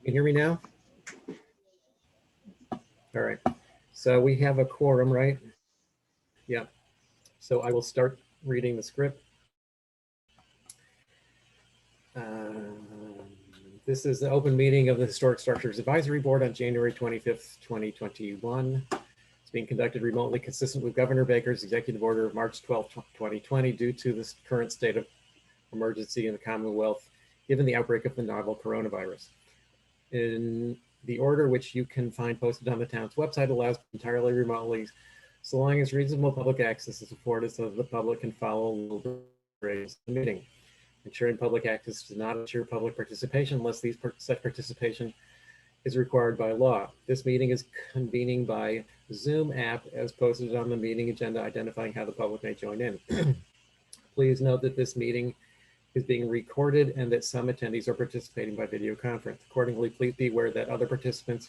Can you hear me now? All right. So we have a quorum, right? Yeah. So I will start reading the script. This is the open meeting of the Historic Structures Advisory Board on January 25th, 2021. It's being conducted remotely consistent with Governor Baker's executive order of March 12th, 2020 due to the current state of emergency in the Commonwealth given the outbreak of the novel coronavirus. In the order, which you can find posted on the town's website, allows entirely remotely, so long as reasonable public access is afforded so that the public can follow the meeting. Ensuring public access does not ensure public participation unless such participation is required by law. This meeting is convening by Zoom app as posted on the meeting agenda, identifying how the public may join in. Please note that this meeting is being recorded and that some attendees are participating by video conference. Accordingly, please be aware that other participants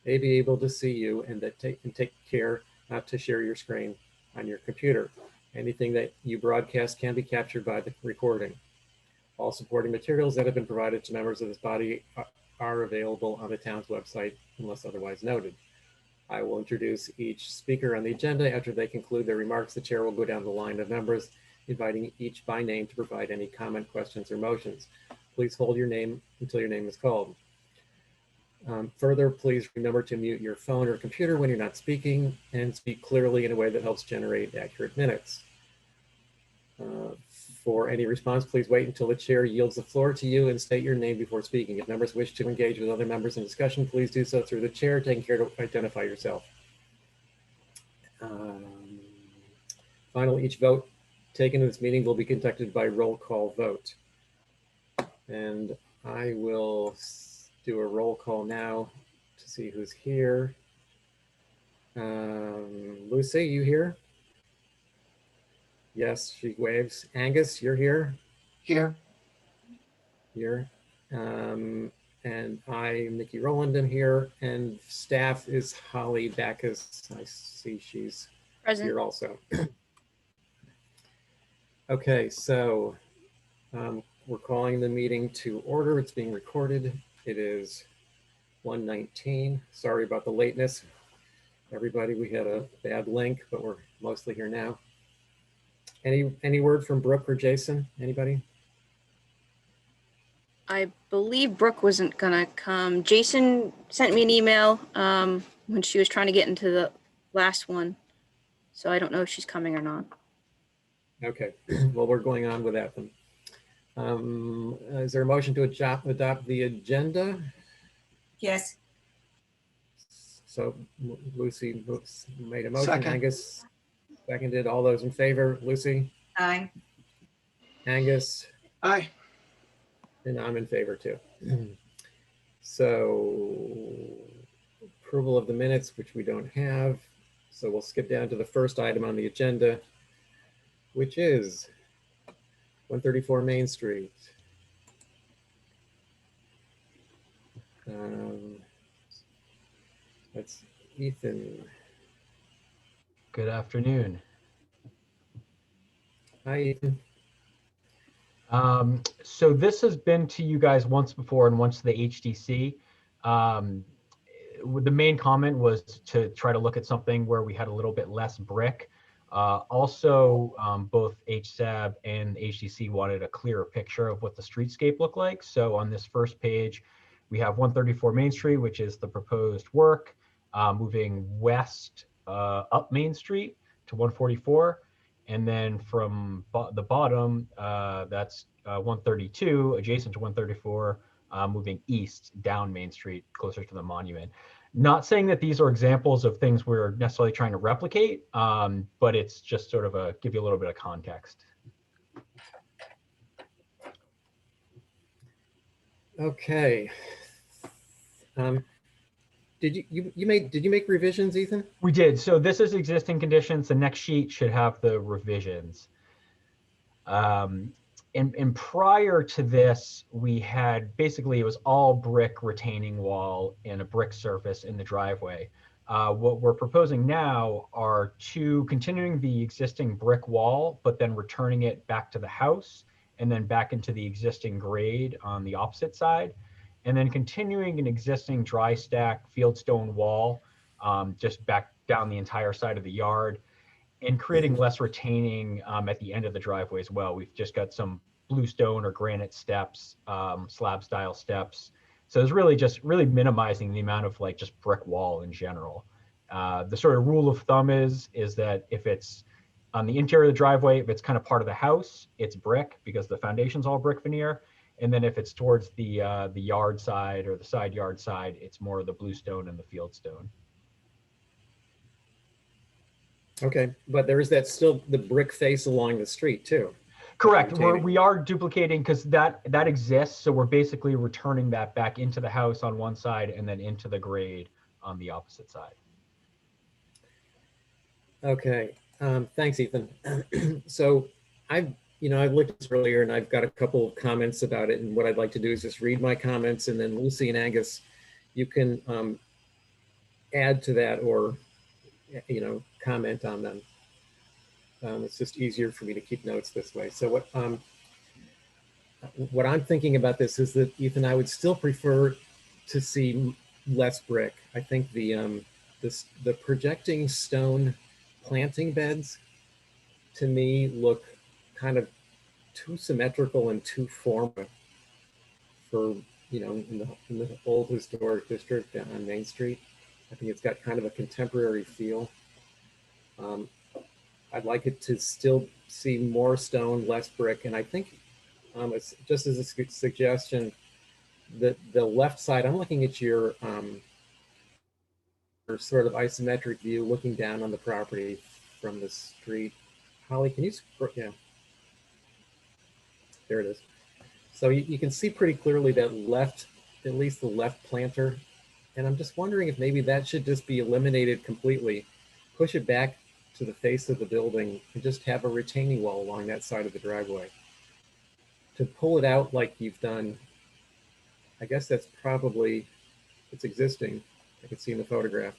may be able to see you and that take care not to share your screen on your computer. Anything that you broadcast can be captured by the recording. All supporting materials that have been provided to members of this body are available on the town's website unless otherwise noted. I will introduce each speaker on the agenda. After they conclude their remarks, the chair will go down the line of members, inviting each by name to provide any comment, questions, or motions. Please hold your name until your name is called. Further, please remember to mute your phone or computer when you're not speaking and speak clearly in a way that helps generate accurate minutes. For any response, please wait until the chair yields the floor to you and state your name before speaking. If members wish to engage with other members in discussion, please do so through the chair, taking care to identify yourself. Finally, each vote taken in this meeting will be conducted by roll call vote. And I will do a roll call now to see who's here. Lucy, you here? Yes, she waves. Angus, you're here? Here. Here. And I, Nikki Rowland, am here. And staff is Holly Backus. I see she's present here also. Okay, so we're calling the meeting to order. It's being recorded. It is 1:19. Sorry about the lateness. Everybody, we had a bad link, but we're mostly here now. Any word from Brooke or Jason? Anybody? I believe Brooke wasn't gonna come. Jason sent me an email when she was trying to get into the last one. So I don't know if she's coming or not. Okay, well, we're going on with that then. Is there a motion to adopt the agenda? Yes. So Lucy made a motion. Second. Angus seconded. All those in favor? Lucy? Aye. Angus? Aye. And I'm in favor too. So approval of the minutes, which we don't have. So we'll skip down to the first item on the agenda, which is 134 Main Street. That's Ethan. Good afternoon. Hi, Ethan. So this has been to you guys once before and once to the HDC. The main comment was to try to look at something where we had a little bit less brick. Also, both HSAB and HDC wanted a clearer picture of what the streetscape looked like. So on this first page, we have 134 Main Street, which is the proposed work, moving west up Main Street to 144. And then from the bottom, that's 132, adjacent to 134, moving east down Main Street, closer to the monument. Not saying that these are examples of things we're necessarily trying to replicate, but it's just sort of give you a little bit of context. Okay. Did you make revisions, Ethan? We did. So this is existing conditions. The next sheet should have the revisions. And prior to this, we had basically, it was all brick retaining wall and a brick surface in the driveway. What we're proposing now are continuing the existing brick wall, but then returning it back to the house and then back into the existing grade on the opposite side. and then continuing an existing dry stack fieldstone wall just back down the entire side of the yard, and creating less retaining at the end of the driveway as well. We've just got some bluestone or granite steps, slab style steps. So it's really just minimizing the amount of like just brick wall in general. The sort of rule of thumb is that if it's on the interior of the driveway, if it's kind of part of the house, it's brick because the foundation's all brick veneer. And then if it's towards the yard side or the side yard side, it's more of the bluestone and the fieldstone. Okay, but there is that still the brick face along the street too. Correct. Retaining. We are duplicating because that exists. So we're basically returning that back into the house on one side and then into the grade on the opposite side. Okay, thanks, Ethan. So I looked at this earlier and I've got a couple of comments about it. And what I'd like to do is just read my comments, and then Lucy and Angus, you can add to that or, comment on them. It's just easier for me to keep notes this way. So what I'm thinking about this is that, Ethan, I would still prefer to see less brick. I think the projecting stone planting beds to me look kind of too symmetrical and too formal for, in the old historic district on Main Street. I think it's got kind of a contemporary feel. I'd like it to still see more stone, less brick. And I think it's just as a suggestion that the left side, I'm looking at your sort of isometric view looking down on the property from the street. Holly, can you, yeah, there it is. So you can see pretty clearly that left, at least the left planter. And I'm just wondering if maybe that should just be eliminated completely, push it back to the face of the building and just have a retaining wall along that side of the driveway. To pull it out like you've done, I guess that's probably, it's existing. I can see in the photograph.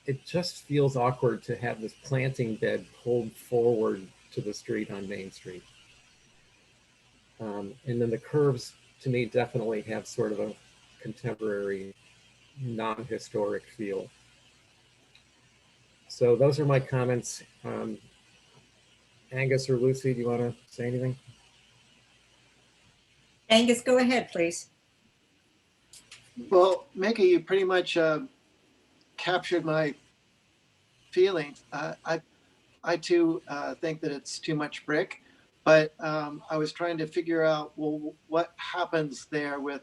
It just feels awkward to have this planting bed pulled forward to the street on Main Street. And then the curves, to me, definitely have sort of a contemporary, non-historic feel. So those are my comments. Angus or Lucy, do you want to say anything? Angus, go ahead, please. Well, Mickey, you pretty much captured my feelings. I too think that it's too much brick, but I was trying to figure out, well, what happens there with,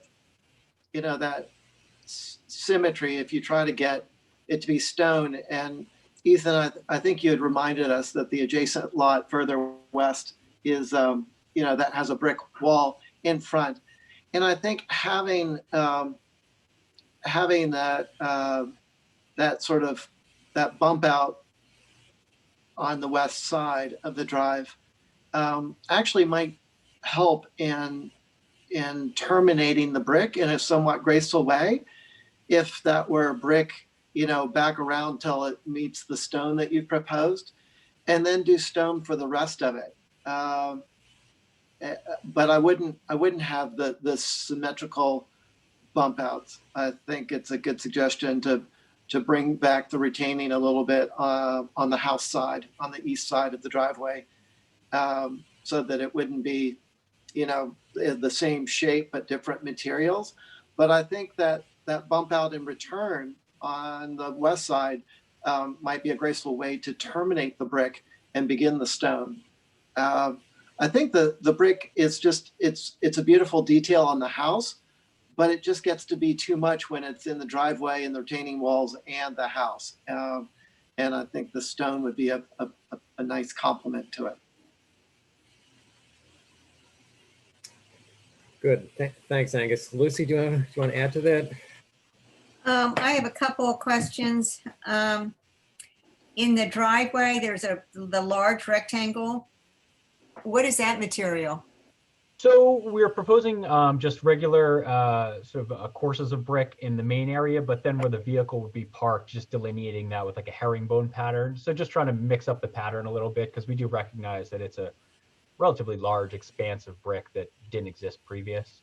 that symmetry if you try to get it to be stone. And Ethan, I think you had reminded us that the adjacent lot further west is, that has a brick wall in front. And I think having that sort of that bump out on the west side of the drive actually might help in terminating the brick in a somewhat graceful way. If that were brick, back around till it meets the stone that you proposed, and then do stone for the rest of it. But I wouldn't have the symmetrical bump outs. I think it's a good suggestion to bring back the retaining a little bit on the house side, on the east side of the driveway, so that it wouldn't be, the same shape but different materials. But I think that bump out in return on the west side might be a graceful way to terminate the brick and begin the stone. I think the brick is just, it's a beautiful detail on the house, but it just gets to be too much when it's in the driveway and the retaining walls and the house. And I think the stone would be a nice complement to it. Good, thanks, Angus. Lucy, do you want to add to that? I have a couple of questions. In the driveway, there's the large rectangle. What is that material? So we're proposing just regular sort of courses of brick in the main area, but then where the vehicle would be parked, just delineating that with like a herringbone pattern. So just trying to mix up the pattern a little bit because we do recognize that it's a relatively large expanse of brick that didn't exist previous.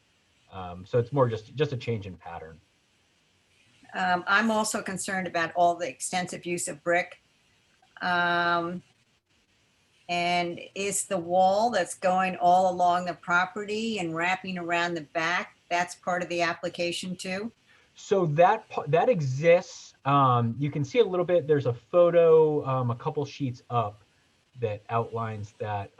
So it's more just a change in pattern. I'm also concerned about all the extensive use of brick. And is the wall that's going all along the property and wrapping around the back, that's part of the application too? So that exists. You can see a little bit. There's a photo, a couple sheets up, that outlines that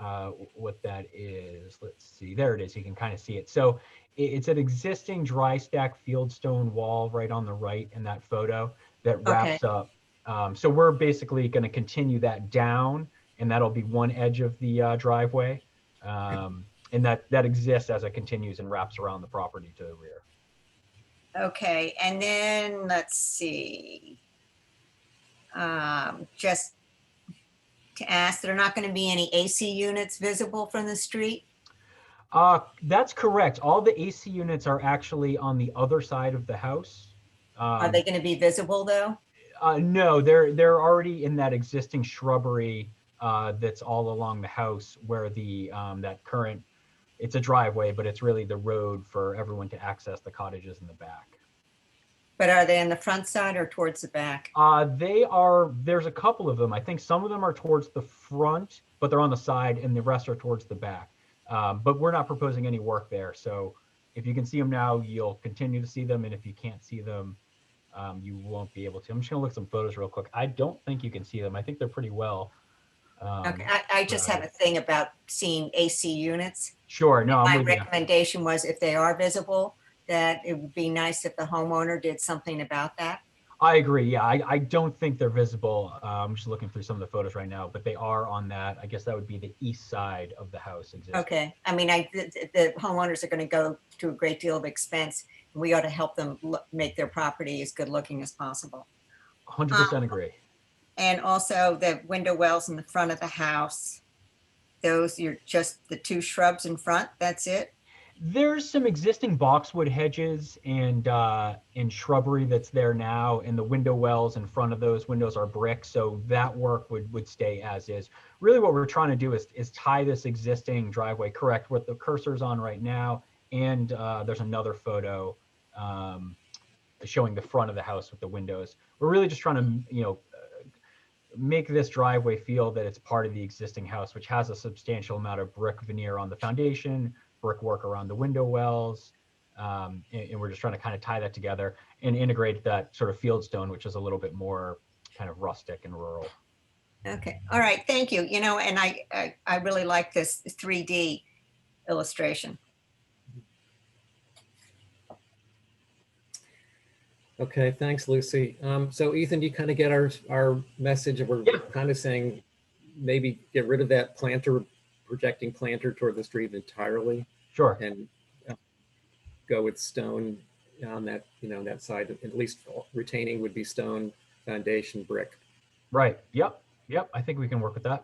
what that is. Let's see. There it is. You can kind of see it. So it's an existing dry stack fieldstone wall right on the right in that photo that wraps up. So we're basically going to continue that down, and that'll be one edge of the driveway, and that exists as it continues and wraps around the property to the rear. Okay, and then let's see. Just to ask, there are not going to be any AC units visible from the street? That's correct. All the AC units are actually on the other side of the house. Are they going to be visible though? No, they're already in that existing shrubbery that's all along the house where the that current, it's a driveway, but it's really the road for everyone to access the cottages in the back. But are they on the front side or towards the back? There's a couple of them. I think some of them are towards the front, but they're on the side, and the rest are towards the back. But we're not proposing any work there. So if you can see them now, you'll continue to see them. And if you can't see them, you won't be able to. I'm just gonna look at some photos real quick. I don't think you can see them. I think they're pretty well. Okay, I just have a thing about seeing AC units. Sure, no, My I'm with you. recommendation was if they are visible, that it would be nice if the homeowner did something about that. I agree. Yeah, I don't think they're visible. I'm just looking through some of the photos right now, but they are on that. I guess that would be the east side of the house. Existing. Okay, I mean, the homeowners are going to go to a great deal of expense. We ought to help them make their property as good looking as possible. 100% agree. And also the window wells in the front of the house. Those, you're just the two shrubs in front, that's it? There's some existing boxwood hedges and shrubbery that's there now, and the window wells in front of those windows are brick, so that work would stay as is. Really what we're trying to do is tie this existing driveway, correct, what the cursor's on right now, and there's another photo showing the front of the house with the windows. We're really just trying to, make this driveway feel that it's part of the existing house, which has a substantial amount of brick veneer on the foundation, brickwork around the window wells, and we're just trying to kind of tie that together and integrate that sort of fieldstone, which is a little bit more kind of rustic and rural. Okay, all right, thank you. And I really like this 3D illustration. Okay, thanks, Lucy. So Ethan, you kind of get our message. We're kind of saying maybe get rid of that projecting planter toward the street entirely. Sure. And go with stone on that, that side, at least retaining would be stone, foundation, brick. Right. Yep. I think we can work with that.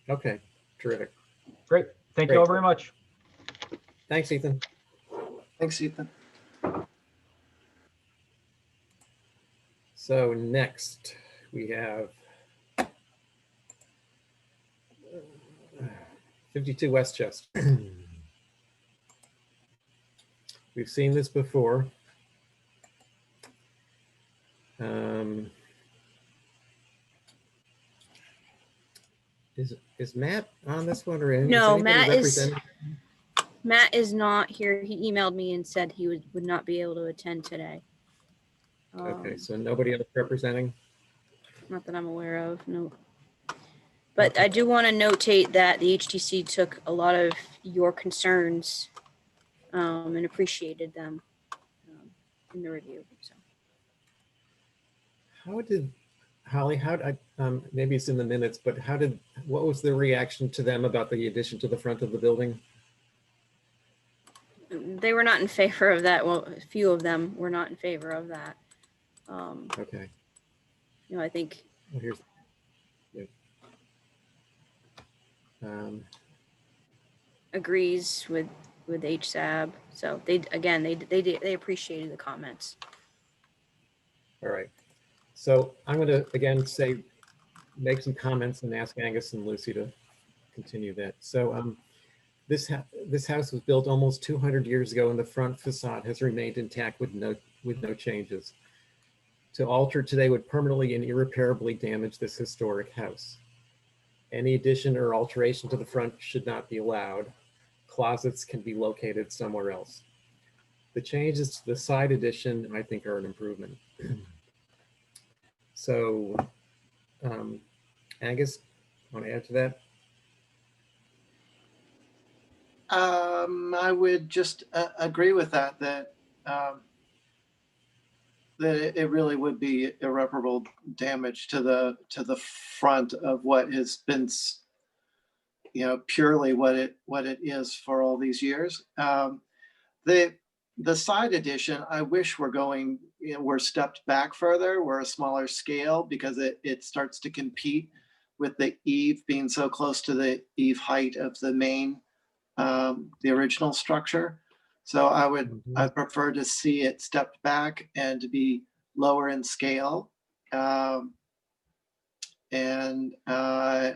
Okay, terrific. Great. Thank you all very much. Thanks, Ethan. Thanks, Ethan. So next we have 52 Westchester. We've seen this before. Is Matt on this one, or No, Matt is not here. He emailed me and said he would not be able to attend today. Okay, so nobody else representing? Not that I'm aware of, no. But I do want to notate that the HTC took a lot of your concerns and appreciated them in the review. So. How did, Holly, maybe it's in the minutes, but what was the reaction to them about the addition to the front of the building? They were not in favor of that. Well, a few of them were not in favor of that. Okay. I think. Well, here's. Agrees with HSAB. So they appreciated the comments. All right. So I'm going to again make some comments and ask Angus and Lucy to continue that. So This house was built almost 200 years ago, and the front facade has remained intact with no changes. To alter today would permanently and irreparably damage this historic house. Any addition or alteration to the front should not be allowed. Closets can be located somewhere else. The changes to the side addition, I think, are an improvement. So, Angus, want to add to that? I would just agree with that, that it really would be irreparable damage to the front of what has been, purely what it is for all these years. The side addition, I wish we're stepped back further, we're a smaller scale, because it starts to compete with the eave being so close to the eave height of the main, the original structure. So I'd prefer to see it stepped back and to be lower in scale. And I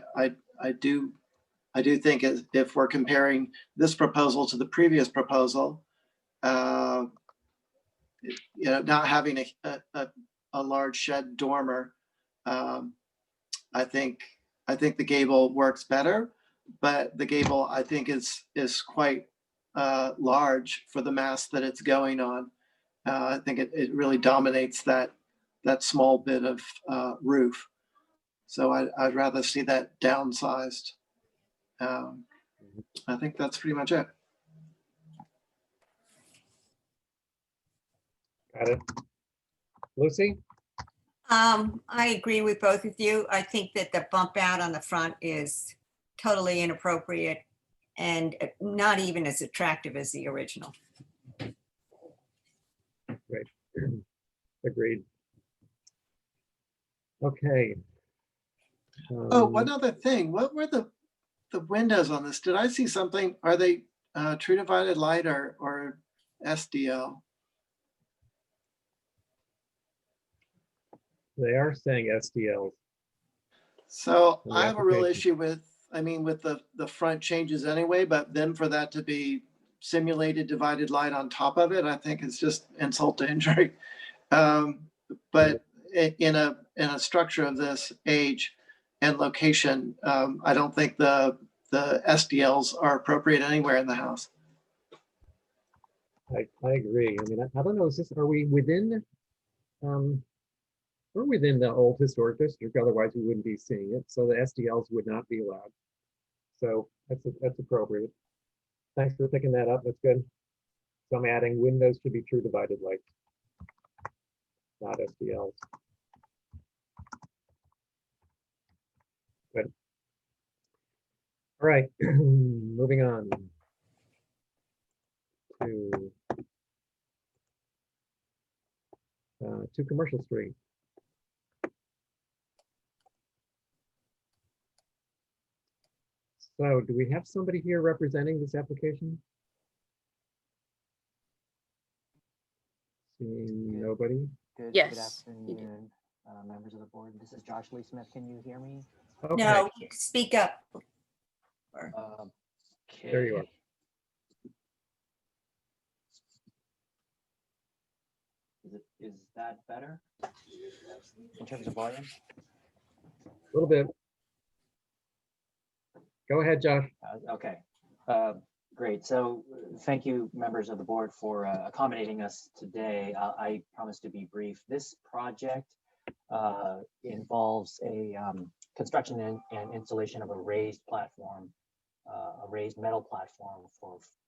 do think if we're comparing this proposal to the previous proposal, not having a large shed dormer, I think the gable works better, but the gable, I think, is quite large for the mass that it's going on. I think it really dominates that small bit of roof. So I'd rather see that downsized. I think that's pretty much it. Got it. Lucy? I agree with both of you. I think that the bump out on the front is totally inappropriate and not even as attractive as the original. Great. Agreed. Okay. Oh, one other thing. What were the windows on this? Did I see something? Are they true divided light or SDL? They are saying SDLs. So The I have a real application. issue with the front changes anyway, but then for that to be simulated divided light on top of it, I think it's just insult to injury. But in a structure of this age and location, I don't think the SDLs are appropriate anywhere in the house. I agree. I mean, I don't know, are we within, we're within the old historic district, otherwise we wouldn't be seeing it. So the SDLs would not be allowed. So that's appropriate. Thanks for picking that up. That's good. So I'm adding windows to be true divided lights, not SDLs. Good. All right, moving on to Commercial Street. So do we have somebody here representing this application? Seeing nobody? Good Yes, you do. afternoon, members of the board. This is Josh Lee Smith. Can you hear me? Okay, No, speak up. there you are. Is that better in terms of volume? A little bit. Go ahead, Josh. Okay, great. So thank you, members of the board, for accommodating us today. I promise to be brief. This project involves a construction and installation of a raised platform, a raised metal platform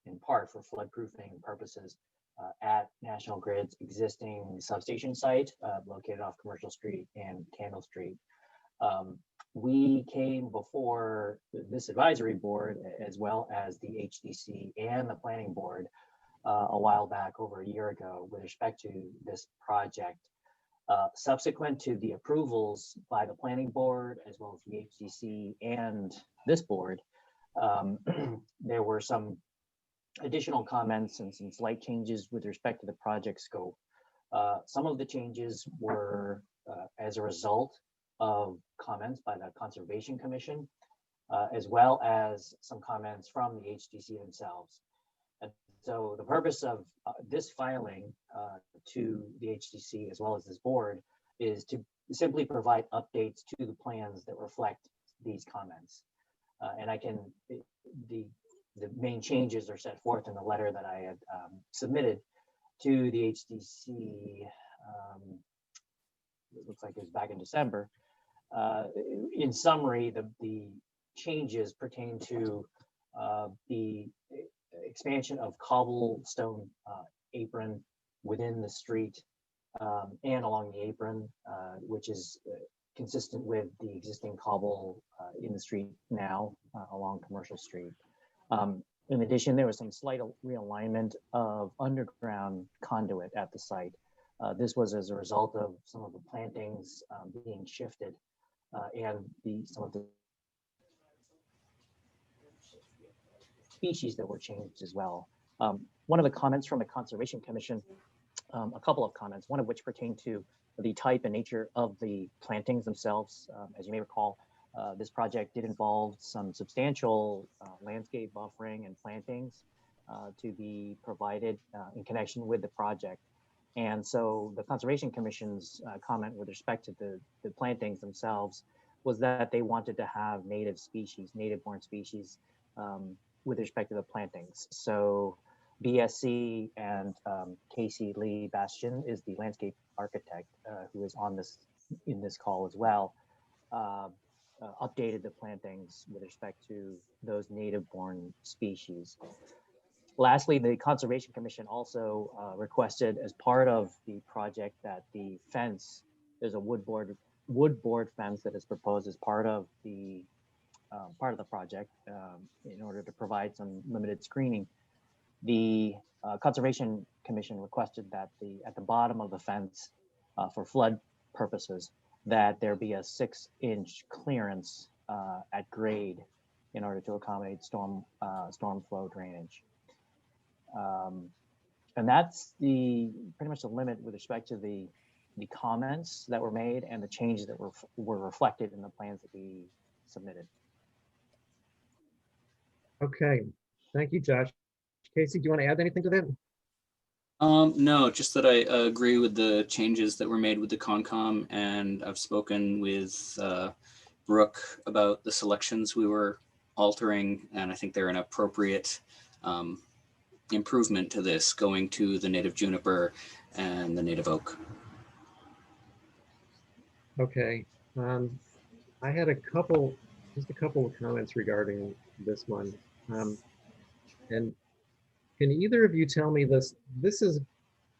in part for floodproofing purposes at National Grid's existing substation site located off Commercial Street and Candle Street. We came before this advisory board, as well as the HDC and the planning board a while back, over a year ago, with respect to this project. Subsequent to the approvals by the planning board, as well as the HDC and this board, there were some additional comments and some slight changes with respect to the project scope. Some of the changes were as a result of comments by the Conservation Commission. as well as some comments from the HTC themselves. And so the purpose of this filing to the HTC as well as this board is to simply provide updates to the plans that reflect these comments. And I can, the main changes are set forth in the letter that I had submitted to the HTC. It looks like it was back in December. In summary, the changes pertain to the expansion of cobblestone apron within the street and along the apron, which is consistent with the existing cobble in the street now along Commercial Street. In addition, there was some slight realignment of underground conduit at the site. This was as a result of some of the plantings being shifted and some of the species that were changed as well. One of the comments from the Conservation Commission, a couple of comments, one of which pertained to the type and nature of the plantings themselves. As you may recall, this project did involve some substantial landscape buffering and plantings to be provided in connection with the project. And so the Conservation Commission's comment with respect to the plantings themselves was that they wanted to have native species, native-born species with respect to the plantings. So BSC and Casey Lee Bastian is the landscape architect who is on this in this call as well, updated the plantings with respect to those native-born species. Lastly, the Conservation Commission also requested as part of the project that the fence, there's a wood board fence that is proposed as part of the project in order to provide some limited screening. The Conservation Commission requested that at the bottom of the fence for flood purposes, that there be a 6-inch clearance at grade in order to accommodate storm flow drainage. And that's pretty much the limit with respect to the comments that were made and the changes that were reflected in the plans that we submitted. Okay, thank you, Josh. Casey, do you want to add anything to that? No, just that I agree with the changes that were made with the Concom, and I've spoken with Brooke about the selections we were altering, and I think they're an appropriate improvement to this, going to the native juniper and the native oak. Okay, I had just a couple of comments regarding this one. And can either of you tell me this? This is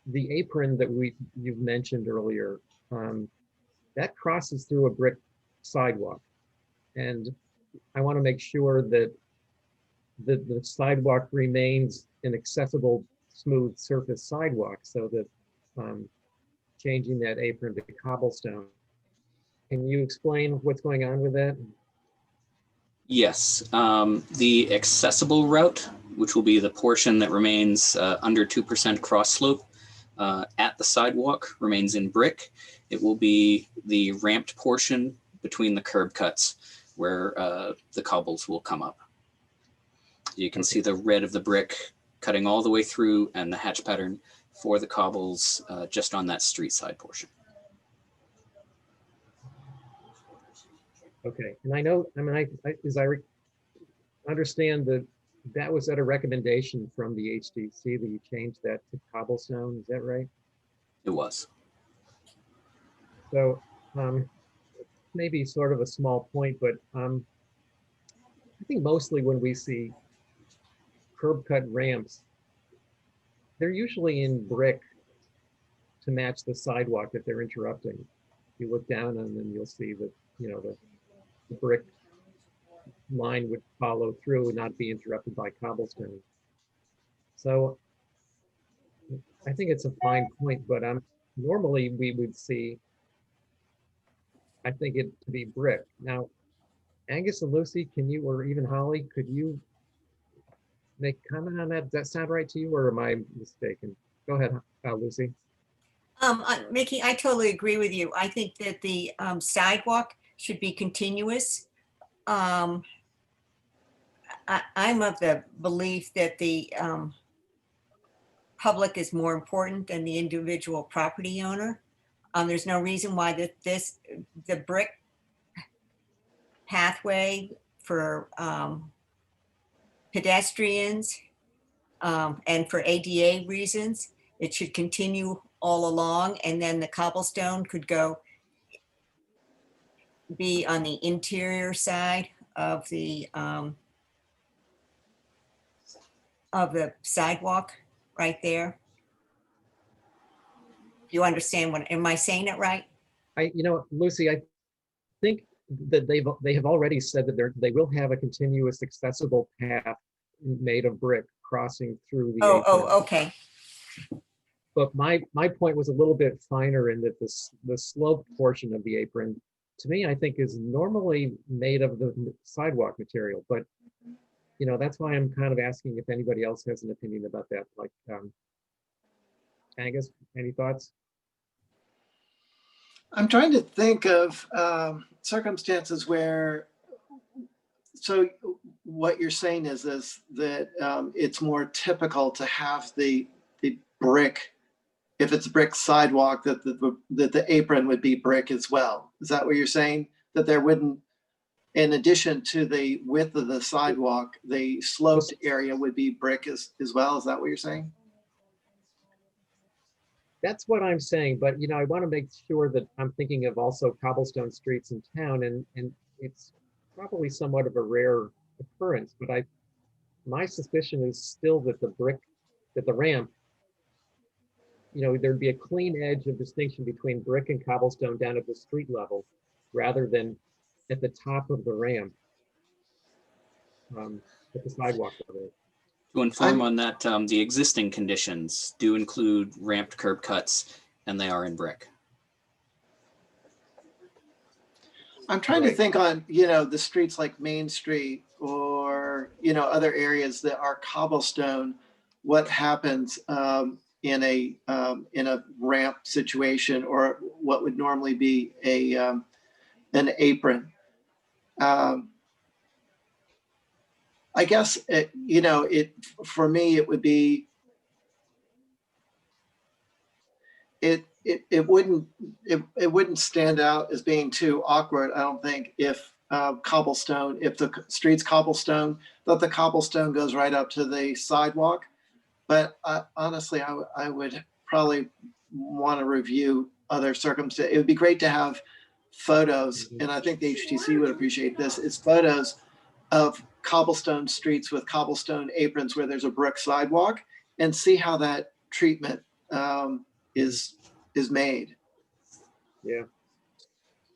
the apron that you've mentioned earlier. That crosses through a brick sidewalk, and I want to make sure that the sidewalk remains an accessible, smooth surface sidewalk, so that changing that apron to cobblestone. Can you explain what's going on with that? Yes, the accessible route, which will be the portion that remains under 2% cross slope at the sidewalk, remains in brick. It will be the ramped portion between the curb cuts where the cobbles will come up. You can see the red of the brick cutting all the way through, and the hatch pattern for the cobbles just on that street side portion. Okay, and I know, I mean, as I understand that was at a recommendation from the HDC that you changed that to cobblestone, is that right? It was. So maybe sort of a small point, but I think mostly when we see curb cut ramps, they're usually in brick to match the sidewalk that they're interrupting. You look down and then you'll see that, you know, the brick line would follow through and not be interrupted by cobblestone. So I think it's a fine point, but normally we would see, I think it to be brick. Now, Angus and Lucy, can you, or even Holly, could you make comment on that? Does that sound right to you, or am I mistaken? Go ahead, Lucy. Mickey, I totally agree with you. I think that the sidewalk should be continuous. I'm of the belief that the public is more important than the individual property owner. There's no reason why the brick pathway for pedestrians and for ADA reasons, it should continue all along, and then the cobblestone could be on the interior side of the sidewalk right there. You understand am I saying it right? Lucy, I think that they have already said that they will have a continuous accessible path made of brick crossing through the apron. Oh, okay. But my point was a little bit finer in that the sloped portion of the apron, to me, I think is normally made of the sidewalk material. But that's why I'm kind of asking if anybody else has an opinion about that. Like, Angus, any thoughts? I'm trying to think of circumstances where, so what you're saying is that it's more typical to have the brick, if it's a brick sidewalk, that the apron would be brick as well. Is that what you're saying? That there wouldn't, in addition to the width of the sidewalk, the sloped area would be brick as well? Is that what you're saying? That's what I'm saying, but I want to make sure that I'm thinking of also cobblestone streets in town, and it's probably somewhat of a rare occurrence, but my suspicion is still that the ramp, there'd be a clean edge of distinction between brick and cobblestone down at the street level, rather than at the top of the ramp, at the sidewalk level. To inform on that, the existing conditions do include ramped curb cuts, and they are in brick. I'm trying to think on, the streets like Main Street or, other areas that are cobblestone, what happens in a ramp situation, or what would normally be an apron. I guess, for me, it would be, it wouldn't stand out as being too awkward, I don't think, if the street's cobblestone, that the cobblestone goes right up to the sidewalk. But honestly, I would probably want to review other circumstances. It would be great to have photos, and I think the HTC would appreciate this, is photos of cobblestone streets with cobblestone aprons where there's a brick sidewalk, and see how that treatment is made. Yeah.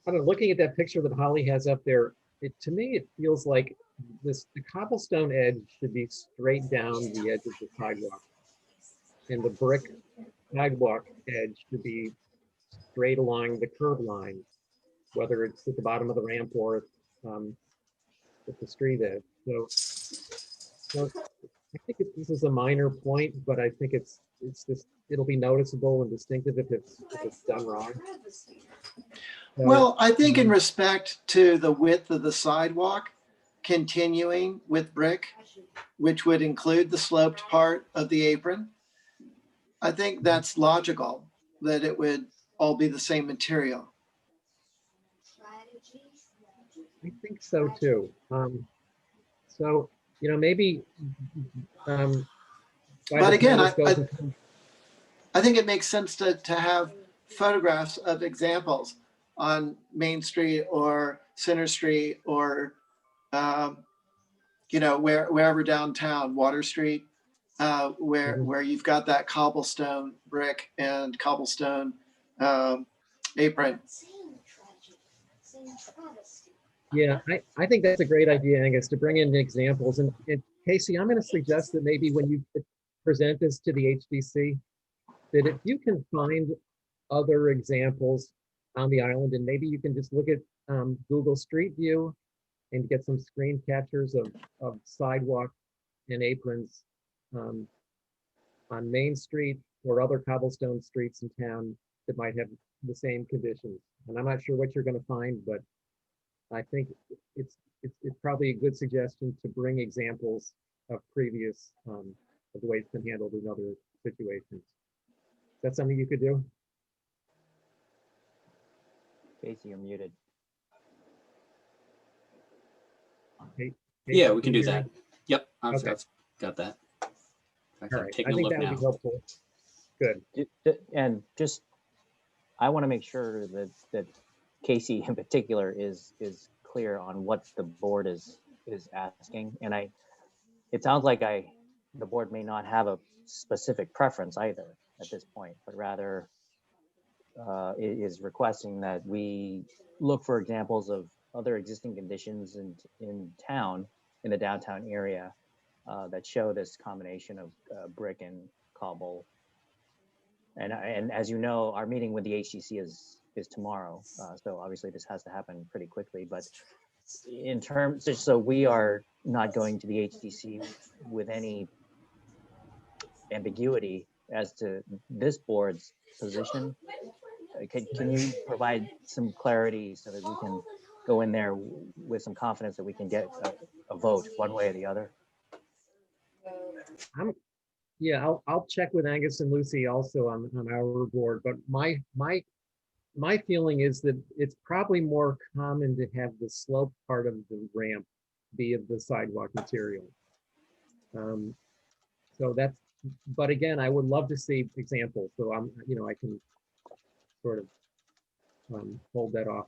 I don't know, looking at that picture that Holly has up there, to me, it feels like the cobblestone edge should be straight down the edge of the sidewalk, and the brick sidewalk edge should be straight along the curb line, whether it's at the bottom of the ramp or at the street edge. So I think this is a minor point, but I think it's just, it'll be noticeable and distinctive if it's done wrong. So, Well, I think in respect to the width of the sidewalk, continuing with brick, which would include the sloped part of the apron, I think that's logical, that it would all be the same material. I think so too. So, maybe. But again, I think it makes sense to have photographs of examples on Main Street or Center Street or, wherever downtown, Water Street, where you've got that cobblestone brick and cobblestone apron. Yeah, I think that's a great idea, Angus, to bring in examples. And Casey, I'm going to suggest that maybe when you present this to the HDC, that if you can find other examples on the island, and maybe you can just look at Google Street View and get some screen captures of sidewalk and aprons on Main Street or other cobblestone streets in town that might have the same conditions. And I'm not sure what you're going to find, but I think it's probably a good suggestion to bring examples of previous, of the way it's been handled in other situations. Is that something you could do? Casey, you're muted. Kate, Yeah, we can do you hear that. me? Yep, Okay. I've got that. In fact, All I'm right, taking I a think look that would now. be helpful. Good. And just, I want to make sure that Casey in particular is clear on what the board is asking. And it sounds like the board may not have a specific preference either at this point, but rather is requesting that we look for examples of other existing conditions in town, in the downtown area, that show this combination of brick and cobble. And as you know, our meeting with the HTC is tomorrow, so obviously this has to happen pretty quickly. But in terms, so we are not going to the HTC with any ambiguity as to this board's position. Can you provide some clarity so that we can go in there with some confidence that we can get a vote one way or the other? Yeah, I'll check with Angus and Lucy also on our board, but my feeling is that it's probably more common to have the slope part of the ramp be of the sidewalk material. So that's, but again, I would love to see examples, so I can sort of hold that off.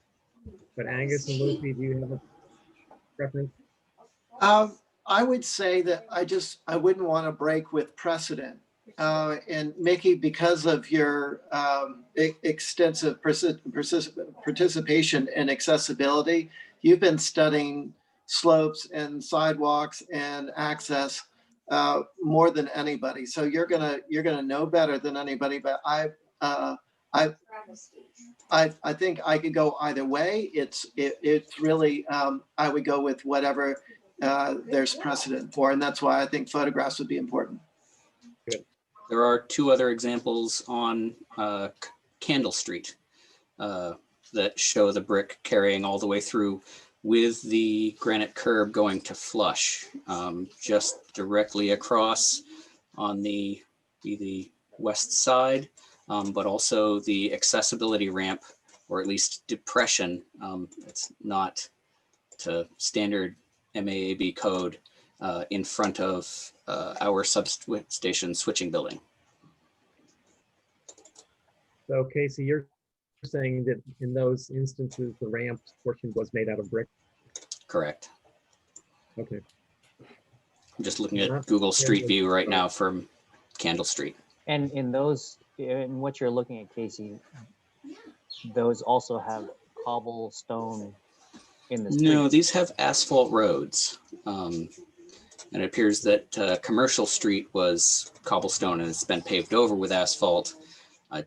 But Angus and Lucy, do you have a preference? I would say that I wouldn't want to break with precedent. And Mickey, because of your extensive participation in accessibility, you've been studying slopes and sidewalks and access more than anybody. So you're gonna know better than anybody. But I think I could go either way. It's really I would go with whatever there's precedent for, and that's why I think photographs would be important. There are two other examples on Candle Street that show the brick carrying all the way through with the granite curb going to flush, just directly across on the west side, but also the accessibility ramp, or at least depression. It's not to standard MAAB code in front of our substation switching building. So Casey, you're saying that in those instances, the ramp portion was made out of brick? Correct. Okay. I'm just looking at Google Street View right now from Candle Street. And in what you're looking at, Casey, those also have cobblestone in the street? No, these have asphalt roads. And it appears that Commercial Street was cobblestone and it's been paved over with asphalt. I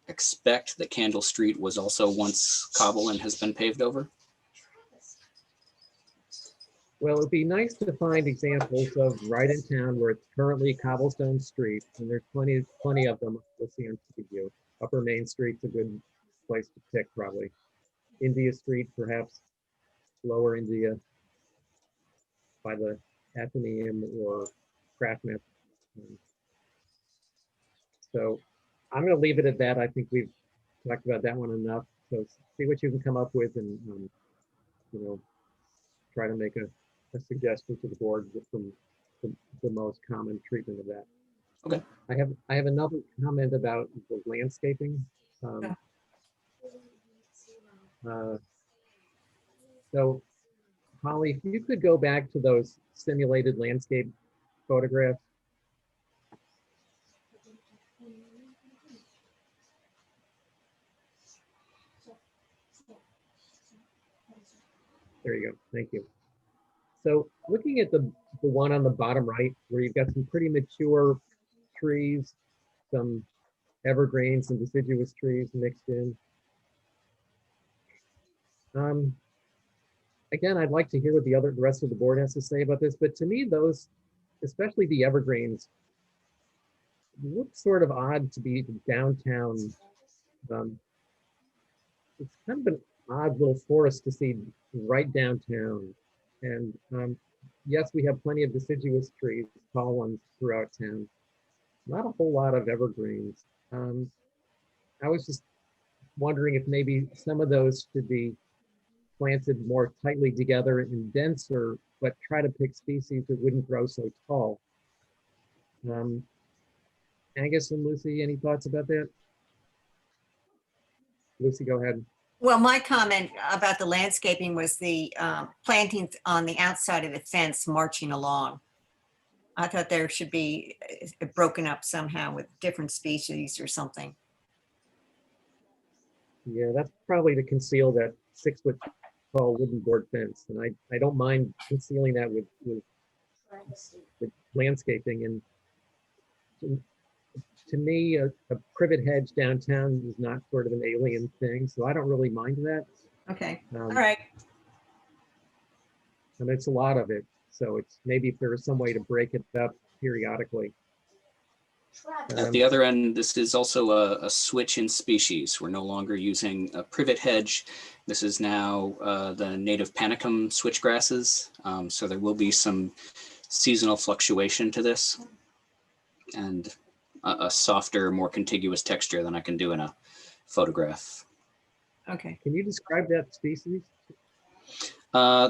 expect that Candle Street was also once cobble and has been paved over. Well, it'd be nice to find examples of right in town where it's currently cobblestone street, and there's plenty of them. We'll see on TV. Upper Main Street's a good place to pick, probably. India Street, perhaps Lower India by the Athenaeum or Craftnet. So I'm going to leave it at that. I think we've talked about that one enough. So see what you can come up with, and try to make a suggestion to the board from the most common treatment of that. Okay. I have another comment about the landscaping. So Holly, if you could go back to those simulated landscape photographs. There you go. Thank you. So looking at the one on the bottom right, where you've got some pretty mature trees, some evergreens and deciduous trees mixed in. Again, I'd like to hear what the rest of the board has to say about this, but to me, those, especially the evergreens, look sort of odd to be downtown. It's kind of an odd little forest to see right downtown. And yes, we have plenty of deciduous trees, tall ones throughout town. Not a whole lot of evergreens. I was just wondering if maybe some of those should be planted more tightly together and denser, but try to pick species that wouldn't grow so tall. Angus and Lucy, any thoughts about that? Lucy, go ahead. Well, my comment about the landscaping was the plantings on the outside of the fence marching along. I thought there should be broken up somehow with different species or something. Yeah, that's probably to conceal that 6-foot tall wooden board fence. And I don't mind concealing that with landscaping. And to me, a privet hedge downtown is not sort of an alien thing. So I don't really mind that. Okay, all right. And it's a lot of it. So it's maybe if there was some way to break it up periodically. At the other end, this is also a switch in species. We're no longer using a privet hedge. This is now the native panicum switchgrasses. So there will be some seasonal fluctuation to this and a softer, more contiguous texture than I can do in a photograph. Okay. Can you describe that species?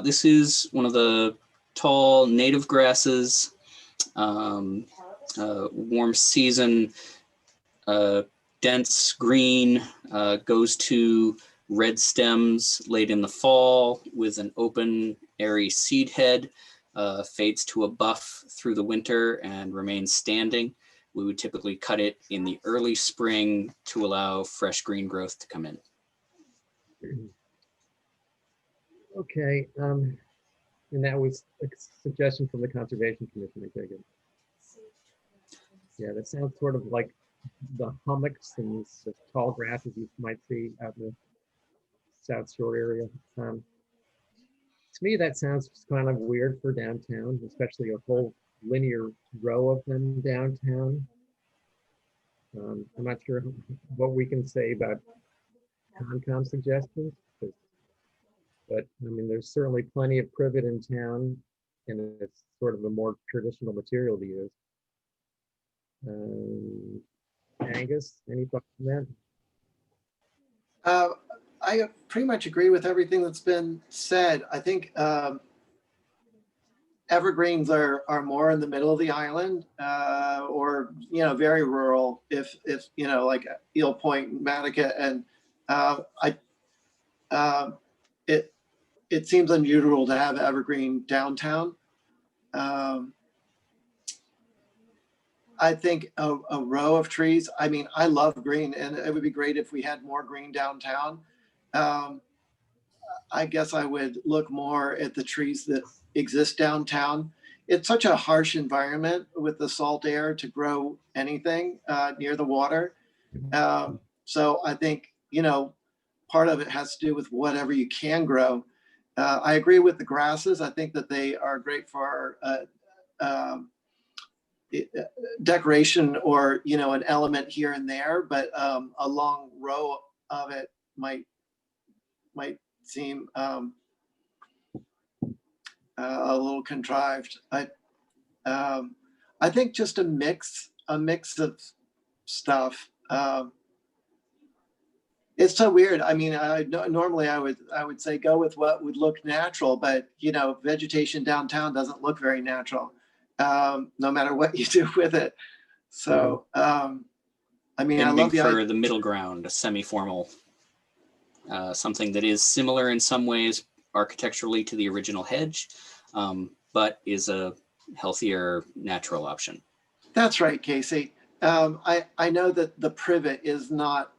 This is one of the tall native grasses. Warm season, dense green, goes to red stems late in the fall with an open, airy seed head, fades to a buff through the winter and remains standing. We would typically cut it in the early spring to allow fresh green growth to come in. Okay, and that was a suggestion from the Conservation Commission, I take it. Yeah, that sounds sort of like the hummocks and the tall grasses you might see out in the South Shore area. To me, that sounds just kind of weird for downtown, especially a whole linear row of them downtown. I'm not sure what we can say about Concom suggestions, but I mean, there's certainly plenty of privet in town, and it's sort of a more traditional material to use. Angus, any thoughts on that? I pretty much agree with everything that's been said. I think evergreens are more in the middle of the island, or very rural. If like Eel Point, Matica, and it seems unusual to have evergreen downtown. I think a row of trees. I mean, I love green, and it would be great if we had more green downtown. I guess I would look more at the trees that exist downtown. It's such a harsh environment with the salt air to grow anything near the water. So I think, part of it has to do with whatever you can grow. I agree with the grasses. I think that they are great for decoration or an element here and there, but a long row of it might seem a little contrived. I think just a mix of stuff. It's so weird. I mean, normally I would say go with what would look natural, but vegetation downtown doesn't look very natural. No matter what you do with it. So, I mean, I love for the middle ground, a semi-formal, something that is similar in some ways architecturally to the original hedge, but is a healthier natural option. That's right, Casey. I know that the privet is not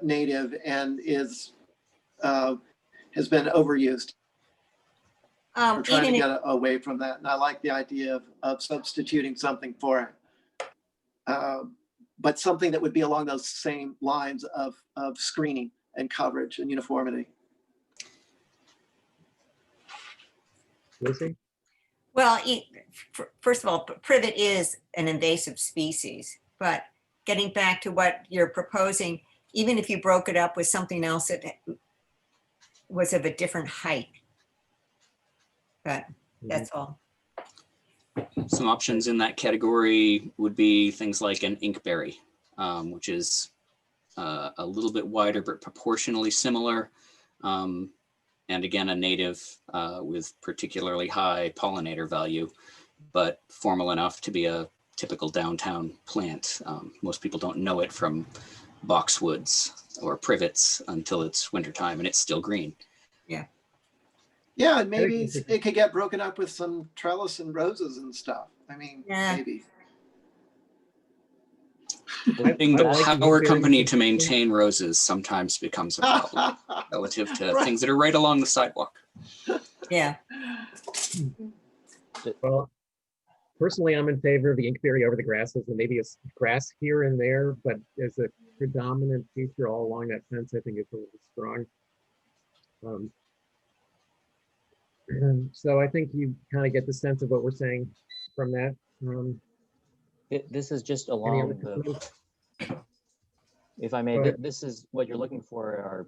native and has been overused. We're trying to get away from that. And I like the idea of substituting something for it. But something that would be along those same lines of screening and coverage and uniformity. Lucy? Well, first of all, privet is an invasive species, but getting back to what you're proposing, even if you broke it up with something else that was of a different height, but that's all. Some options in that category would be things like an inkberry, which is a little bit wider but proportionally similar. And again, a native with particularly high pollinator value, but formal enough to be a typical downtown plant. Most people don't know it from boxwoods or privets until it's wintertime and it's still green. Yeah, and maybe it could get broken up with some trellis and roses and stuff. I mean, Yeah. maybe. Being the I like power the company inkberry. to maintain roses sometimes becomes a problem relative to things that are right along the sidewalk. Yeah. Well, personally, I'm in favor of the inkberry over the grasses, and maybe it's grass here and there, but as a predominant feature all along that fence, I think it's a little strong. So I think you kind of get the sense of what we're saying from that. This is just Any other along the, comments? if I may, Go ahead. this is what you're looking for are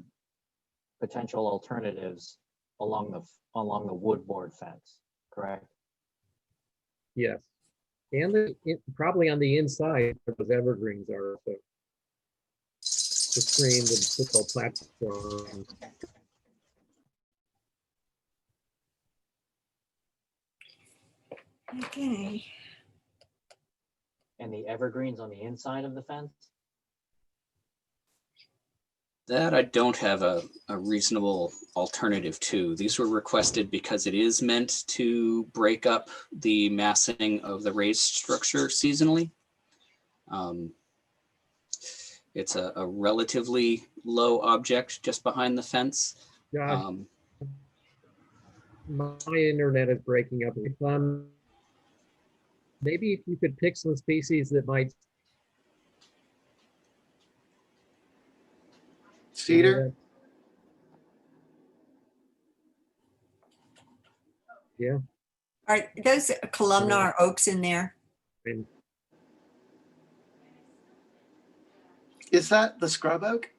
potential alternatives along the wood board fence, correct? Yes. And probably on the inside, where those evergreens are, the screen, the typical platform. Okay. And the evergreens on the inside of the fence? That I don't have a reasonable alternative to. These were requested because it is meant to break up the massing of the raised structure seasonally. It's a relatively low object just behind the fence. Josh, my internet is breaking up. Maybe if you could pick some species that might. Cedar? Yeah. Are those columnar oaks in there? I mean, Is that the scrub oak?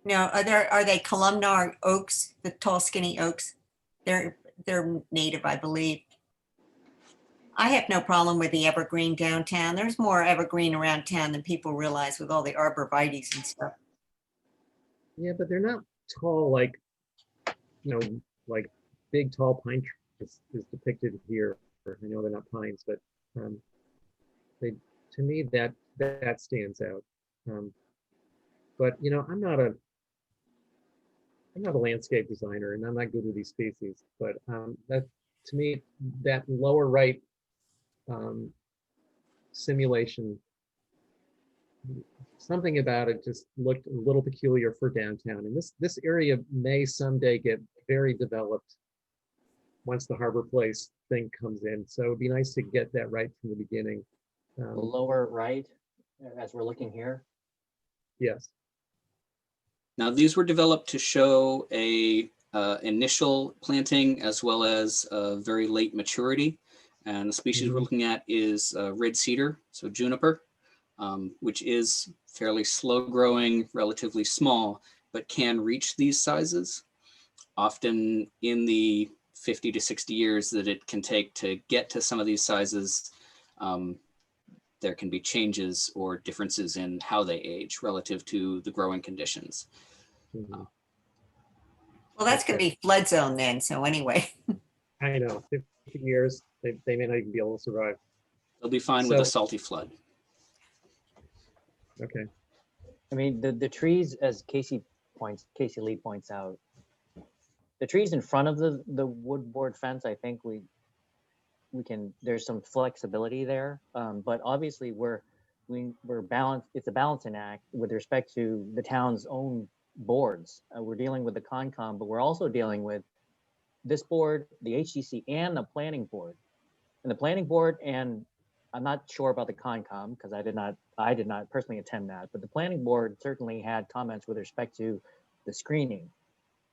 No, are they columnar oaks, the tall skinny oaks? They're native, I believe. I have no problem with the evergreen downtown. There's more evergreen around town than people realize with all the arborvitaes and stuff. yeah, but they're not tall like, like big tall pine trees is depicted here. I know they're not pines, but they, to me, that stands out. But I'm not a landscape designer, and I'm not good with these species. But that, to me, that lower right simulation, something about it just looked a little peculiar for downtown. And this area may someday get very developed once the Harbor Place thing comes in. So it'd be nice to get that right from the beginning. The lower right, as we're looking here. Yes. Now, these were developed to show a initial planting as well as very late maturity. And the species we're looking at is red cedar, so juniper, which is fairly slow growing, relatively small, but can reach these sizes. Often in the 50 to 60 years that it can take to get to some of these sizes, there can be changes or differences in how they age relative to the growing conditions. Well, that's going to be flood zone then. So anyway. I know, 50 years, they may not even be able to survive. They'll be fine with So- a salty flood. Okay. I mean, the trees, as Casey Lee points out, the trees in front of the wood board fence, I think we can, there's some flexibility there. But obviously we're balanced. It's a balancing act with respect to the town's own boards. We're dealing with the Concom, but we're also dealing with this board, the HDC, and the planning board. And the planning board, and I'm not sure about the Concom because I did not personally attend that, but the planning board certainly had comments with respect to the screening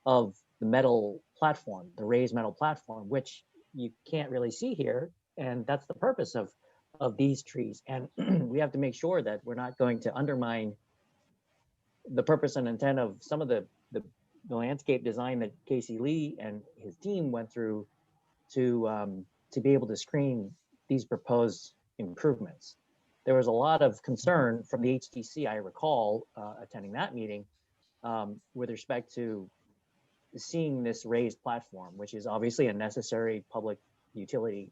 of the metal platform, the raised metal platform, which you can't really see here. And that's the purpose of these trees. And we have to make sure that we're not going to undermine the purpose and intent of some of the landscape design that Casey Lee and his team went through to be able to screen these proposed improvements. There was a lot of concern from the HTC, I recall attending that meeting, with respect to seeing this raised platform, which is obviously a necessary public utility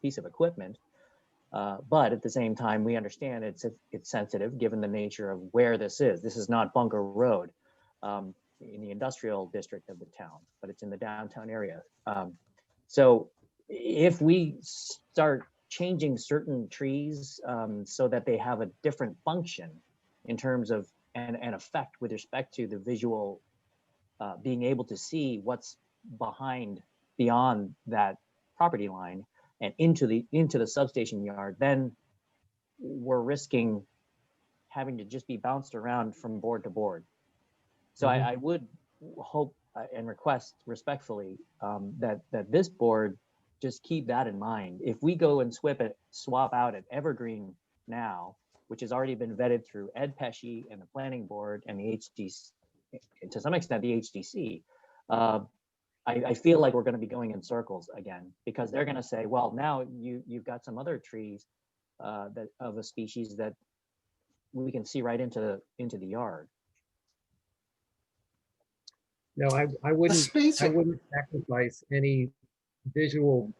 piece of equipment. But at the same time, we understand it's sensitive given the nature of where this is. This is not Bunker Road in the industrial district of the town, but it's in the downtown area. So if we start changing certain trees so that they have a different function in terms of an effect with respect to the visual, being able to see what's beyond that property line and into the substation yard, then we're risking having to just be bounced around from board to board. So I would hope and request respectfully that this board just keep that in mind. If we go and swap out at Evergreen now, which has already been vetted through Ed Pesci and the planning board and the HDC, to some extent the HDC, I feel like we're going to be going in circles again, because they're going to say, well, now you've got some other trees that of a species that we can see right into the yard. No, I wouldn't sacrifice any visual,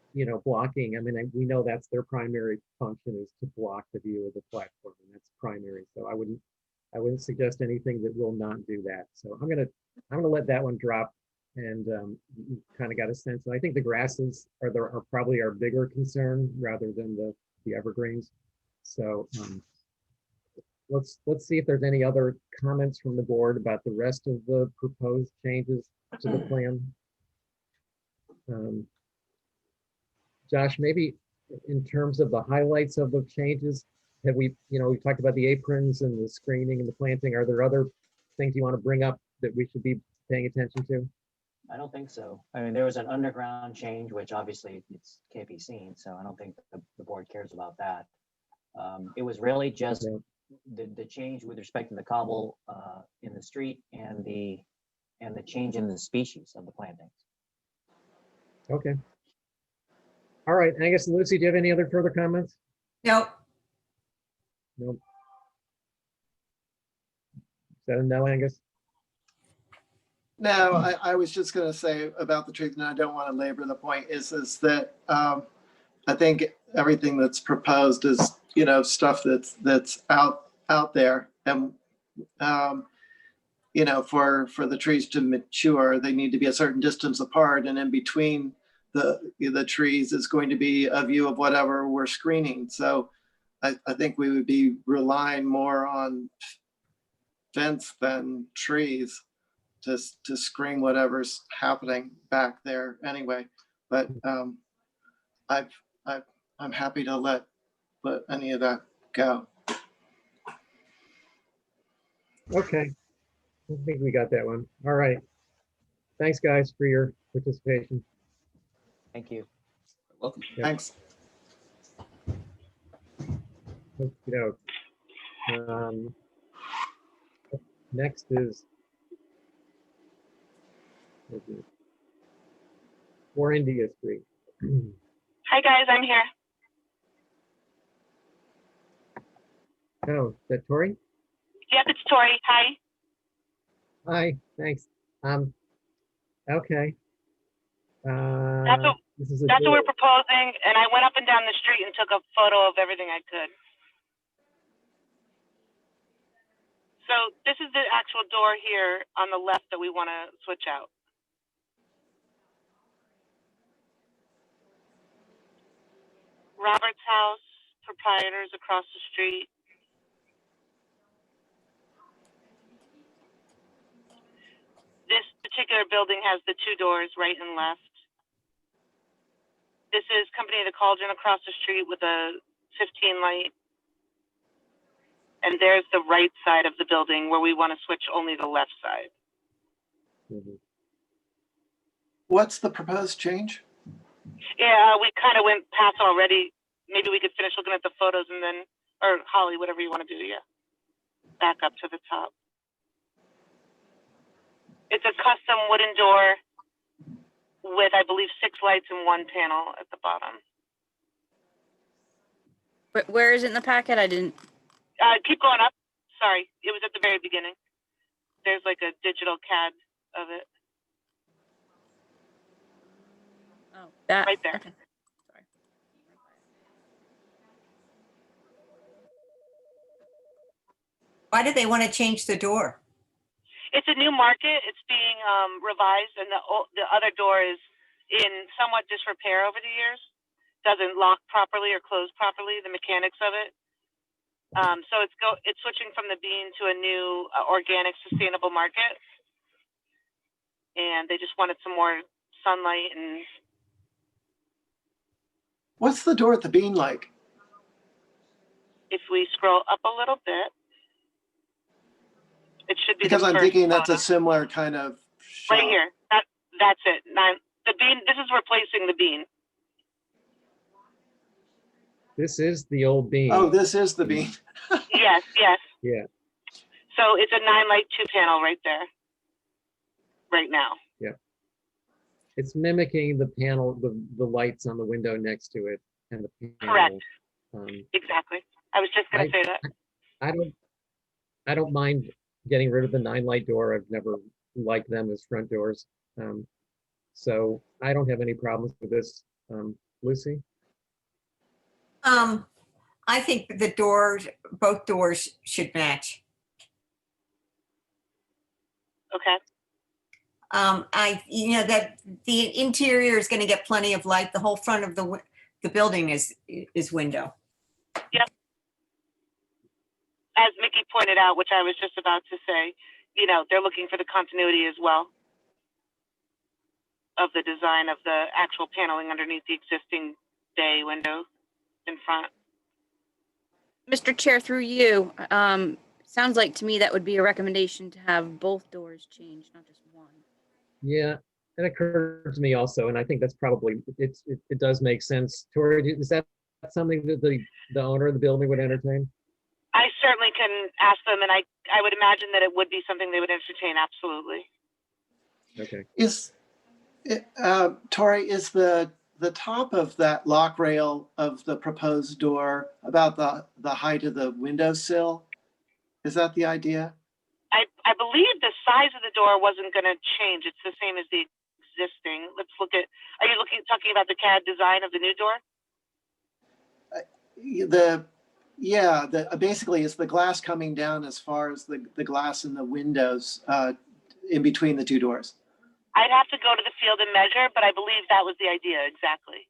blocking. I mean, we know that's their primary function, is to block the view of the platform, and that's primary. So I wouldn't suggest anything that will not do that. So I'm gonna let that one drop, and you kind of got a sense. And I think the grasses are probably our bigger concern rather than the evergreens. So let's see if there's any other comments from the board about the rest of the proposed changes to the plan. Josh, maybe in terms of the highlights of the changes, have we talked about the aprons and the screening and the planting. Are there other things you want to bring up that we should be paying attention to? I don't think so. I mean, there was an underground change, which obviously can't be seen, so I don't think the board cares about that. It was really just the change with respect to the cobble in the street and the change in the species of the plantings. Okay. All right. I guess, Lucy, do you have any other further comments? Nope. Nope. Is that a no, Angus? No, I was just going to say about the trees, and I don't want to labor the point, is that I think everything that's proposed is, stuff that's out there. And, for the trees to mature, they need to be a certain distance apart. And in between the trees is going to be a view of whatever we're screening. So I think we would be relying more on fence than trees to screen whatever's happening back there anyway. But I'm happy to let any of that go. Okay. I think we got that one. All right. Thanks, guys, for your participation. Thank you. Welcome. Yep. Thanks. Next is 4 India Street. Hi guys, I'm here. Oh, is that Tori? Yep, it's Tori. Hi. Hi, thanks. Okay. That's what This is that's what we're proposing, and I went up and down the street and took a photo of everything I could. So this is the actual door here on the left that we want to switch out. Robert's house, proprietors across the street. This particular building has the 2 doors, right and left. This is Company of the Cauldron across the street with a 15 light. And there's the right side of the building where we want to switch only the left side. What's the proposed change? Yeah, we kind of went past already. Maybe we could finish looking at the photos and then, or Holly, whatever you want to do, yeah. Back up to the top. It's a custom wooden door with, I believe, 6 lights and 1 panel at the bottom. Where is it in the packet? I didn't. Keep going up. Sorry, it was at the very beginning. There's like a digital CAD of it. Oh, that. Right there. Okay. Sorry. Why did they want to change the door? It's a new market. It's being revised, and the other door is in somewhat disrepair over the years. Doesn't lock properly or close properly. The mechanics of it. So it's switching from the bean to a new organic, sustainable market, and they just wanted some more sunlight. And What's the door at the bean like? if we scroll up a little bit, it should be Because the I'm first thinking that's a photo. similar kind of shot. Right here. That's it. The bean. This is replacing the bean. This is the old beam. Oh, this is the bean. Yes. Yes. Yeah. So it's a 9-light 2-panel right there. Right now. It's mimicking the panel, the lights on the window next to it, and the panel. Correct. Um, Exactly. I was just gonna say that. I don't mind getting rid of the 9-light door. I've never liked them as front doors. So I don't have any problems with this. Lucy? I think the doors, both doors should match. Okay. That the interior is going to get plenty of light. The whole front of the building is window. As Mickey pointed out, which I was just about to say, they're looking for the continuity as well of the design of the actual paneling underneath the existing bay window in front. Mr. Chair, through you, sounds like to me that would be a recommendation to have both doors changed, not just one. Yeah, that occurred to me also, and I think that's probably, it does make sense. Tori, is that something that the owner of the building would entertain? I certainly can ask them, and I would imagine that it would be something they would entertain, absolutely. Okay. Tori, is the top of that lock rail of the proposed door about the height of the windowsill? Is that the idea? I believe the size of the door wasn't going to change. It's the same as the existing. Let's look at, are you talking about the CAD design of the new door? Basically it's the glass coming down as far as the glass in the windows in between the two doors. I'd have to go to the field and measure, but I believe that was the idea, exactly.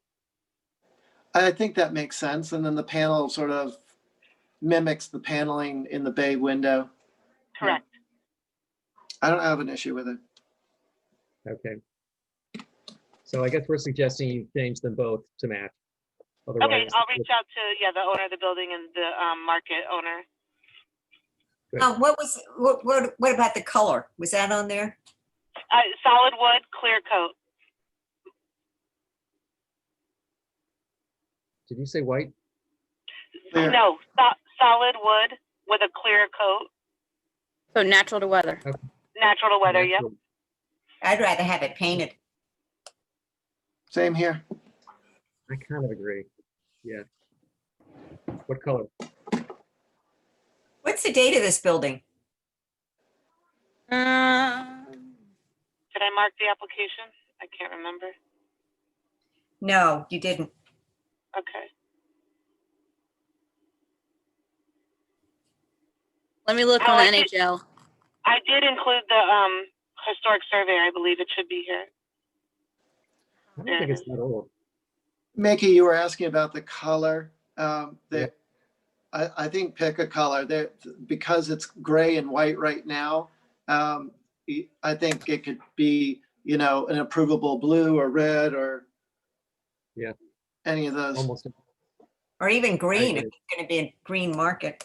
I think that makes sense. And then the panel sort of mimics the paneling in the bay window. Correct. I don't have an issue with it. Okay. So I guess we're suggesting you change them both to match. Okay, Otherwise, I'll reach out to the owner of the building and the market owner. What about the color? Was that on there? Solid wood, clear coat. Did you say white? Clear. No, solid wood with a clear coat. So natural to weather. Okay. Natural to weather, yep. Natural. I'd rather have it painted. Same here. I kind of agree. Yeah. What color? What's the date of this building? Did I mark the application? I can't remember. No, you didn't. Okay. Let me look Oh, on I the did. NHL. I did include the historic survey. I believe it should be here. I don't think it's that old. Mickey, you were asking about the color. Yeah. I think pick a color there because it's gray and white right now. I think it could be, an approvable blue or red or any of those. Almost. Or even green, if agree. it's going to be a green market.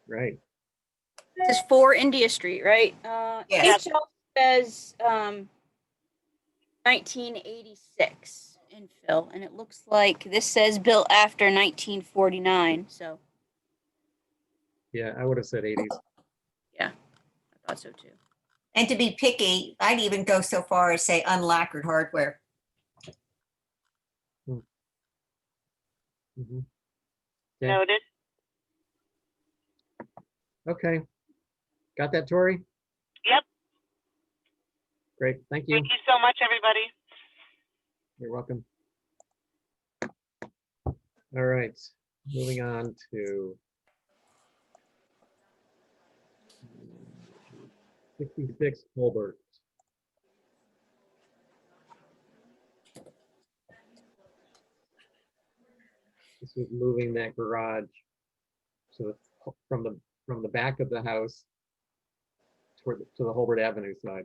Right. This is 4 India Street, right? Yes. HL says 1986 infill, and it looks like this says built after 1949. So Yeah, I would have said 80s. I thought so too. And to be picky, I'd even go so far as say unlacquered hardware. Mhm. Okay. Noted. Okay. Got that, Tori? Yep. Great. Thank you. Thank you so much, everybody. You're welcome. All right. Moving on to 66 Colbert. This was moving that garage to the, from the back of the house toward to the Holbert Avenue side.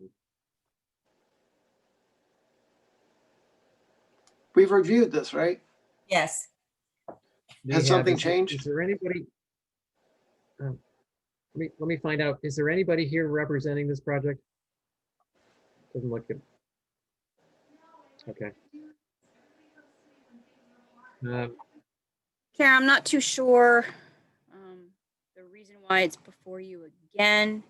We've reviewed this, right? Yes. Has something changed? Is there anybody? Let me find out. Is there anybody here representing this project? Doesn't look good. Okay. Karen, I'm not too sure the reason why it's before you again.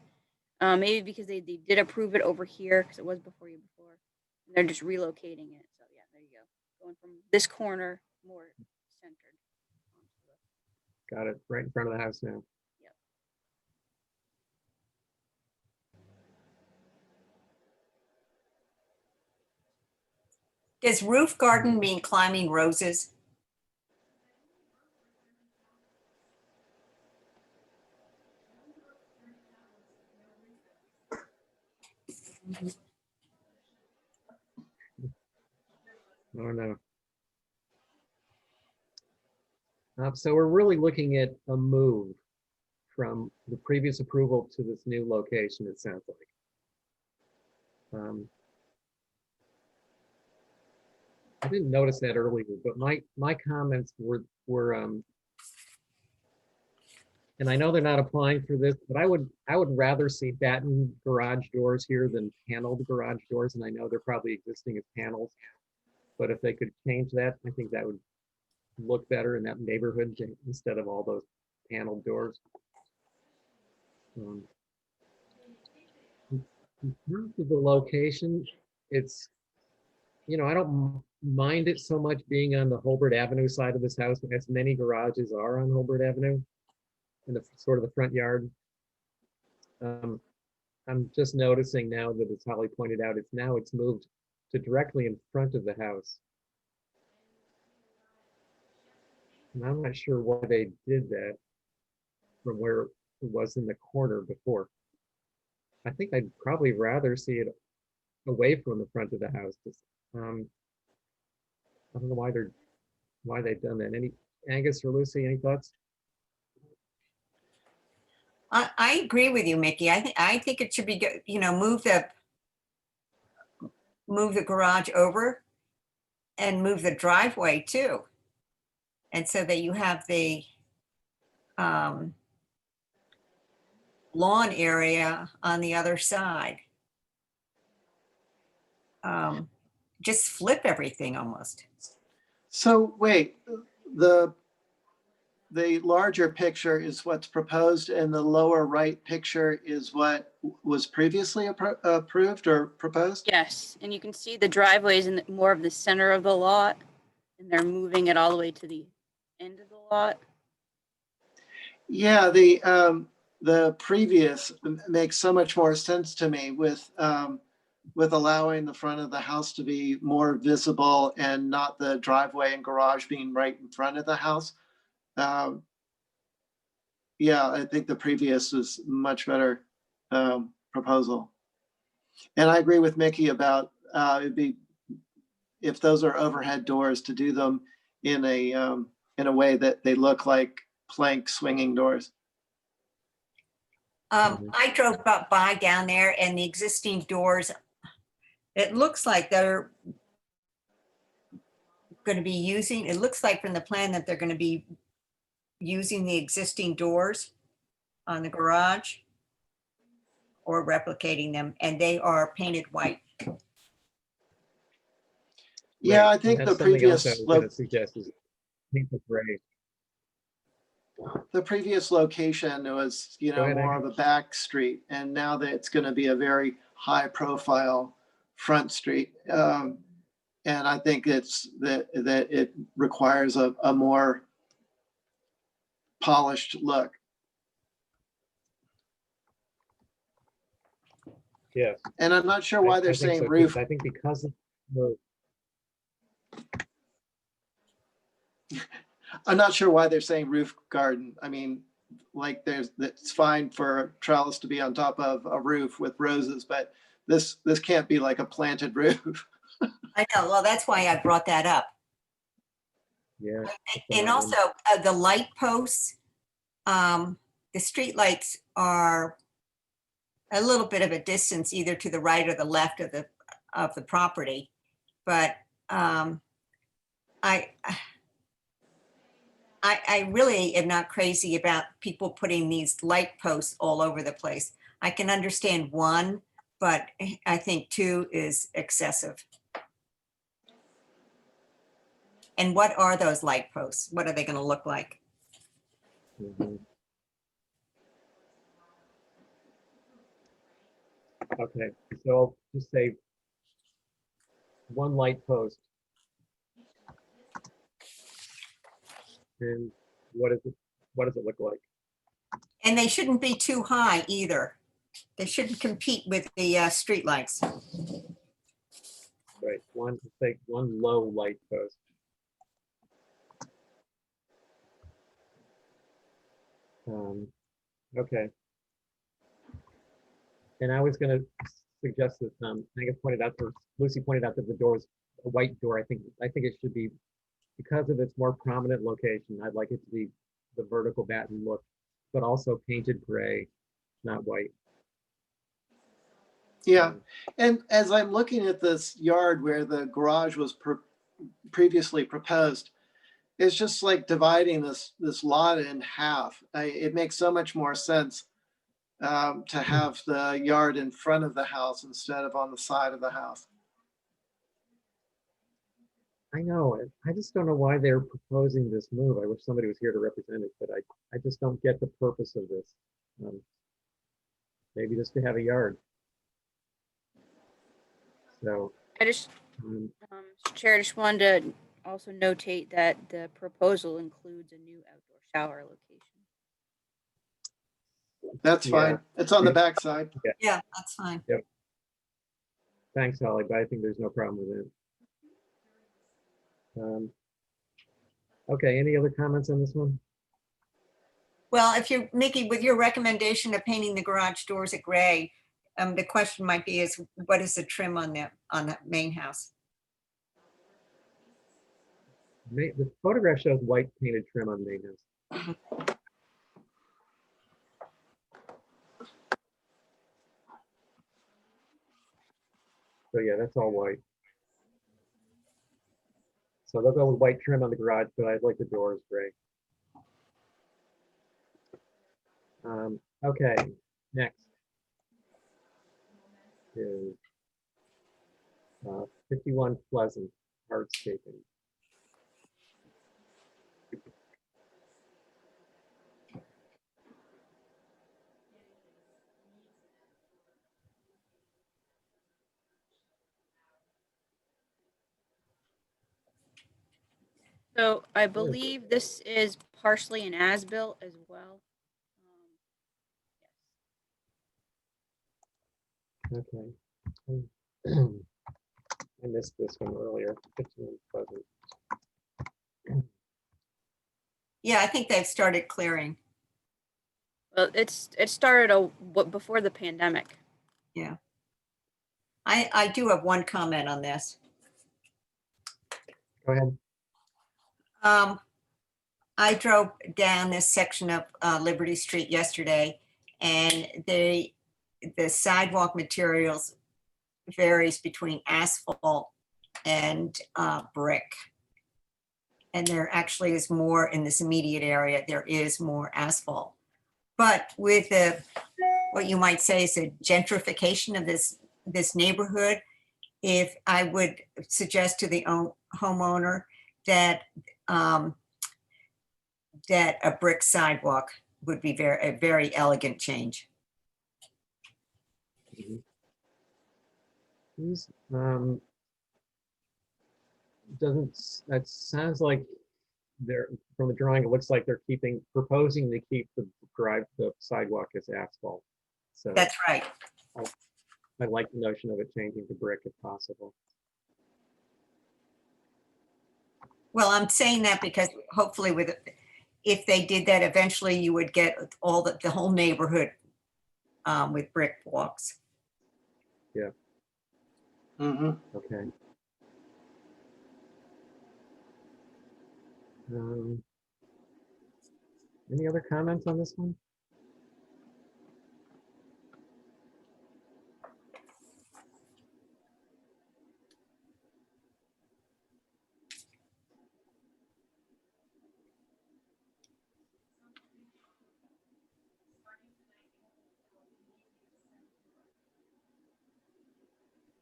Maybe because they did approve it over here because it was before you before. And they're just relocating it. So yeah, there you go. Going from this corner more centered. Got it. Right in front of the house now. Yep. Does roof garden mean climbing roses? I don't know. So we're really looking at a move from the previous approval to this new location, it sounds like. I didn't notice that earlier, but my comments were and I know they're not applying for this, but I would rather see batten garage doors here than paneled garage doors, and I know they're probably existing as panels. But if they could change that, I think that would look better in that neighborhood instead of all those paneled doors. In terms of the location, it's, you know, I don't mind it so much being on the Holbert Avenue side of this house, as many garages are on Holbert Avenue in the sort of the front yard. I'm just noticing now that, as Holly pointed out, it's moved to directly in front of the house. And I'm not sure why they did that from where it was in the corner before. I think I'd probably rather see it away from the front of the house. I don't know why they've done that. Any Angus or Lucy, any thoughts? I agree with you, Mickey. I think it should be, you know, move the garage over and move the driveway too. And so that you have the lawn area on the other side. Just flip everything almost. So wait, the larger picture is what's proposed and the lower right picture is what was previously approved or proposed? Yes, and you can see the driveways in more of the center of the lot, and they're moving it all the way to the end of the lot. Yeah, the previous makes so much more sense to me with allowing the front of the house to be more visible and not the driveway and garage being right in front of the house. Yeah, I think the previous was much better proposal. And I agree with Mickey about it'd be, if those are overhead doors, to do them in a way that they look like plank swinging doors. I drove by down there and the existing doors, it looks like they're going to be using, it looks like from the plan that they're going to be using the existing doors on the garage or replicating them, and they are painted white. Yeah, Right. I think That's the something else previous I was going to suggest is paint the gray. the previous location was, you Go know, ahead, more Angus. of a back street, and now that it's going to be a very high profile Front Street. And I think it's that it requires a more polished look. Yes. And I'm not sure why I they're think saying so too. roof. I think because of the, I'm not sure why they're saying roof garden. I mean, like it's fine for a trellis to be on top of a roof with roses, but this can't be like a planted roof. I know, well, that's why I brought that up. yeah. And also the light posts, the street lights are a little bit of a distance either to the right or the left of the property. But I really am not crazy about people putting these light posts all over the place. I can understand one, but I think two is excessive. And what are those light posts? What are they going to look like? Mhm. Okay, so I'll just say one light post. And what is it? What does it look like? And they shouldn't be too high either. They shouldn't compete with the street lights. Right, say one low light post. Okay. And I was going to suggest that Angus pointed out, or Lucy pointed out that the door is a white door. I think it should be, because of its more prominent location, I'd like it to be the vertical batten look, but also painted gray, not white. Yeah, and as I'm looking at this yard where the garage was previously proposed, it's just like dividing this lot in half. It makes so much more sense to have the yard in front of the house instead of on the side of the house. I know, I just don't know why they're proposing this move. I wish somebody was here to represent it, but I just don't get the purpose of this. Maybe just to have a yard. So, I just, Mr. Chair, I just wanted to also notate that the proposal includes a new outdoor shower location. That's Yeah. fine. It's on the back side. Yeah, that's fine. Thanks, Holly, but I think there's no problem with it. Okay, any other comments on this one? Well, if you're, Mickey, with your recommendation of painting the garage doors at gray, the question might be is what is the trim on the main house? The photograph shows white painted trim on the main house. So yeah, that's all white. So they'll go with white trim on the garage, but I'd like the doors gray. Okay, next is 51 Pleasant, hardscaping. So I believe this is partially an as-built as well. Okay. I missed this one earlier. 51 Pleasant. Yeah, I think they've started clearing. Well, it started before the pandemic. Yeah. I do have one comment on this. Go ahead. I drove down this section of Liberty Street yesterday, and the sidewalk materials varies between asphalt and brick. And there actually is more in this immediate area. There is more asphalt. But with what you might say is a gentrification of this neighborhood, if I would suggest to the homeowner that that a brick sidewalk would be a very elegant change. These, that sounds like they're, from the drawing, it looks like they're proposing to keep the sidewalk as asphalt. So That's right. I like the notion of it changing to brick if possible. Well, I'm saying that because hopefully if they did that, eventually you would get all the whole neighborhood with brick walks. Mm-hmm. Okay. Any other comments on this one?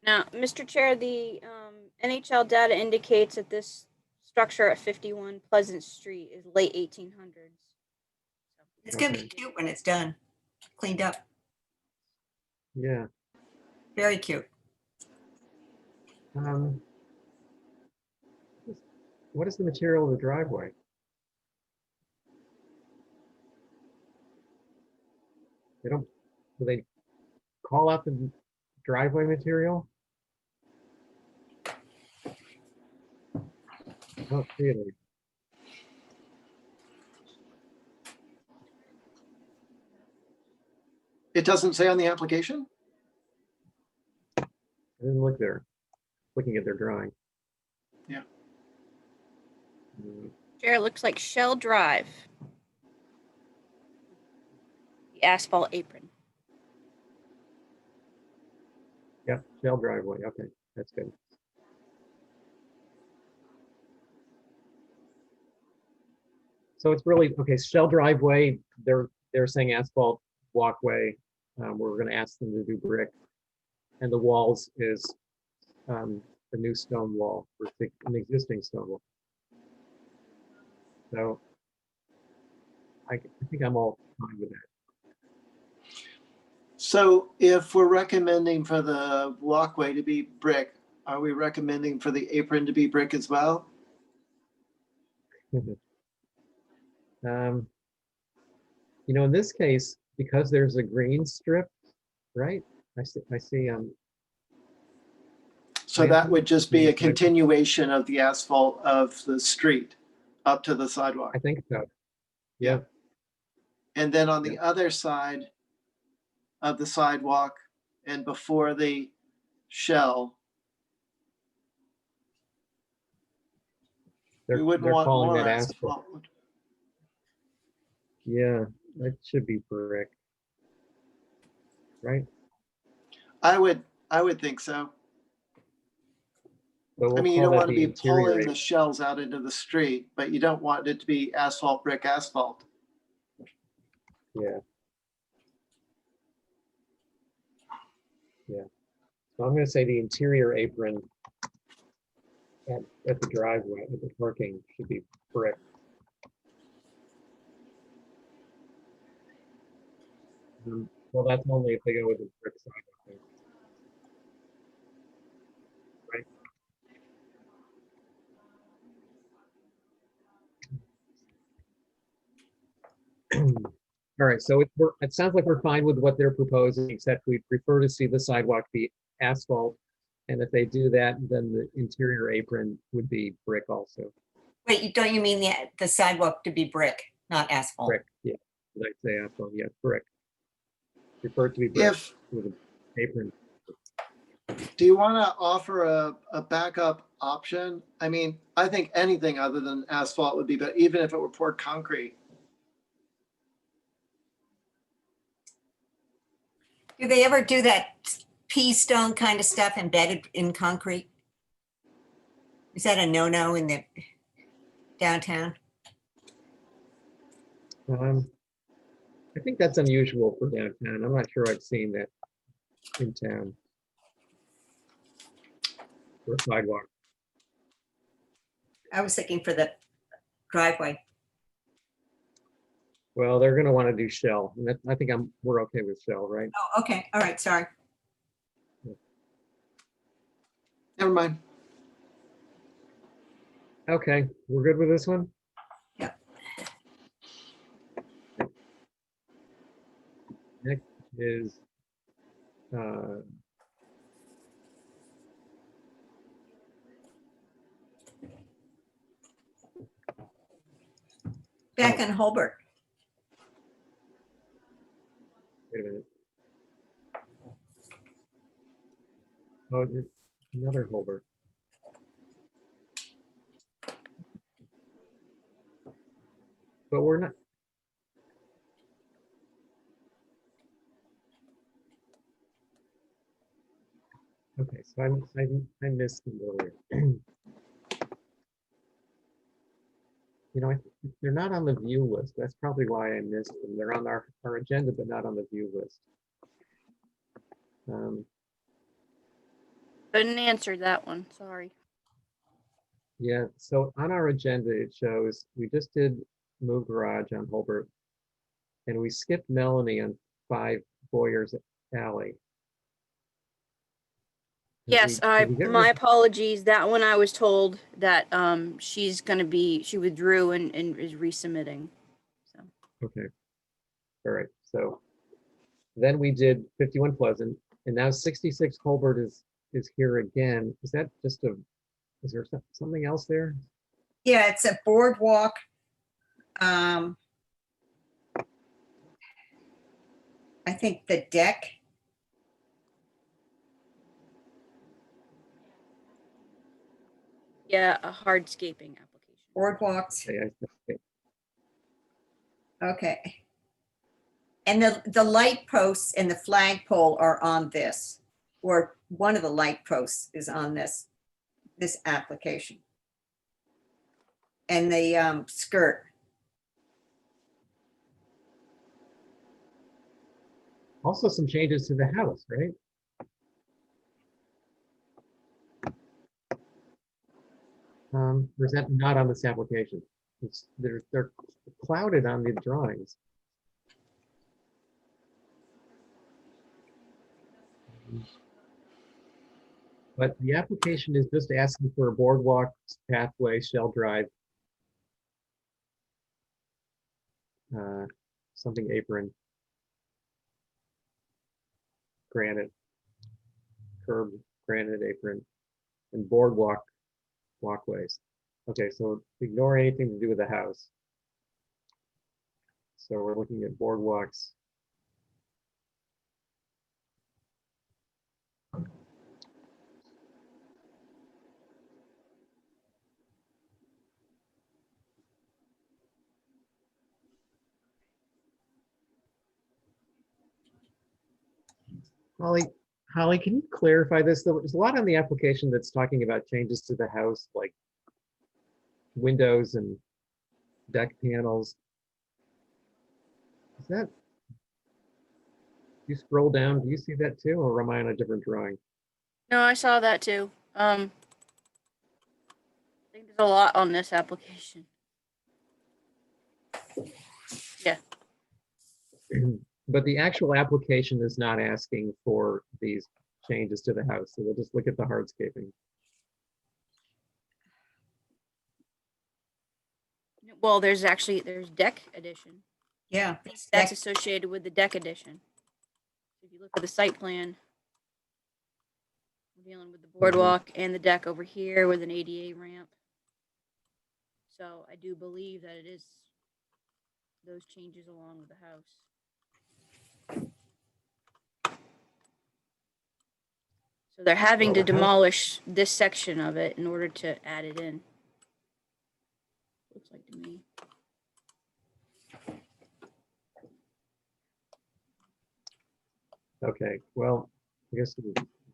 Now, Mr. Chair, the NHL data indicates that this structure at 51 Pleasant Street is late 1800s. It's going to be Okay. cute when it's done, cleaned up. Yeah. Very cute. What is the material of the driveway? Do they call out the driveway material? I don't see it. It doesn't say on the application? I didn't look there. Looking at their drawing. Yeah. Chair, looks like Shell Drive. The asphalt apron. Yep, shell driveway. Okay, that's good. So it's really, okay, shell driveway, they're saying asphalt walkway. We're going to ask them to do brick. And the walls is the new stone wall, an existing stone wall. So I think I'm all fine with that. So if we're recommending for the walkway to be brick, are we recommending for the apron to be brick as well? In this case, because there's a green strip, right? I see. So that would just be a continuation of the asphalt of the street up to the sidewalk. I think so. Yeah. And then on the other side of the sidewalk and before the shell, we wouldn't want more asphalt. Yeah, that should be brick, right? I would think so. So we'll I mean, you call don't that want to the be pulling interior. the shells out into the street, but you don't want it to be asphalt, brick, asphalt. Yeah. Yeah. So I'm going to say the interior apron at the driveway, at the parking, should be brick. Well, that's only if they go with the brick side. Right. All right, so it sounds like we're fine with what they're proposing, except we prefer to see the sidewalk be asphalt. And if they do that, then the interior apron would be brick also. Wait, don't you mean the sidewalk to be brick, not asphalt? Brick, yeah. Did I say asphalt? Yeah, brick. Prefer it to be brick with an apron. Do you want to offer a backup option? I mean, I think anything other than asphalt would be better, even if it were poured concrete. Do they ever do that pea stone kind of stuff embedded in concrete? Is that a no-no in the downtown? I think that's unusual for downtown. I'm not sure I've seen that in town. For sidewalk. I was thinking for the driveway. Well, they're going to want to do shell. And I think we're okay with shell, right? Oh, okay. All right. Sorry. Never mind. Okay, we're good with this one? Yeah. Next is uh, Beck and Holbert. wait a minute. Oh, there's another Holbert. But we're not. Okay, so I missed them earlier. You know, they're not on the view list. That's probably why I missed them. They're on our agenda, but not on the view list. Couldn't answer that one, sorry. Yeah, so on our agenda, it shows we just did move garage on Holbert, and we skipped Melanie on 5 Boyers Alley. Did Yes, did we get my rid- apologies. That one I was told that she's gonna be, she withdrew and is resubmitting. So Okay, all right, so then we did 51 Pleasant, and now 66 Holbert is here again. Is that just is there something else there? Yeah, it's a boardwalk. I think the deck. yeah, a hardscaping application. Boardwalks. Okay, Okay. And the light posts and the flagpole are on this, or one of the light posts is on this application. And the skirt. also some changes to the house, right? Or is that not on this application? They're clouded on the drawings. But the application is just asking for a boardwalk, pathway, shell drive, something apron, granite, curb, granite apron, and boardwalk walkways. Okay, so ignore anything to do with the house. So we're looking at boardwalks. Holly, can you clarify this? There's a lot on the application that's talking about changes to the house, like windows and deck panels. Is that, you scroll down, do you see that too, or am I on a different drawing? No, I saw that too. I think there's a lot on this application. Yeah. But the actual application is not asking for these changes to the house, so we'll just look at the hardscaping. Well, there's deck addition. Yeah. That's associated with the deck addition. If you look at the site plan, we're dealing with the boardwalk and the deck over here with an ADA ramp. So I do believe that it is those changes along with the house. So they're having to demolish this section of it in order to add it in. Looks like to me. Okay, well, I guess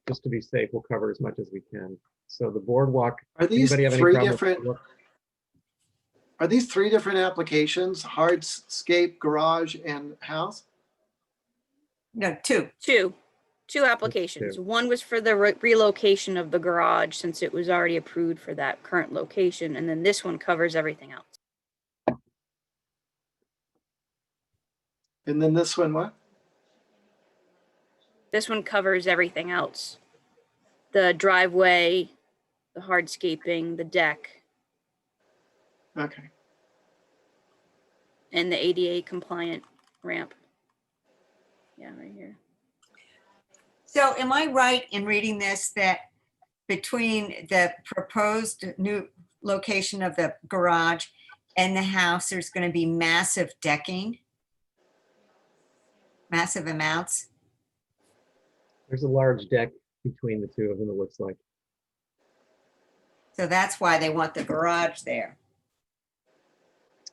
just to be safe, we'll cover as much as we can. So the boardwalk, Are these anybody have any three problem with different, boardwalk? are these 3 different applications? Hardscape, garage, and house? No, two. Two applications. two. One was for the relocation of the garage since it was already approved for that current location. And then this one covers everything else. And then this one, what? This one covers everything else. the driveway, the hardscaping, the deck, Okay. and the ADA compliant ramp. Yeah, right here. So am I right in reading this that between the proposed new location of the garage and the house, there's going to be massive decking? Massive amounts? There's a large deck between the two of them, it looks like. So that's why they want the garage there.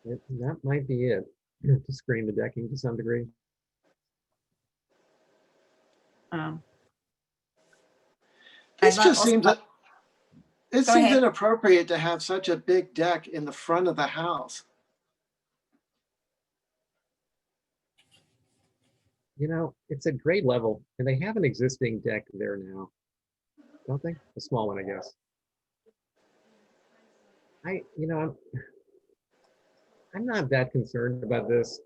That might be it, to screen the decking to some degree. Um, This I'd just also- seems, it Go seems ahead. inappropriate to have such a big deck in the front of the house. You know, it's at grade level, and they have an existing deck there now, don't they? A small one, I guess. I'm not that concerned about this.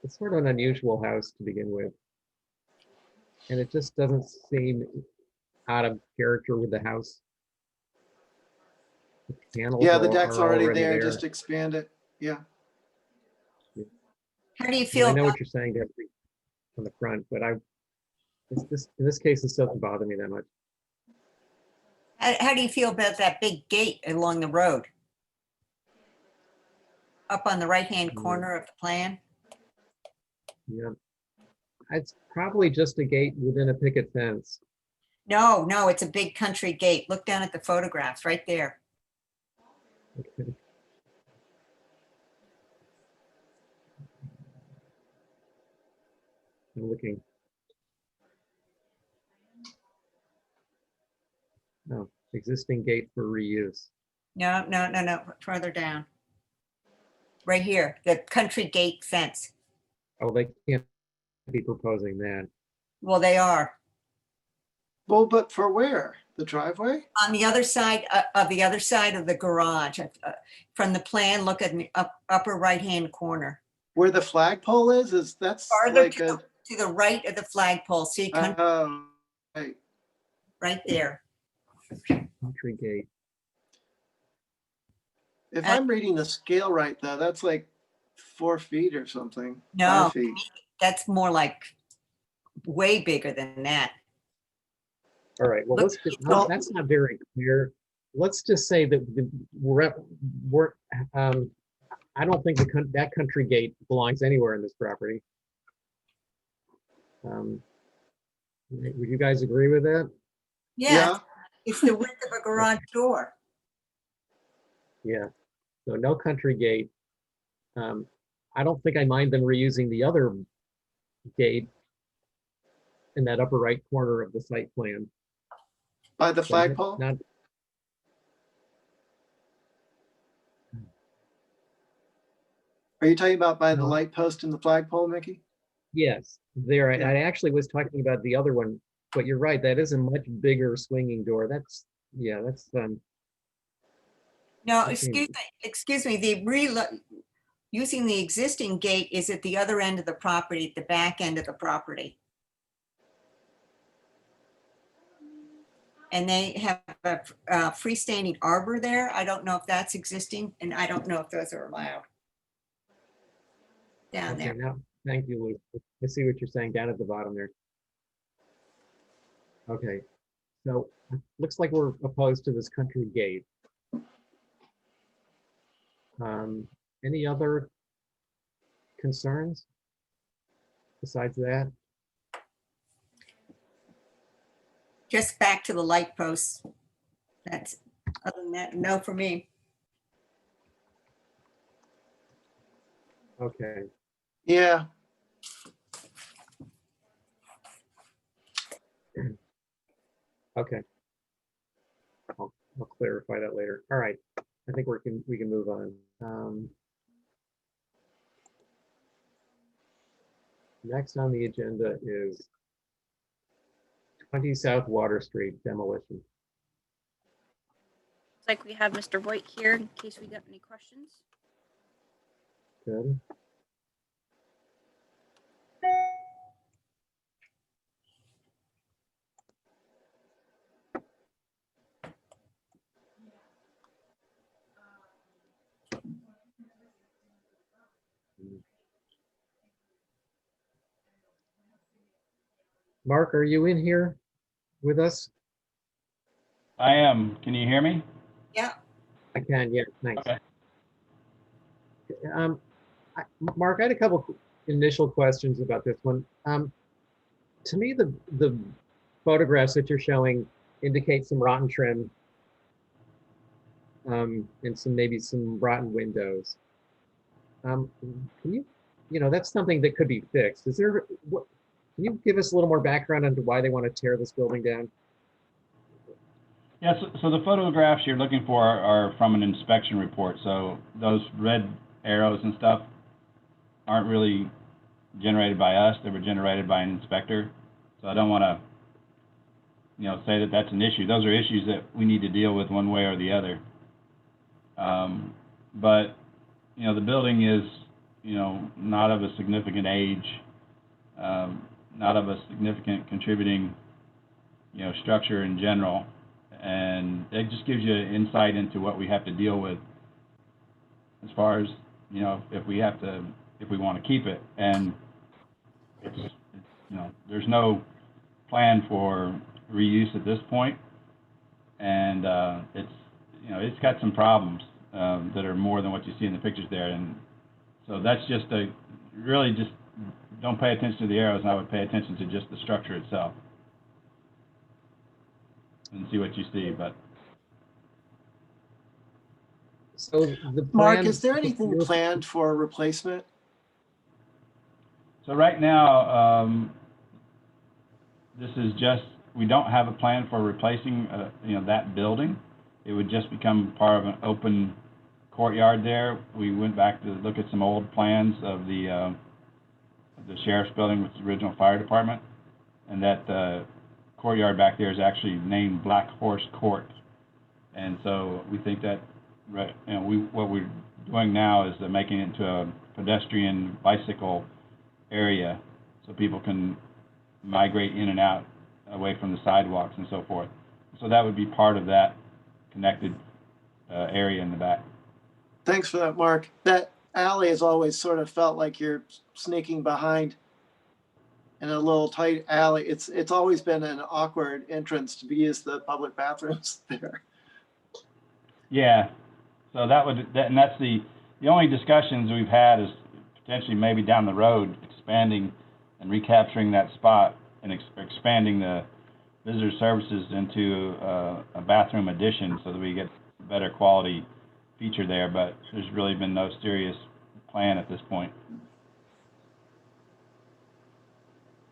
It's sort of an unusual house to begin with. And it just doesn't seem out of character with the house. The panels Yeah, the are deck's already there, there. just expand it. Yeah. How do you And feel? I know about- what you're saying, Debbie, on the front, but in this case, this doesn't bother me that much. How do you feel about that big gate along the road? Up on the right-hand corner of the plan? Yeah. It's probably just a gate within a picket fence. No, no, it's a big country gate. Look down at the photographs right there. Okay. I'm looking. No, existing gate for reuse. No, no, no, no, further down. Right here, the country gate fence. Oh, they can't be proposing that. Well, they are. Well, but for where? The driveway? On the other side of the garage. From the plan, look at the upper right-hand corner. Where the flagpole is that's Farther like a, to the right of the flagpole. See, oh, right. right there. Country gate. If Uh, I'm reading the scale right, though, that's like 4 feet or something. No, 5 feet. that's more like way bigger than that. All right, well, Look, that's not very clear. Let's just say that I don't think that country gate belongs anywhere in this property. Would you guys agree with that? Yeah, it's the width of a garage door. Yeah, so no country gate. I don't think I mind them reusing the other gate in that upper right corner of the site plan. By the But flagpole? Not, Are you talking about by the No. light post and the flagpole, Mickey? yes, there, Yeah. I actually was talking about the other one, but you're right, that is a much bigger swinging door. That's, yeah, that's, No, Okay. excuse me, using the existing gate is at the other end of the property, at the back end of the property. And they have a freestanding arbor there. I don't know if that's existing, and I don't know if those are allowed. Down okay, there. now, thank you, Lou. I see what you're saying down at the bottom there. Okay, so looks like we're opposed to this country gate. Any other concerns besides that? Just back to the light posts. That's, other than that, no for me. Okay, Yeah. okay. I'll clarify that later. All right, I think we can move on. Next on the agenda is 20 South Water Street demolition. Looks like we have Mr. Voigt here in case we got any questions. Good. Mark, are you in here with us? I am. Can you hear me? Yeah. I can, yeah, thanks. Okay. Mark, I had a couple initial questions about this one. To me, the photographs that you're showing indicate some rotten trim and maybe some rotten windows. Can that's something that could be fixed. Can you give us a little more background into why they want to tear this building down? Yeah, so the photographs you're looking for are from an inspection report. So those red arrows and stuff aren't really generated by us. They were generated by an inspector. So I don't want to, say that that's an issue. Those are issues that we need to deal with one way or the other. But the building is, not of a significant age, not of a significant contributing, structure in general. And it just gives you insight into what we have to deal with as far as, if we want to keep it. And there's no plan for reuse at this point. And it's got some problems that are more than what you see in the pictures there. And so that's just really just don't pay attention to the arrows, and I would pay attention to just the structure itself and see what you see. But So the Mark, plan, is there anything planned for replacement? so right now, this is just, we don't have a plan for replacing, that building. It would just become part of an open courtyard there. We went back to look at some old plans of the sheriff's building with the original fire department, and that courtyard back there is actually named Black Horse Court. And so we think that, what we're doing now is making it into a pedestrian bicycle area so people can migrate in and out away from the sidewalks and so forth. So that would be part of that connected area in the back. Thanks for that, Mark. That alley has always sort of felt like you're sneaking behind in a little tight alley. It's always been an awkward entrance to use the public bathrooms there. Yeah, so that's the only discussions we've had is potentially maybe down the road expanding and recapturing that spot and expanding the visitor services into a bathroom addition so that we get better quality feature there. But there's really been no serious plan at this point.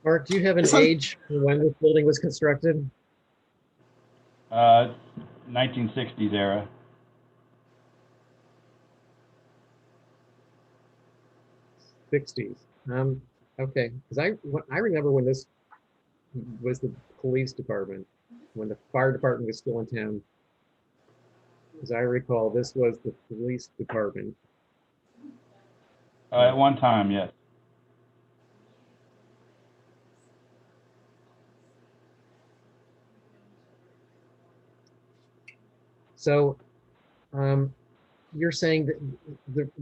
Mark, do you have an age for when this building was constructed? 1960s era. '60s. Okay, because I remember when this was the police department, when the fire department was still in town. As I recall, this was the police department. At one time, yes. So you're saying that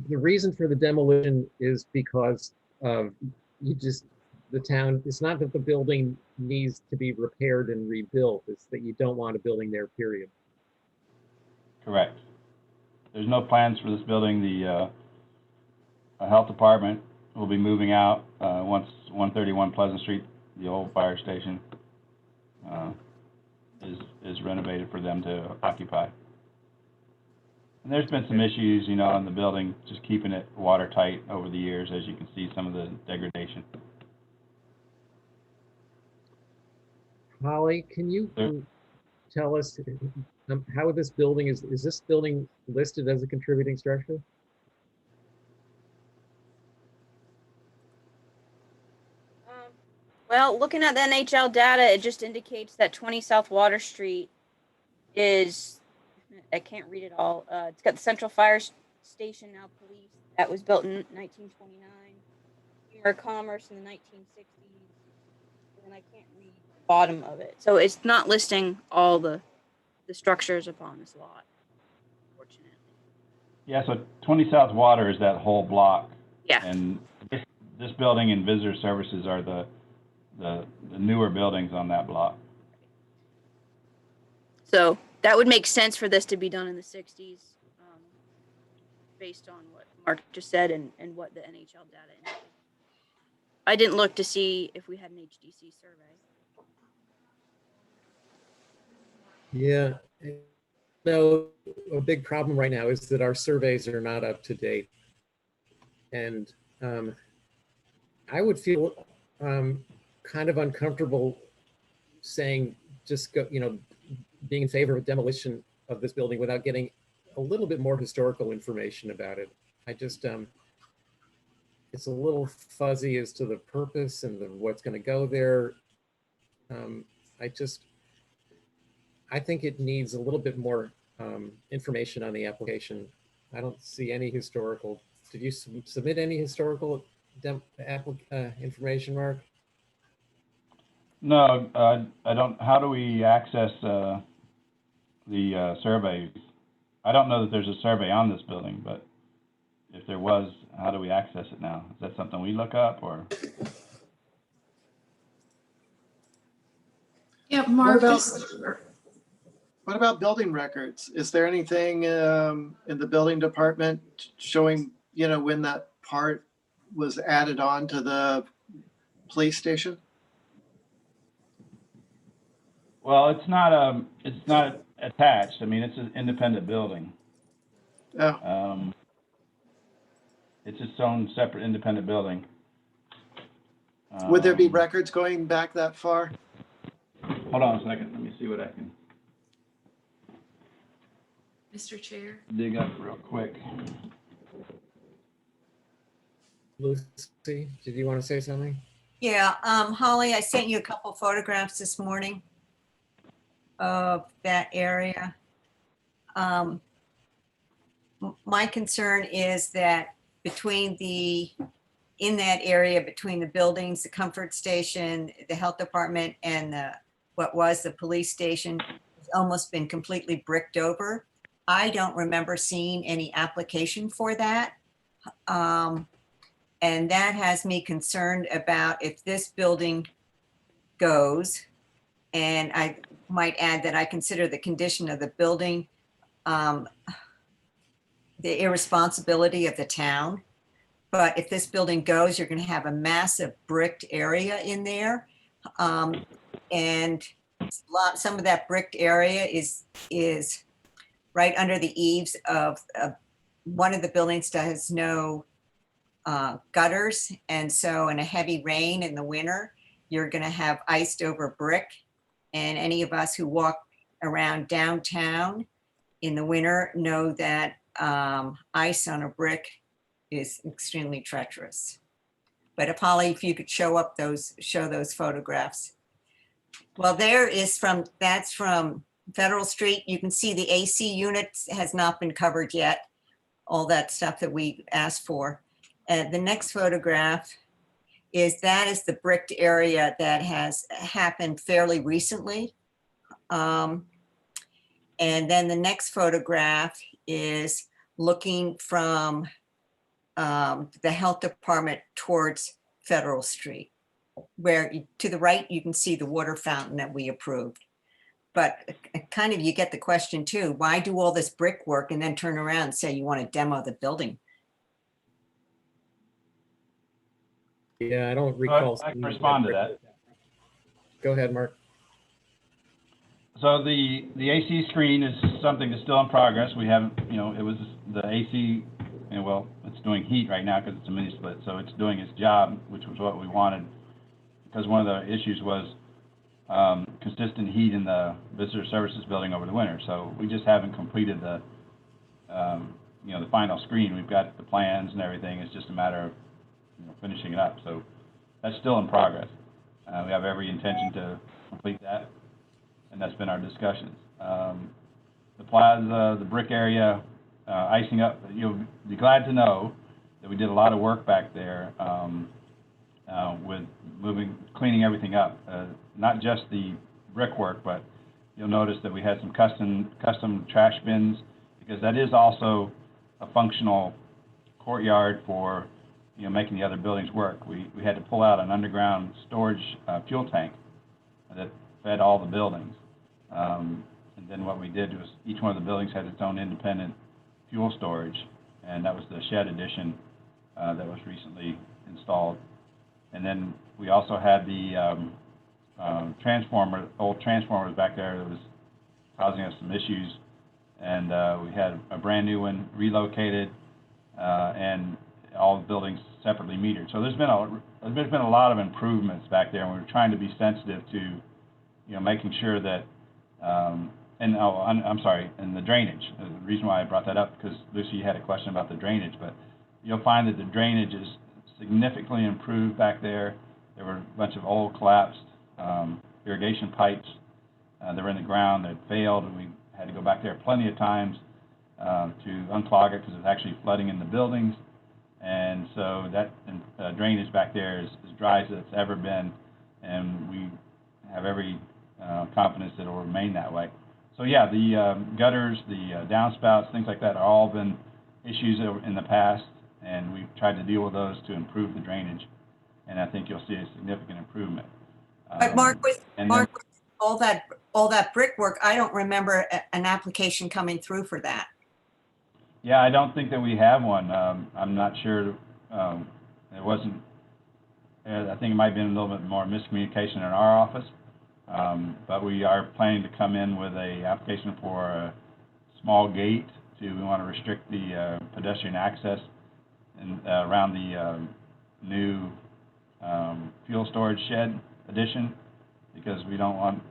the reason for the demolition is because of the town, it's not that the building needs to be repaired and rebuilt, it's that you don't want a building there, period. Correct. There's no plans for this building. The health department will be moving out once 131 Pleasant Street, the old fire station, is renovated for them to occupy. And there's been some issues, in the building, just keeping it watertight over the years, as you can see some of the degradation. Holly, can you tell us how this building is this building listed as a contributing structure? Well, looking at the NHL data, it just indicates that 20 South Water Street is, I can't read it all. It's got the Central Fire Station, now police, that was built in 1929. Chamber of Commerce in the 1960s. And I can't read the bottom of it. So it's not listing all the structures upon this lot, unfortunately. Yeah, so 20 South Water is that whole block. Yeah. And this building and visitor services are the the newer buildings on that block. So that would make sense for this to be done in the 60s, based on what Mark just said and what the NHL data indicated. I didn't look to see if we had an HDC survey. Yeah. No, a big problem right now is that our surveys are not up to date. And I would feel kind of uncomfortable saying just go, being in favor of demolition of this building without getting a little bit more historical information about it. I just, it's a little fuzzy as to the purpose and what's going to go there. I think it needs a little bit more information on the application. I don't see any historical. Did you submit any historical information, Mark? No, I don't. How do we access the survey? I don't know that there's a survey on this building, but if there was, how do we access it now? Is that something we look up, or? Yeah, Mark. What about building records? Is there anything in the building department showing, when that part was added on to the police station? Well, it's not attached. I mean, it's an independent building. Oh. It's its own separate independent building. Would there be records going back that far? Hold on a second. Let me see what I can Mr. Chair. dig up real quick. Lucy, did you want to say something? Yeah, Holly, I sent you a couple photographs this morning of that area. My concern is that in that area between the buildings, the comfort station, the health department, and what was the police station, it's almost been completely bricked over. I don't remember seeing any application for that. And that has me concerned about if this building goes, and I might add that I consider the condition of the building the irresponsibility of the town. But if this building goes, you're going to have a massive bricked area in there. And some of that bricked area is right under the eaves of one of the buildings that has no gutters. And so in a heavy rain in the winter, you're going to have iced over brick. And any of us who walk around downtown in the winter know that ice on a brick is extremely treacherous. But Holly, if you could show those photographs. Well, that's from Federal Street. You can see the AC unit has not been covered yet. All that stuff that we asked for. The next photograph is the bricked area that has happened fairly recently. And then the next photograph is looking from the health department towards Federal Street, where to the right, you can see the water fountain that we approved. But kind of, you get the question too, why do all this brickwork and then turn around and say you want to demo the building? Yeah, I don't recall. I can respond to that. Go ahead, Mark. So the AC screen is something that's still in progress. We haven't, it was the AC, well, it's doing heat right now because it's a mini split. So it's doing its job, which was what we wanted, because one of the issues was consistent heat in the visitor services building over the winter. So we just haven't completed the final screen. We've got the plans and everything. It's just a matter of finishing it up. So that's still in progress. We have every intention to complete that, and that's been our discussions. The plaza, the brick area, icing up, you'll be glad to know that we did a lot of work back there with cleaning everything up. Not just the brickwork, but you'll notice that we had some custom trash bins, because that is also a functional courtyard for making the other buildings work. We had to pull out an underground storage fuel tank that fed all the buildings. And then what we did was each one of the buildings had its own independent fuel storage, and that was the shed addition that was recently installed. And then we also had the old transformers back there that was causing us some issues, and we had a brand new one relocated, and all the buildings separately metered. So there's been a lot of improvements back there, and we're trying to be sensitive to, making sure that, and I'm sorry, and the drainage. The reason why I brought that up, because Lucy had a question about the drainage, but you'll find that the drainage is significantly improved back there. There were a bunch of old collapsed irrigation pipes that were in the ground that failed, and we had to go back there plenty of times to unclog it because it's actually flooding in the buildings. And so that drainage back there is as dry as it's ever been, and we have every confidence that it will remain that way. So yeah, the gutters, the downspouts, things like that have all been issues in the past, and we've tried to deal with those to improve the drainage, and I think you'll see a significant improvement. But Mark, with and then- all that brickwork, I don't remember an application coming through for that. Yeah, I don't think that we have one. I'm not sure. It wasn't. I think it might have been a little bit more miscommunication in our office. But we are planning to come in with a application for a small gate. We want to restrict the pedestrian access and around the new fuel storage shed addition, because we don't want,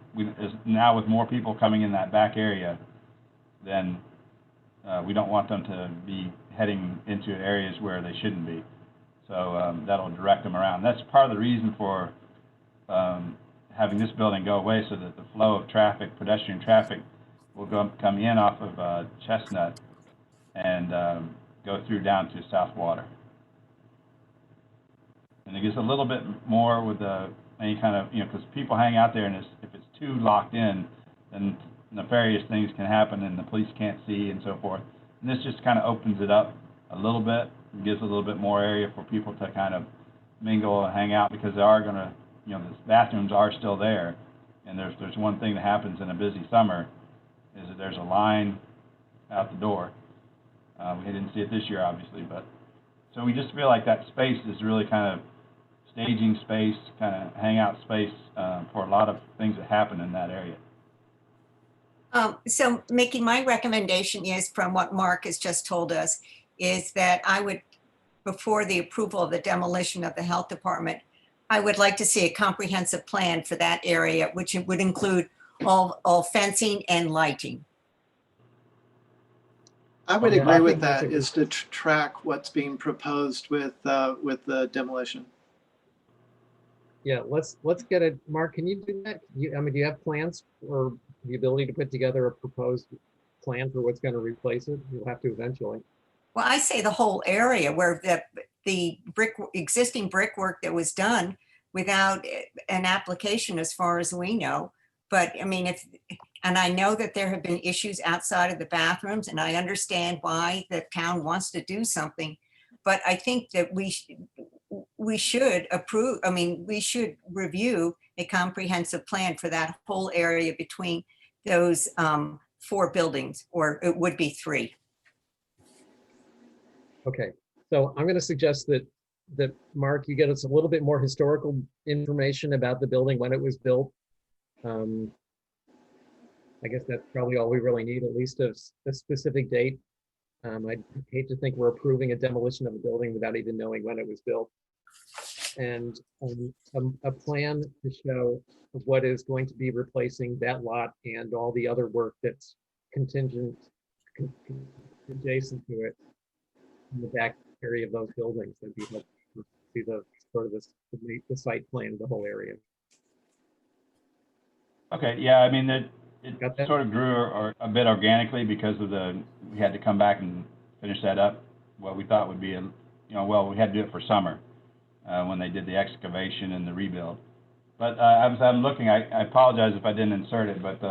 now with more people coming in that back area, then we don't want them to be heading into areas where they shouldn't be. So that'll direct them around. That's part of the reason for having this building go away, so that the flow of traffic, pedestrian traffic, will come in off of Chestnut and go through down to South Water. And it gives a little bit more with any kind of, because people hang out there, and if it's too locked in, then nefarious things can happen and the police can't see and so forth. And this just kind of opens it up a little bit, and gives a little bit more area for people to kind of mingle and hang out, because they are going to, the bathrooms are still there. And there's one thing that happens in a busy summer, is that there's a line out the door. We didn't see it this year, obviously, but so we just feel like that space is really kind of staging space, kind of hangout space for a lot of things that happen in that area. So Mickey, my recommendation is, from what Mark has just told us, is that I would, before the approval of the demolition of the health department, I would like to see a comprehensive plan for that area, which would include all fencing and lighting. I would Yeah, agree I with think that's that, is to track what's being proposed with the demolition. Yeah, let's get it. Mark, can you do that? Do you have plans or the ability to put together a proposed plan for what's going to replace it? You'll have to eventually. Well, I say the whole area where the existing brickwork that was done without an application, as far as we know. But I mean, and I know that there have been issues outside of the bathrooms, and I understand why the town wants to do something. But I think that we should approve, we should review a comprehensive plan for that whole area between those 4 buildings, or it would be 3. Okay, so I'm going to suggest that Mark, you get us a little bit more historical information about the building, when it was built. I guess that's probably all we really need, at least a specific date. I'd hate to think we're approving a demolition of a building without even knowing when it was built. And a plan to show what is going to be replacing that lot and all the other work that's contingent, adjacent to it, in the back area of those buildings. That'd be helpful to see the sort of the site plan of the whole area. Okay, yeah, I mean, it Got that? sort of grew a bit organically because of we had to come back and finish that up. What we thought would be we had to do it for summer when they did the excavation and the rebuild. But I'm looking, I apologize if I didn't insert it, but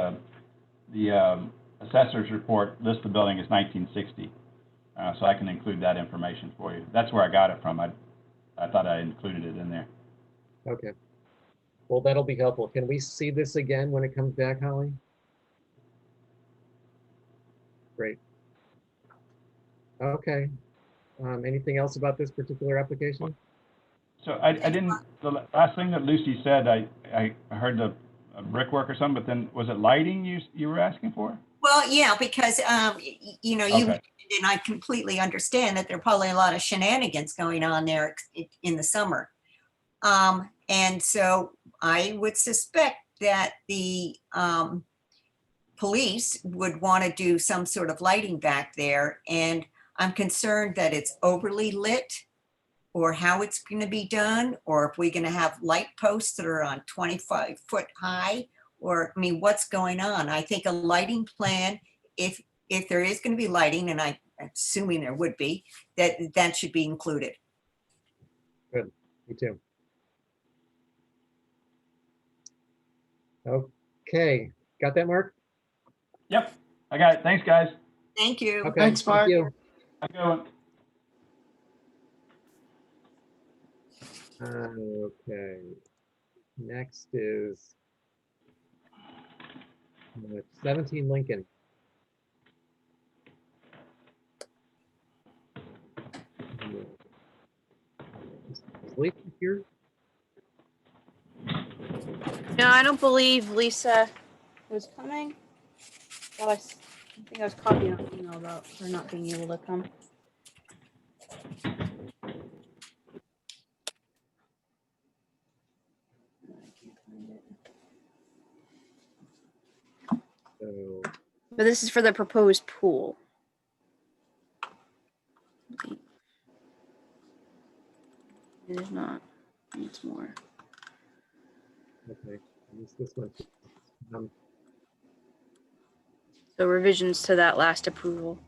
the assessor's report lists the building as 1960. So I can include that information for you. That's where I got it from. I I thought I included it in there. Okay. Well, that'll be helpful. Can we see this again when it comes back, Holly? Great. Okay. Anything else about this particular application? So I didn't, the last thing that Lucy said, I heard the brickwork or something, but then was it lighting you were asking for? Well, yeah, because, you know, you, Okay. and I completely understand that there are probably a lot of shenanigans going on there in the summer. And so I would suspect that the police would want to do some sort of lighting back there. And I'm concerned that it's overly lit, or how it's going to be done, or if we're going to have light posts that are on 25-foot high, or, I mean, what's going on? I think a lighting plan, if there is going to be lighting, and I'm assuming there would be, that should be included. Good, me too. Okay, got that, Mark? Yep, I got it. Thanks, guys. Thank you. Okay, Thanks, Mark. thank you. Have a good one. Okay, next is 17 Lincoln. Is Lisa here? No, I don't believe Lisa was coming. Oh, I think I was copying an email about her not being able to come. I can't find it. So, But this is for the proposed pool. It is not. It's more. okay, this one. So revisions to that last approval,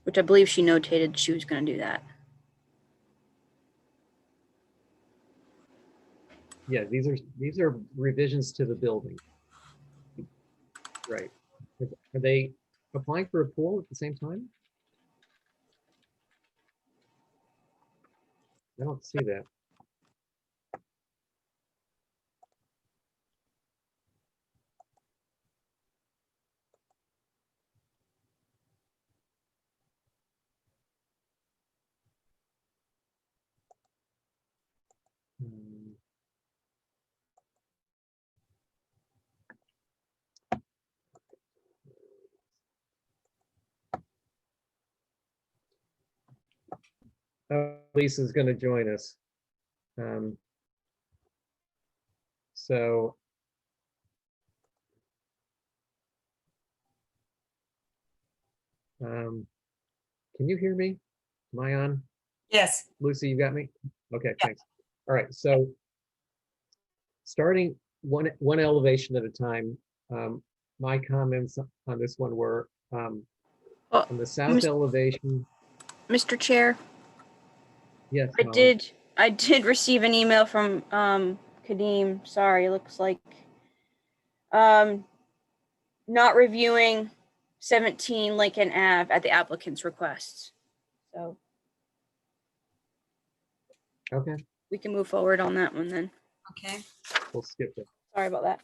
which I believe she notated she was going to do that. Yeah, these are revisions to the building. Right. Are they applying for a pool at the same time? I don't see that. Hmm. Lisa's going to join us. So can you hear me? Am I on? Yes. Lucy, you got me? Okay, thanks. All right, so starting one elevation at a time, my comments on this one were on the south elevation. Mr. Chair, Yes, I Molly. did receive an email from Kadeem. Sorry, it looks like not reviewing 17 Lincoln Ave at the applicant's request. So Okay, we can move forward on that one then. Okay. we'll skip it. Sorry about that.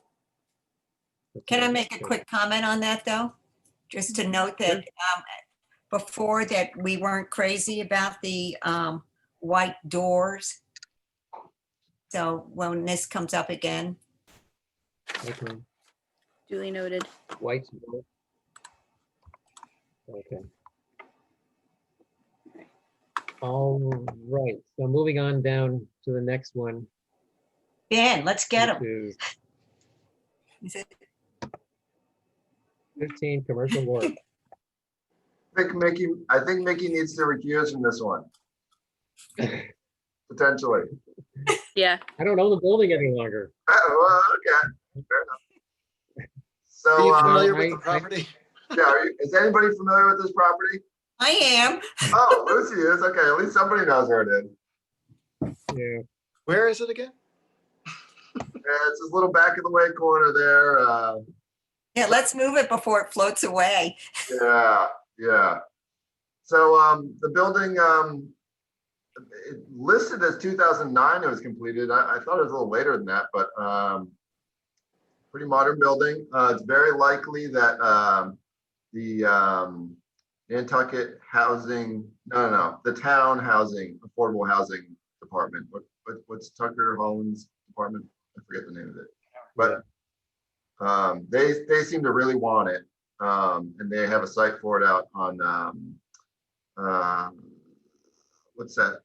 That's Can I all right. make a quick comment on that, though? Just to note that before that we weren't crazy about the white doors. So when this comes up again, Okay, Duly noted. white. Okay. All right, so moving on down to the next one. Ben, let's get which them. is 15 Commercial Wharf. I think Mickey needs to recuse from this one. Potentially. Yeah. I don't own the building any longer. Well, okay, fair enough. So, Are you familiar I- with the property? yeah, is anybody familiar with this property? I am. Oh, Lucy is, okay, at least somebody knows where it is. Yeah, Where is it again? Yeah, it's this little back of the way corner there, Yeah, let's move it before it floats away. yeah. So, the building, it listed as 2009 it was completed. I thought it was a little later than that, but pretty modern building. It's very likely that the Nantucket Housing, no, the town housing, affordable housing department. What's Tucker Holland's department? I forget the name of it. But they seem to really want it, and they have a site for it out on what's that?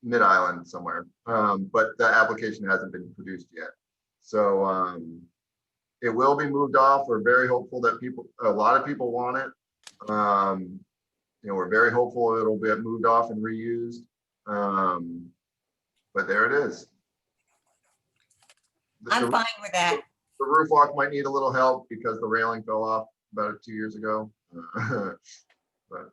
Mid Island somewhere. But the application hasn't been produced yet. So it will be moved off. We're very hopeful that a lot of people want it. We're very hopeful it'll be moved off and reused. But there it is. I'm fine with that. The roof walk might need a little help because the railing fell off about 2 years ago. But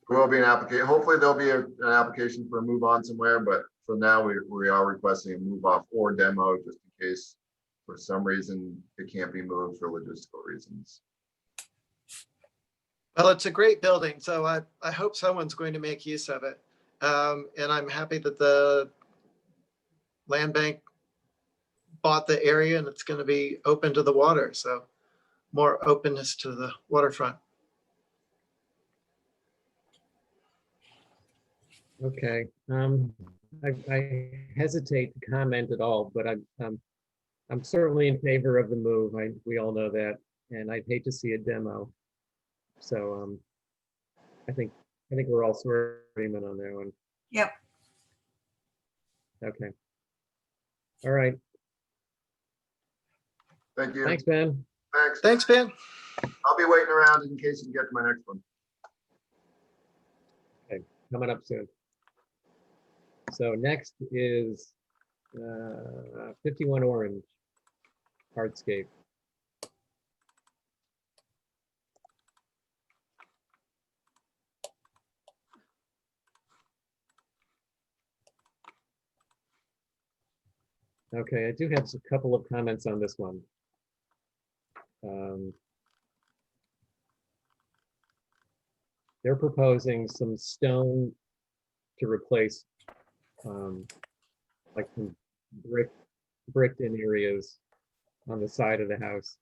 there will be an application. Hopefully there'll be an application for a move on somewhere, but for now we are requesting a move off or demo just in case for some reason it can't be moved for logistical reasons. Well, it's a great building, so I hope someone's going to make use of it. And I'm happy that the land bank bought the area and it's going to be open to the water. So more openness to the waterfront. Okay. I hesitate to comment at all, but I'm certainly in favor of the move. We all know that, and I'd hate to see a demo. So I think we're all sort of agreement on that one. Yep. Okay. All right. Thank you. Thanks, Ben. Thanks. Thanks, Ben. I'll be waiting around in case you can get to my next one. Okay, coming up soon. So next is 51 Orange hardscape. Okay, I do have a couple of comments on this one. They're proposing some stone to replace like some bricked in areas on the side of the house,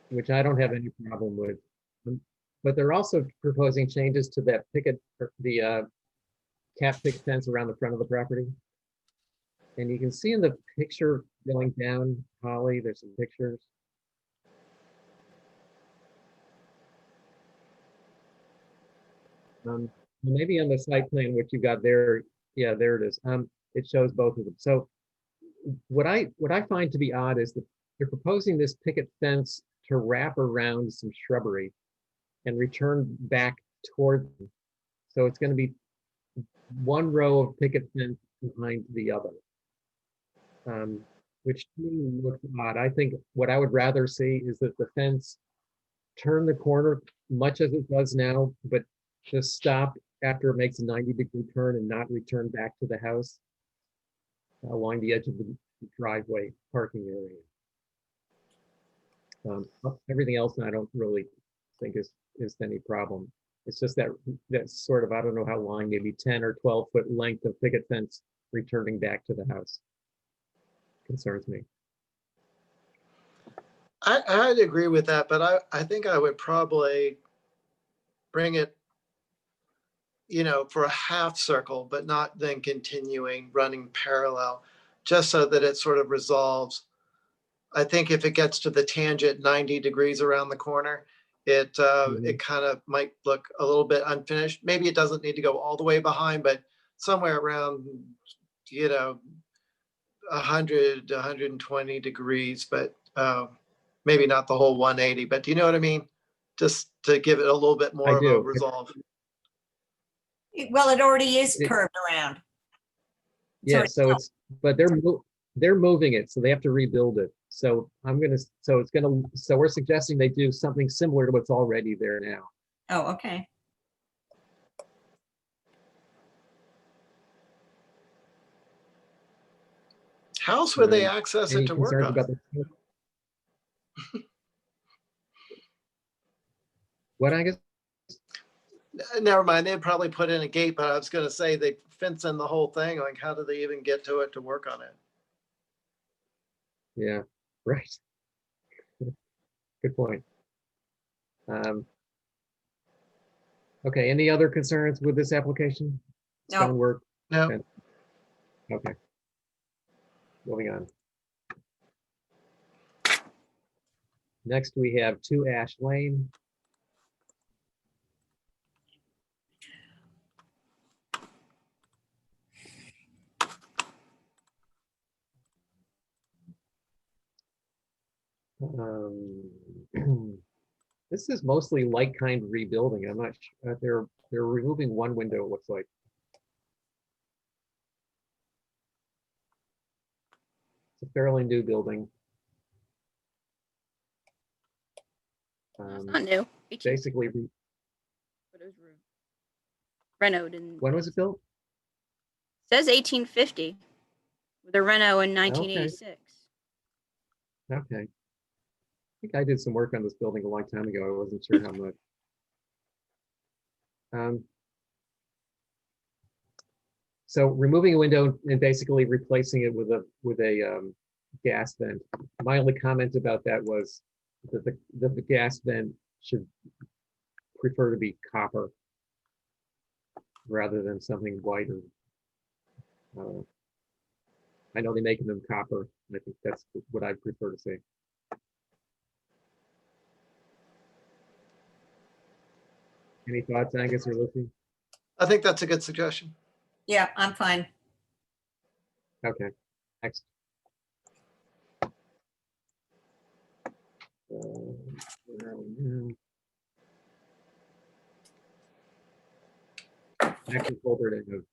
which I don't have any problem with. But they're also proposing changes to that cat pick fence around the front of the property. And you can see in the picture going down, Holly, there's some pictures. Maybe on the site plan, what you got there, yeah, there it is. It shows both of them. So what I find to be odd is that they're proposing this picket fence to wrap around some shrubbery and return back toward them. So it's going to be one row of picket fence behind the other, which to me looks odd. I think what I would rather see is that the fence turn the corner much as it does now, but just stop after it makes a 90-degree turn and not return back to the house along the edge of the driveway parking area. Everything else I don't really think is any problem. It's just that sort of, I don't know how long, maybe 10 or 12 foot length of picket fence returning back to the house concerns me. I'd agree with that, but I think I would probably bring it, for a half circle, but not then continuing running parallel, just so that it sort of resolves. I think if it gets to the tangent 90 degrees around the corner, it kind of might look a little bit unfinished. Maybe it doesn't need to go all the way behind, but somewhere around, 100 to 120 degrees, but maybe not the whole 180, but do you know what I mean? Just to give it a little bit more of a resolve. Well, it already is curved around. Yeah, but they're moving it, so they have to rebuild it. So we're suggesting they do something similar to what's already there now. Oh, okay. How else would they access it to work on? What, I guess? Never mind, they'd probably put in a gate, but I was gonna say they fence in the whole thing, like how do they even get to it to work on it? Yeah, right. Good point. Okay, any other concerns with this application? No. Stonework? No, Okay. Moving on. Next, we have 2 Ash Lane. This is mostly like-kind rebuilding. I'm not sure. They're removing one window, it looks like. It's a fairly new building. It's not new. 18, Basically, but it was renoed in. when was it built? Says 1850 with a reno in 1986. Okay. I think I did some work on this building a long time ago. I wasn't sure how much. So removing a window and basically replacing it with a gas vent. My only comment about that was that the gas vent should prefer to be copper rather than something whiter. I know they make them copper, and I think that's what I prefer to see. Any thoughts, Angus or Lucy? I think that's a good suggestion. Yeah, I'm fine. Okay, next. Where are we now? Next is Colbert Ave.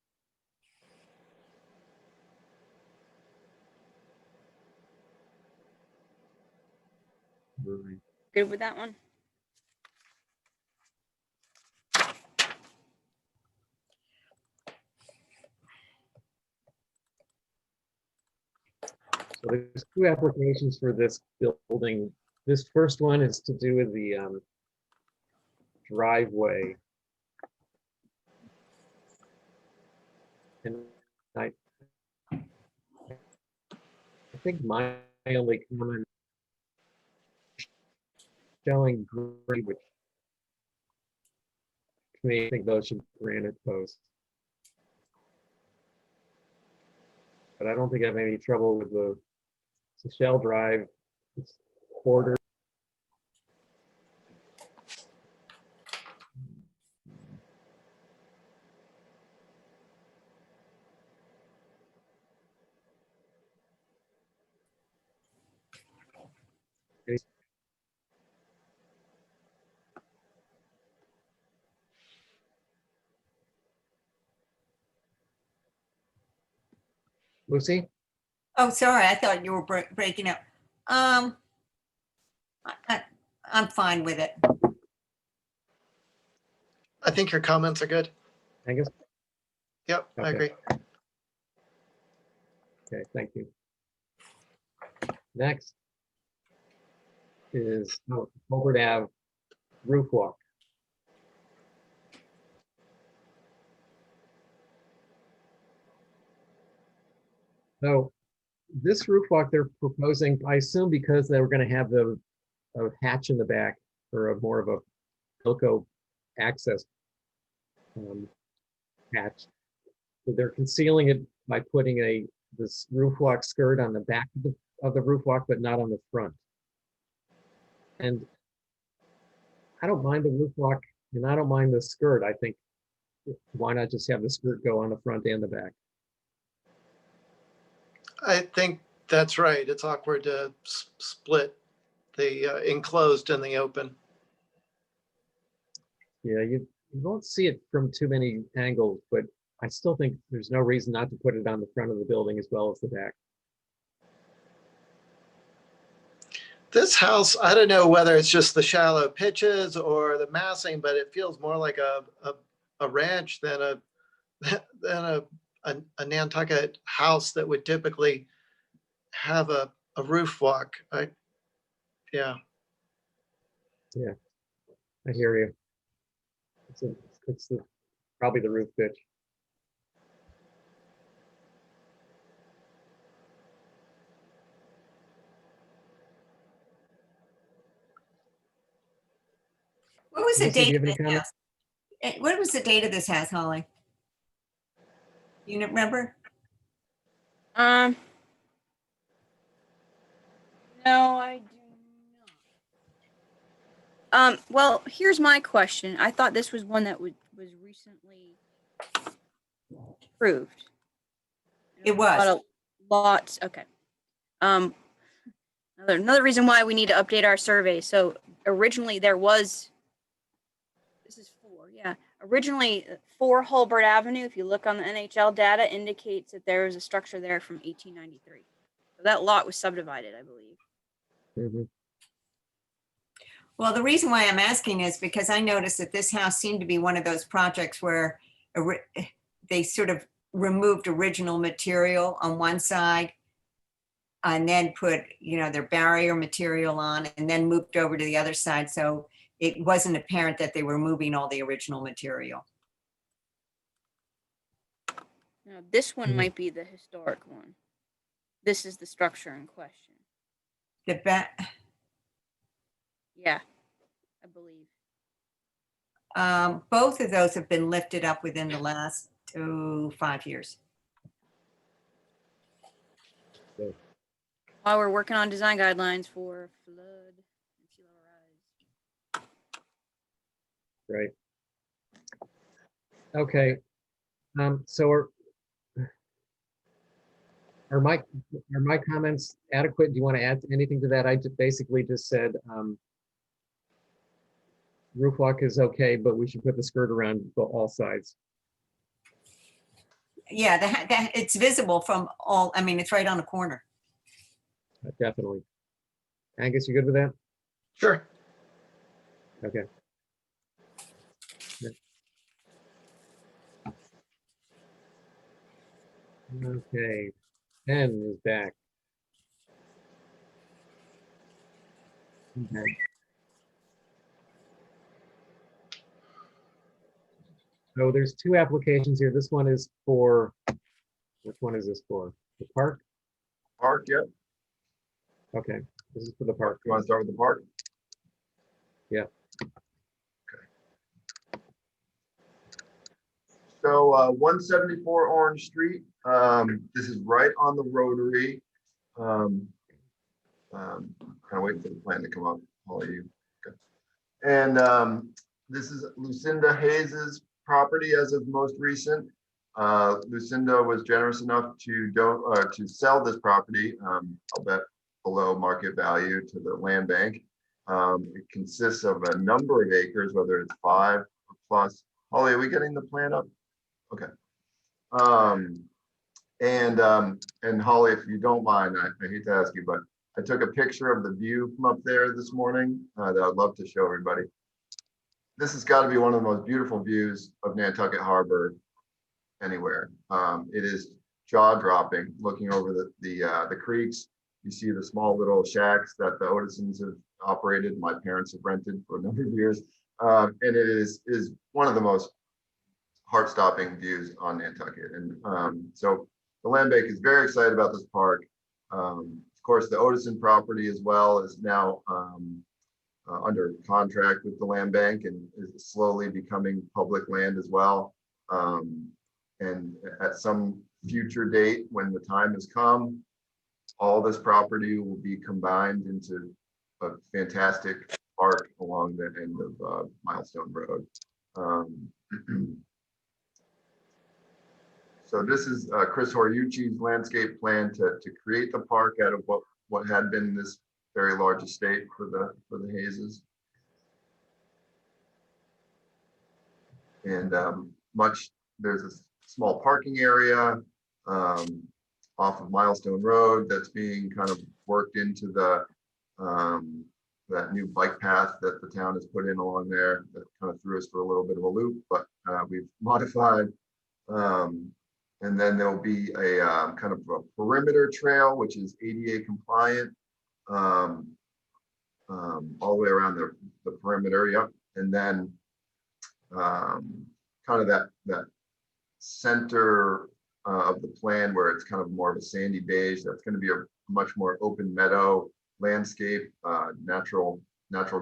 Right. Good with that one? So there's 2 applications for this building. This first one is to do with the driveway. And I think my only comment showing grade, which to me, I think those should be granite posts. But I don't think I have any trouble with the shell drive. It's quarter. Lucy? Oh, sorry, I thought you were breaking up. I'm fine with it. I think your comments are good. Angus? Yep, I Okay. agree. Okay, thank you. Next is Colbert Ave roof walk. So this roof walk they're proposing, I assume because they were going to have a hatch in the back or more of a Hilco access hatch. So they're concealing it by putting this roof walk skirt on the back of the roof walk, but not on the front. And I don't mind the roof walk, and I don't mind the skirt. I think why not just have the skirt go on the front and the back? I think that's right. It's awkward to split the enclosed and the open. Yeah, you won't see it from too many angles, but I still think there's no reason not to put it on the front of the building as well as the back. This house, I don't know whether it's just the shallow pitches or the massing, but it feels more like a ranch than a Nantucket house that would typically have a roof walk. Yeah. I hear you. It's It's probably the roof pitch. What was the Lucy, do date you of have any this comments? house? What was the date of this house, Holly? You remember? No, I do not. Well, here's my question. I thought this was one that was recently approved. It was. Lots. Okay. Another reason why we need to update our survey. So originally there was. This is 4. Yeah. Originally 4 Hulbert Avenue. If you look on the NHL data, indicates that there was a structure there from 1893. So that lot was subdivided, I believe. Mhm. Well, the reason why I'm asking is because I noticed that this house seemed to be one of those projects where they sort of removed original material on one side and then put, their barrier material on and then moved over to the other side. So it wasn't apparent that they were moving all the original material. Now, this one Mhm. might be the historic one. This is the structure in question. Yeah, I believe. Both of those have been lifted up within the last 5 years. While we're working on design guidelines for flood and sea level rise. Right. Okay. So are my comments adequate? Do you want to add anything to that? I basically just said roof walk is okay, but we should put the skirt around all sides. Yeah, it's visible from all, it's right on the corner. Definitely. Angus, you good with that? Sure. Okay. Yeah. Okay. Ben is back. Okay. So there's 2 applications here. This one is for, which one is this for? The park? Park, yep. Okay, this is for the park. You want to start with the park? Yeah. Okay. So 174 Orange Street. This is right on the Rotary. Kind of waiting for the plan to come up. All of you. Okay. And this is Lucinda Hayes's property as of most recent. Lucinda was generous enough to sell this property, I'll bet below market value, to the land bank. It consists of a number of acres, whether it's 5 or plus. Holly, are we getting the plan up? Okay. And Holly, if you don't mind, I hate to ask you, but I took a picture of the view from up there this morning that I'd love to show everybody. This has got to be one of the most beautiful views of Nantucket Harbor anywhere. It is jaw-dropping looking over the creeks. You see the small little shacks that the Otisons have operated. My parents have rented for a number of years. And it is one of the most heart-stopping views on Nantucket. And so the land bank is very excited about this park. Of course, the Otison property as well is now under contract with the land bank and is slowly becoming public land as well. And at some future date, when the time has come, all this property will be combined into a fantastic park along the end of Milestone Road. So this is Chris Horiuchi's landscape plan to create the park out of what had been this very large estate for the Hayeses. And there's a small parking area off of Milestone Road that's being kind of worked into that new bike path that the town has put in along there that kind of threw us for a little bit of a loop, but we've modified. And then there'll be a kind of a perimeter trail, which is ADA compliant, all the way around the perimeter. Yep. And then kind of that center of the plan where it's kind of more of a sandy beige. That's going to be a much more open meadow landscape, natural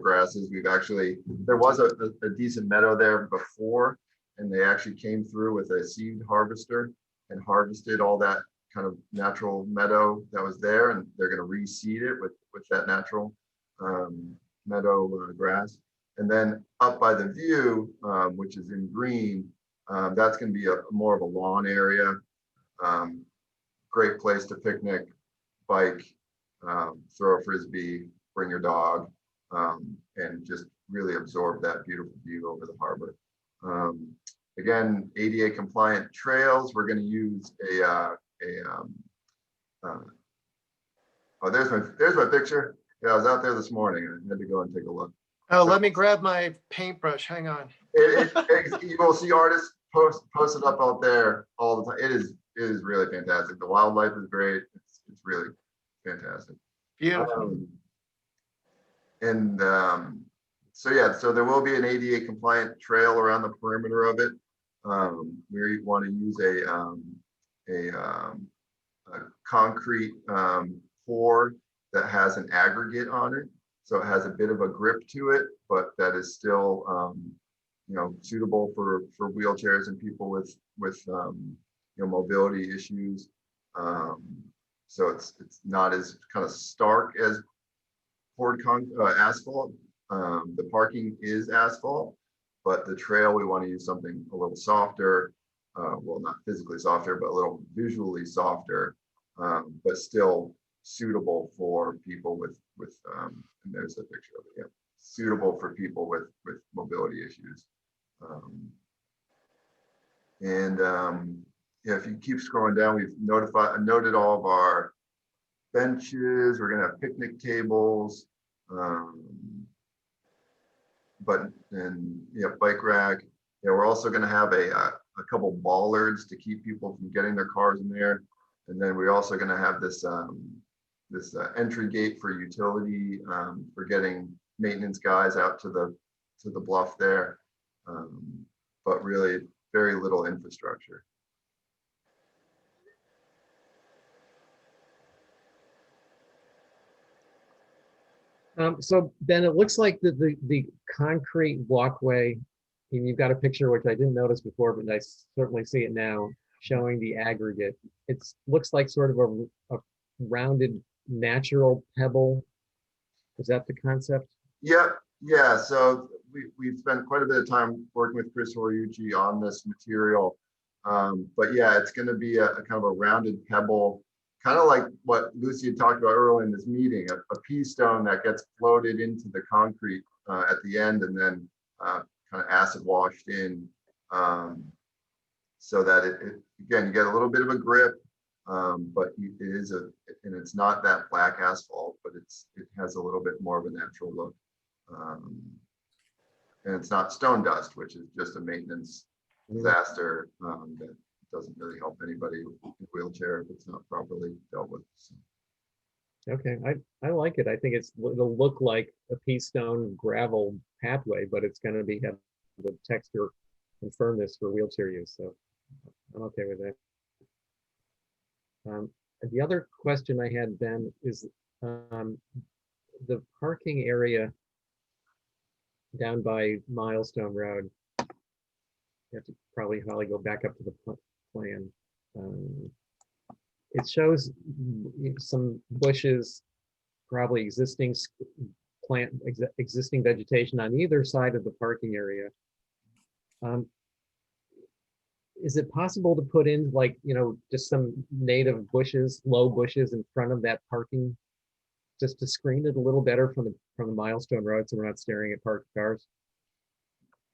grasses. There was a decent meadow there before, and they actually came through with a seed harvester and harvested all that kind of natural meadow that was there, and they're going to reseed it with that natural meadow grass. And then up by the view, which is in green, that's going to be more of a lawn area. Great place to picnic, bike, throw a frisbee, bring your dog, and just really absorb that beautiful view over the harbor. Again, ADA compliant trails. We're going to use oh, there's my picture. Yeah, I was out there this morning. I had to go and take a look. Oh, let me grab my paintbrush. Hang on. You will see artists post it up out there all the time. It is really fantastic. The wildlife is great. It's really fantastic. Beautiful. So yeah, so there will be an ADA compliant trail around the perimeter of it. We want to use a concrete pour that has an aggregate on it, so it has a bit of a grip to it, but that is still suitable for wheelchairs and people with mobility issues. So it's not as kind of stark as poured asphalt. The parking is asphalt, but the trail, we want to use something a little softer, well, not physically softer, but a little visually softer, but still suitable for people with and there's a picture of it, yeah, suitable for people with mobility issues. Yeah, if you keep scrolling down, we've noted all of our benches. We're gonna have picnic tables, bike rack. Yeah, we're also gonna have a couple bollards to keep people from getting their cars in there. And then we're also gonna have this entry gate for utility, for getting maintenance guys out to the bluff there. But really very little infrastructure. So Ben, it looks like the concrete walkway, and you've got a picture which I didn't notice before, but I certainly see it now, showing the aggregate. It looks like sort of a rounded natural pebble. Is that the concept? Yep. Yeah. So we've spent quite a bit of time working with Chris Horiuchi on this material. But yeah, it's going to be a kind of a rounded pebble, kind of like what Lucy had talked about earlier in this meeting, a pea stone that gets floated into the concrete at the end, and then kind of acid washed in, so that it again, you get a little bit of a grip, but and it's not that black asphalt, but it has a little bit more of a natural look. And it's not stone dust, which is just a maintenance disaster that doesn't really help anybody in a wheelchair if it's not properly dealt with. So. Okay, I like it. I think it'll look like a pea stone gravel pathway, but it's going to have the texture and firmness for wheelchair use. So I'm okay with that. The other question I had, Ben, is the parking area down by Milestone Road. You have to probably go back up to the plan. It shows some bushes, probably existing existing vegetation on either side of the parking area. Is it possible to put in just some native bushes, low bushes in front of that parking, just to screen it a little better from the Milestone Road, so we're not staring at parked cars?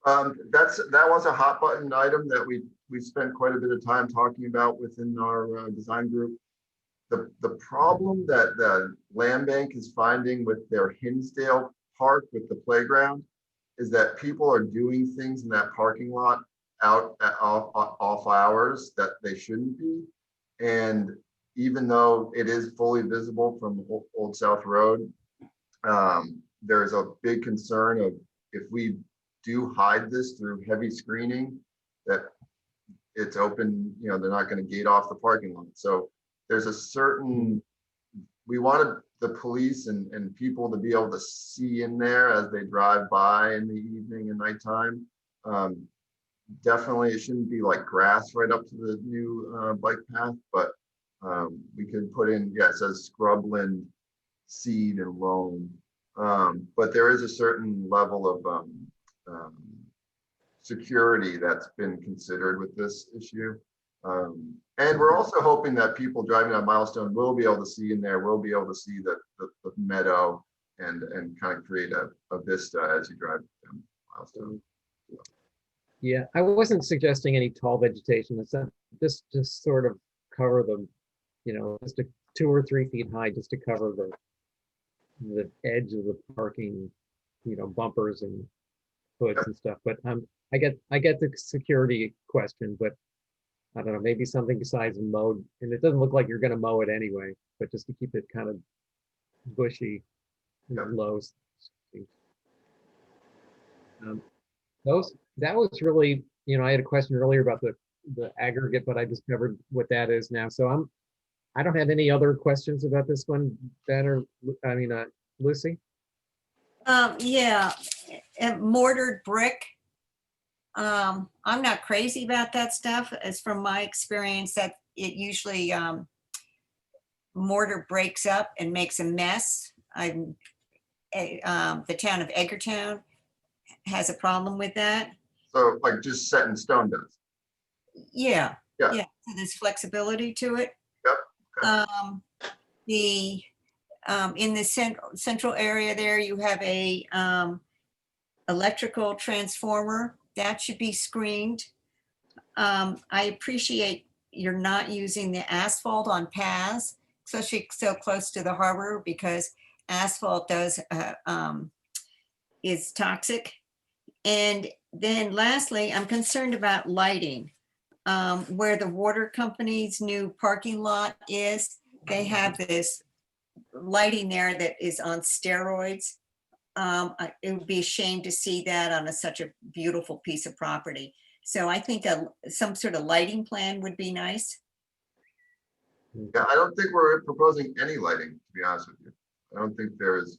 That was a hot button item that we spent quite a bit of time talking about within our design group. The problem that the land bank is finding with their Hinsdale Park with the playground is that people are doing things in that parking lot off hours that they shouldn't be. And even though it is fully visible from Old South Road, there's a big concern of if we do hide this through heavy screening, that it's open, you know, they're not going to gate off the parking lot. So there's a certain, we wanted the police and people to be able to see in there as they drive by in the evening and nighttime. Definitely, it shouldn't be like grass right up to the new bike path, but we could put in, yeah, it says scrubland, seed, and loam. But there is a certain level of security that's been considered with this issue. And we're also hoping that people driving on Milestone will be able to see in there, will be able to see the meadow and kind of create a vista as you drive down Milestone. Yeah, I wasn't suggesting any tall vegetation. It's just sort of cover them, you know, just 2 or 3 feet high, just to cover the edge of the parking, you know, bumpers and hoods and stuff. But I get the security question, but I don't know, maybe something besides mowed, and it doesn't look like you're going to mow it anyway, but just to keep it kind of bushy, you know, low. That was really, you know, I had a question earlier about the aggregate, but I discovered what that is now. So I don't have any other questions about this one, Ben or Lucy. Yeah, mortared brick. I'm not crazy about that stuff, as from my experience that it usually mortar breaks up and makes a mess. The town of Edgartown has a problem with that. So like just set in stone does. Yeah. Yeah. Yeah. So there's flexibility to it. Yep. Okay. In the central area there, you have a electrical transformer that should be screened. I appreciate you're not using the asphalt on paths, especially so close to the harbor, because asphalt is toxic. And then lastly, I'm concerned about lighting. Where the water company's new parking lot is, they have this lighting there that is on steroids. It would be a shame to see that on such a beautiful piece of property. So I think some sort of lighting plan would be nice. Yeah, I don't think we're proposing any lighting, to be honest with you. I don't think there is.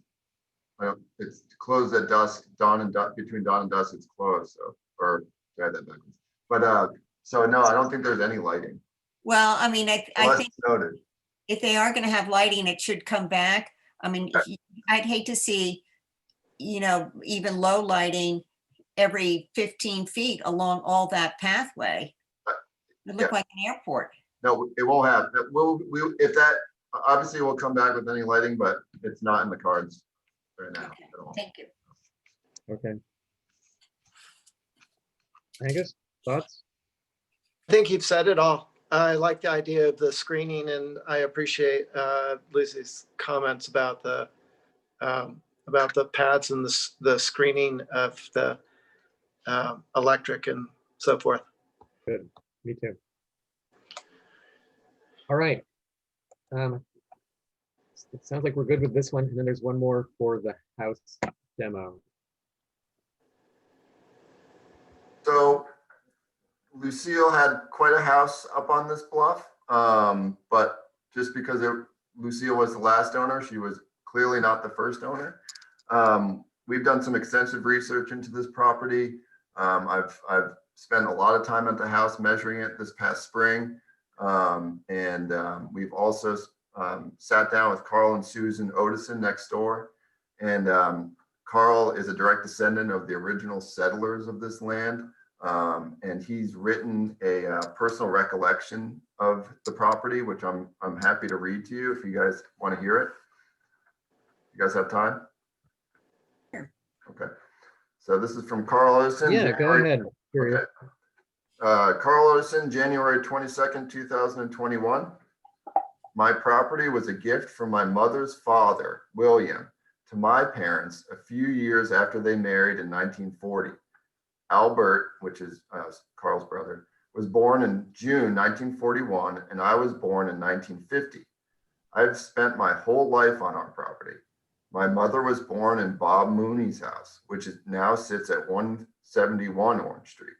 It's closed at dusk, between dawn and dusk, it's closed. So, or try that backwards. But so no, I don't think there's any lighting. Well, I mean, I think noted. If they are going to have lighting, it should come back. I mean, I'd hate to see, you know, even low lighting every 15 feet along all that pathway. It looked like an airport. No, it won't have. If that, obviously we'll come back with any lighting, but it's not in the cards right now. Okay, at all. thank you. Okay. Angus, thoughts? I think you've said it all. I like the idea of the screening, and I appreciate Lucy's comments about the pads and the screening of the electric and so forth. Good, me too. All right. It sounds like we're good with this one, and then there's one more for the house demo. So Lucille had quite a house up on this bluff, but just because Lucille was the last owner, she was clearly not the first owner. We've done some extensive research into this property. I've spent a lot of time at the house measuring it this past spring. And we've also sat down with Carl and Susan Otison next door. And Carl is a direct descendant of the original settlers of this land. And he's written a personal recollection of the property, which I'm happy to read to you if you guys want to hear it. You guys have time? Sure. Okay. So this is from Carl Otison. Yeah, go ahead. Okay. Carl Otison, January 22nd, 2021. My property was a gift from my mother's father, William, to my parents a few years after they married in 1940. Albert, which is Carl's brother, was born in June 1941, and I was born in 1950. I've spent my whole life on our property. My mother was born in Bob Mooney's house, which now sits at 171 Orange Street.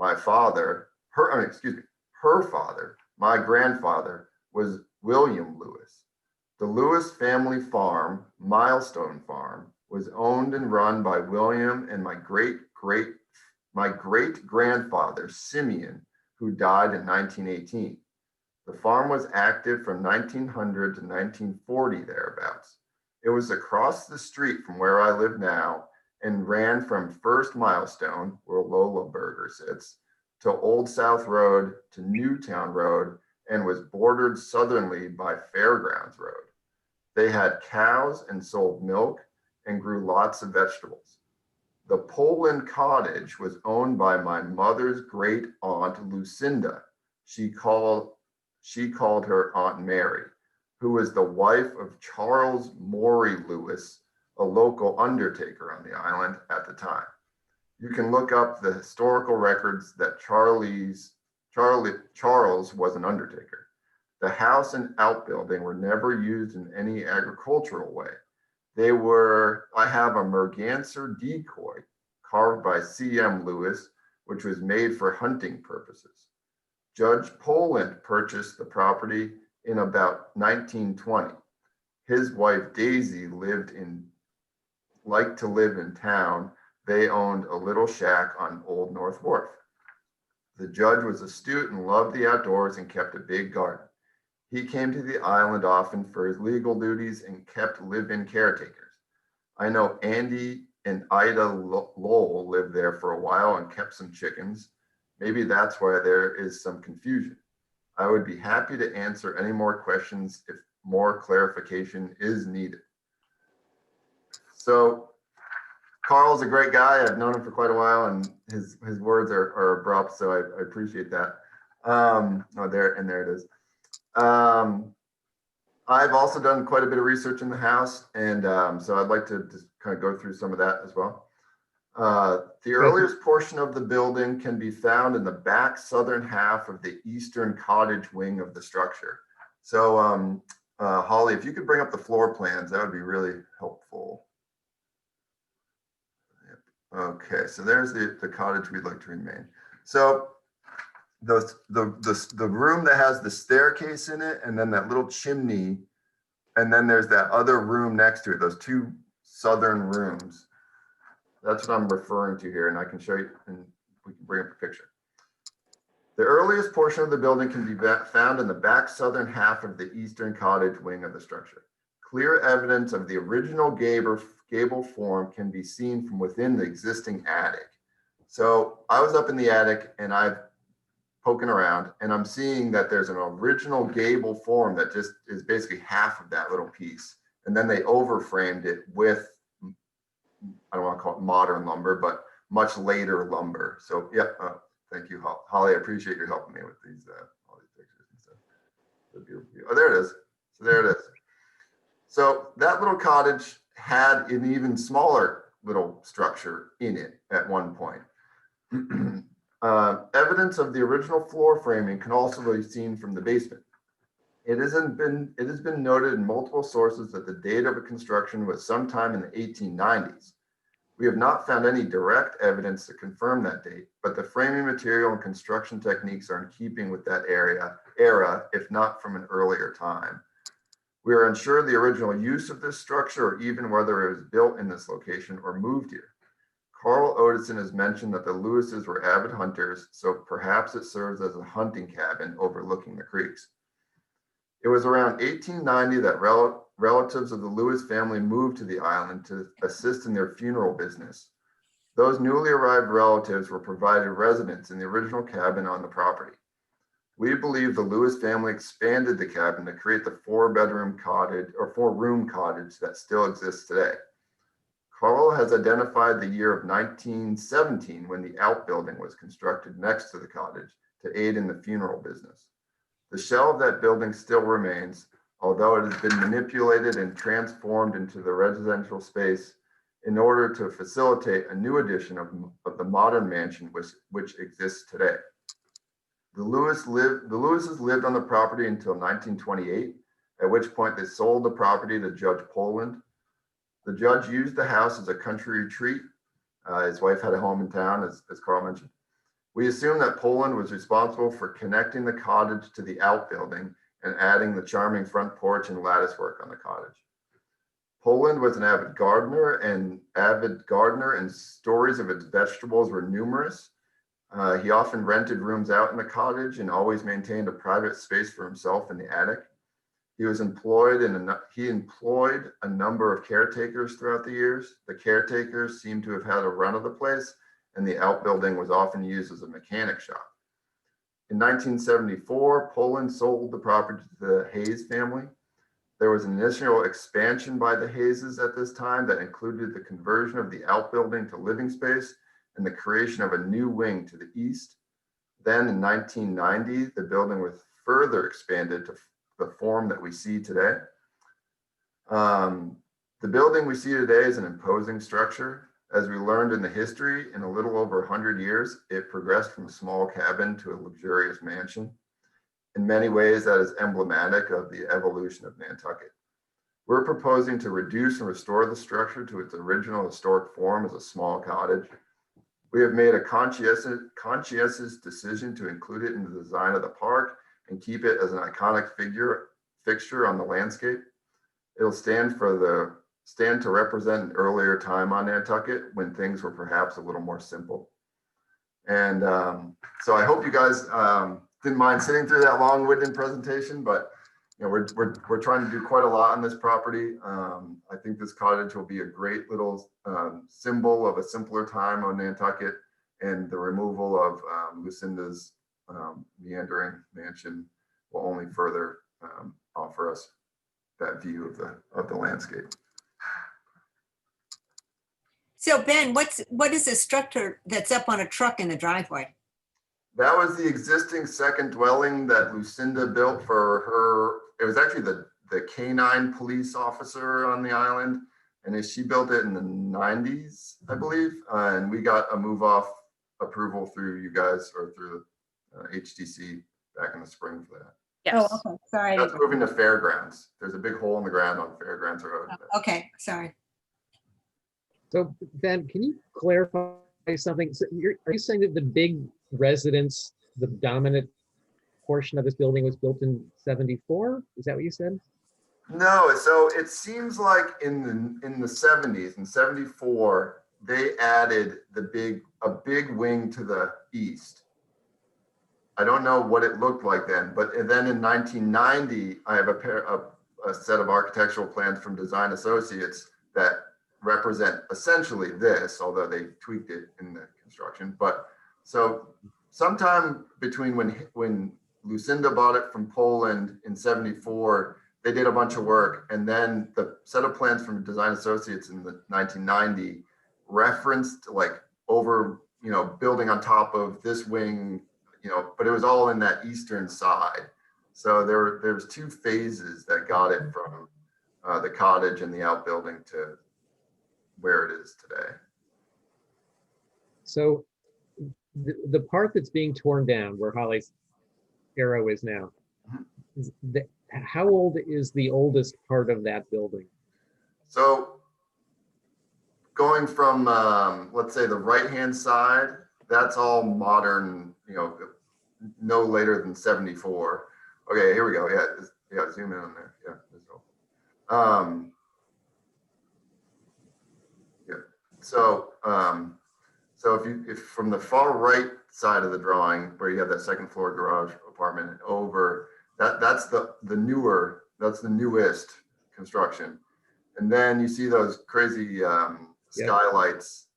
my father, her father, my grandfather, was William Lewis. The Lewis family farm, Milestone Farm, was owned and run by William and my great-grandfather, Simeon, who died in 1918. The farm was active from 1900 to 1940 thereabouts. It was across the street from where I live now and ran from First Milestone, where Lola Burger sits, to Old South Road to Newtown Road, and was bordered southerly by Fairgrounds Road. They had cows and sold milk and grew lots of vegetables. The Poland cottage was owned by my mother's great aunt Lucinda. She called her Aunt Mary, who was the wife of Charles Morey Lewis, a local undertaker on the island at the time. You can look up the historical records that Charles was an undertaker. The house and outbuilding were never used in any agricultural way. I have a merganser decoy carved by C.M. Lewis, which was made for hunting purposes. Judge Poland purchased the property in about 1920. His wife Daisy liked to live in town. They owned a little shack on Old North Wharf. The judge was astute and loved the outdoors and kept a big garden. He came to the island often for his legal duties and kept live-in caretakers. I know Andy and Ida Lowell lived there for a while and kept some chickens. Maybe that's why there is some confusion. I would be happy to answer any more questions if more clarification is needed. So Carl's a great guy. I've known him for quite a while, and his words are abrupt, so I appreciate that. There it is. I've also done quite a bit of research in the house, and so I'd like to just kind of go through some of that as well. The earliest portion of the building can be found in the back southern half of the eastern cottage wing of the structure. So Holly, if you could bring up the floor plans, that would be really helpful. Okay, so there's the cottage we'd like to remain. So the room that has the staircase in it, and then that little chimney, and then there's that other room next to it, those two southern rooms. That's what I'm referring to here, and I can show you, and we can bring up a picture. The earliest portion of the building can be found in the back southern half of the eastern cottage wing of the structure. Clear evidence of the original gable form can be seen from within the existing attic. So I was up in the attic and I've poking around, and I'm seeing that there's an original gable form that just is basically half of that little piece. And then they overframed it with, I don't want to call it modern lumber, but much later lumber. So yeah, thank you, Holly. I appreciate your helping me with these all these pictures and stuff. Oh, there it is. So there it is. So that little cottage had an even smaller little structure in it at one point. Evidence of the original floor framing can also be seen from the basement. It has been noted in multiple sources that the date of the construction was sometime in the 1890s. We have not found any direct evidence to confirm that date, but the framing material and construction techniques are in keeping with that era, if not from an earlier time. We are unsure of the original use of this structure or even whether it was built in this location or moved here. Carl Odison has mentioned that the Lewises were avid hunters, so perhaps it serves as a hunting cabin overlooking the creeks. It was around 1890 that relatives of the Lewis family moved to the island to assist in their funeral business. Those newly arrived relatives were provided residence in the original cabin on the property. We believe the Lewis family expanded the cabin to create the four-room cottage that still exists today. Carl has identified the year of 1917 when the outbuilding was constructed next to the cottage to aid in the funeral business. The shell of that building still remains, although it has been manipulated and transformed into the residential space in order to facilitate a new edition of the modern mansion which exists today. The Lewises lived on the property until 1928, at which point they sold the property to Judge Poland. The judge used the house as a country retreat. His wife had a home in town, as Carl mentioned. We assume that Poland was responsible for connecting the cottage to the outbuilding and adding the charming front porch and lattice work on the cottage. Poland was an avid gardener, and stories of its vegetables were numerous. He often rented rooms out in the cottage and always maintained a private space for himself in the attic. He employed a number of caretakers throughout the years. The caretakers seem to have had a run of the place, and the outbuilding was often used as a mechanic shop. In 1974, Poland sold the property to the Hayes family. There was an initial expansion by the Hayeses at this time that included the conversion of the outbuilding to living space and the creation of a new wing to the east. Then in 1990, the building was further expanded to the form that we see today. The building we see today is an imposing structure. As we learned in the history, in a little over 100 years, it progressed from a small cabin to a luxurious mansion. In many ways, that is emblematic of the evolution of Nantucket. We're proposing to reduce and restore the structure to its original historic form as a small cottage. We have made a conscientious decision to include it in the design of the park and keep it as an iconic fixture on the landscape. It'll stand to represent an earlier time on Nantucket when things were perhaps a little more simple. And so I hope you guys didn't mind sitting through that long-winded presentation, but you know, we're trying to do quite a lot on this property. I think this cottage will be a great little symbol of a simpler time on Nantucket, and the removal of Lucinda's meandering mansion will only further offer us that view of the landscape. So Ben, what is the structure that's up on a truck in the driveway? That was the existing second dwelling that Lucinda built for her. It was actually the canine police officer on the island. And she built it in the 90s, I believe. And we got a move off approval through you guys or through HTC back in the spring for that. Yes. Oh, okay. Sorry. That's moving to Fairgrounds. There's a big hole in the ground on Fairgrounds Road. Okay, sorry. So Ben, can you clarify something? So are you saying that the big residence, the dominant portion of this building was built in 74? Is that what you said? No, so it seems like in the 70s, in 74, they added a big wing to the east. I don't know what it looked like then, but then in 1990, I have a set of architectural plans from Design Associates that represent essentially this, although they tweaked it in the construction. But so sometime between when Lucinda bought it from Poland in 74, they did a bunch of work, and then the set of plans from Design Associates in the 1990 referenced like over, building on top of this wing, but it was all in that eastern side. So there was two phases that got it from the cottage and the outbuilding to where it is today. So the part that's being torn down, where Holly's arrow is now, how old is the oldest part of that building? So going from, let's say the right-hand side, that's all modern, no later than 74. Okay, here we go. Yeah, zoom in on there. Yeah, so if from the far right side of the drawing where you have that second floor garage apartment over, that's the newest construction. And then you see those crazy skylights,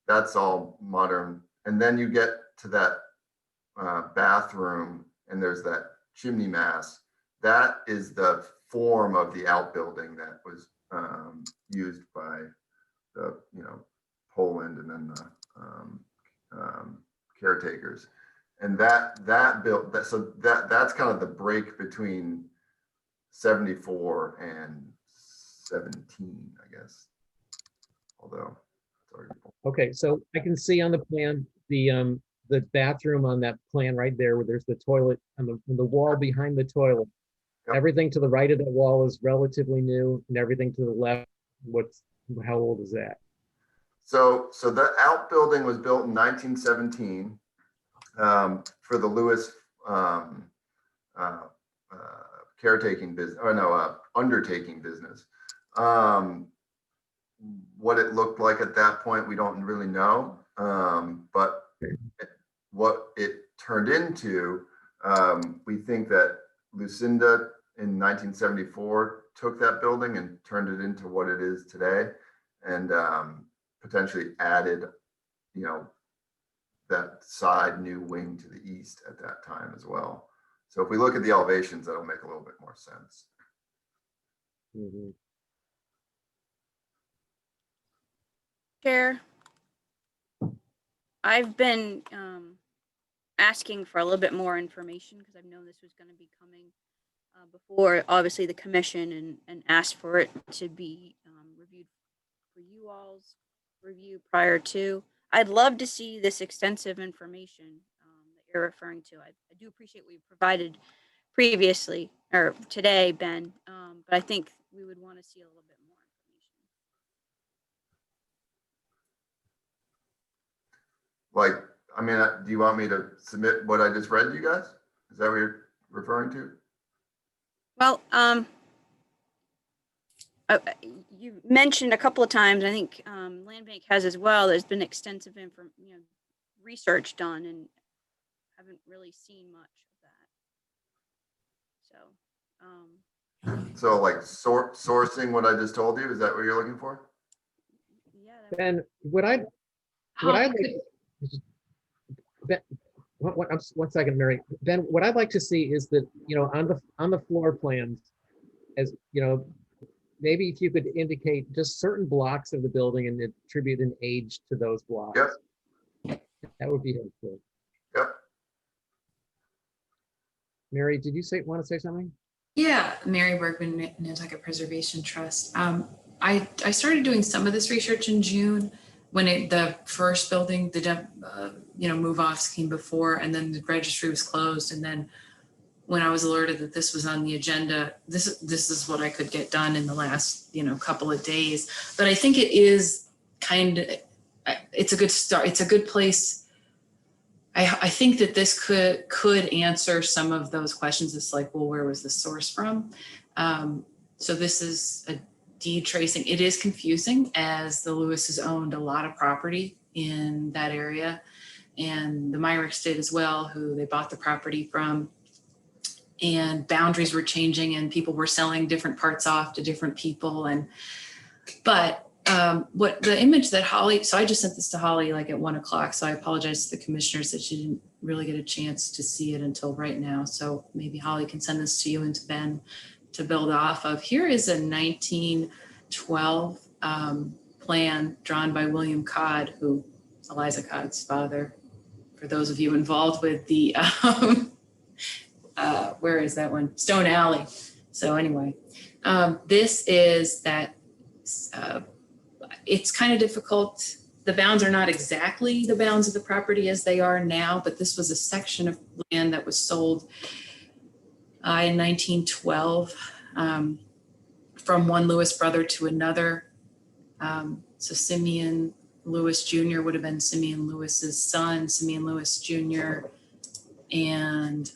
that's all modern. And then you get to that bathroom and there's that chimney mass. That is the form of the outbuilding that was used by the Poland and then the caretakers, and that's kind of the break between 74 and 17, I guess. Although, sorry. Okay, so I can see on the plan the bathroom on that plan right there, where there's the toilet on the wall behind the toilet. Yep. Everything to the right of that wall is relatively new, and everything to the left, how old is that? So that outbuilding was built in 1917. for the Lewis caretaking business, or no, undertaking business. What it looked like at that point, we don't really know. But what it turned into, we think that Lucinda in 1974 took that building and turned it into what it is today, and potentially added, you know, that side new wing to the east at that time as well. So if we look at the elevations, that'll make a little bit more sense. Mhm. Chair, I've been asking for a little bit more information because I've known this was going to be coming before, obviously, the commission, and asked for it to be reviewed for you all's review prior to. I'd love to see this extensive information that you're referring to. I do appreciate what you provided previously or today, Ben, but I think we would want to see a little bit more information. Like, I mean, do you want me to submit what I just read to you guys? Is that what you're referring to? Well, you mentioned a couple of times, I think Land Bank has as well, there's been extensive research done, and haven't really seen much of that. So, So like sourcing what I just told you, is that what you're looking for? yeah. Ben, what I'd like, Ben, one second, Mary. Ben, what I'd like to see is that, you know, on the floor plans, as you know, maybe if you could indicate just certain blocks of the building and attribute an age to those blocks. Yep. That would be helpful. Yep. Mary, did you want to say something? Yeah, Mary Bergman, Nantucket Preservation Trust. I started doing some of this research in June when the first building, the move-offs came before, and then the registry was closed. And then when I was alerted that this was on the agenda, this is what I could get done in the last, couple of days. But I think it is it's a good start. It's a good place. I think that this could answer some of those questions. It's like, well, where was the source from? So this is a deed tracing. It is confusing, as the Lewis's owned a lot of property in that area, and the Myrick's did as well, who they bought the property from. And boundaries were changing, and people were selling different parts off to different people. But what the image that Holly, so I just sent this to Holly like at 1 o'clock. So I apologize to the commissioners that she didn't really get a chance to see it until right now. So maybe Holly can send this to you and to Ben to build off of. Here is a 1912 plan drawn by William Codd, who is Eliza Codd's father. For those of you involved with the, where is that one? Stone Alley. So anyway, this is that, it's kind of difficult. The bounds are not exactly the bounds of the property as they are now, but this was a section of land that was sold in 1912 from one Lewis brother to another. So Simeon Lewis Jr. would have been Simeon Lewis's son. Simeon Lewis Jr. and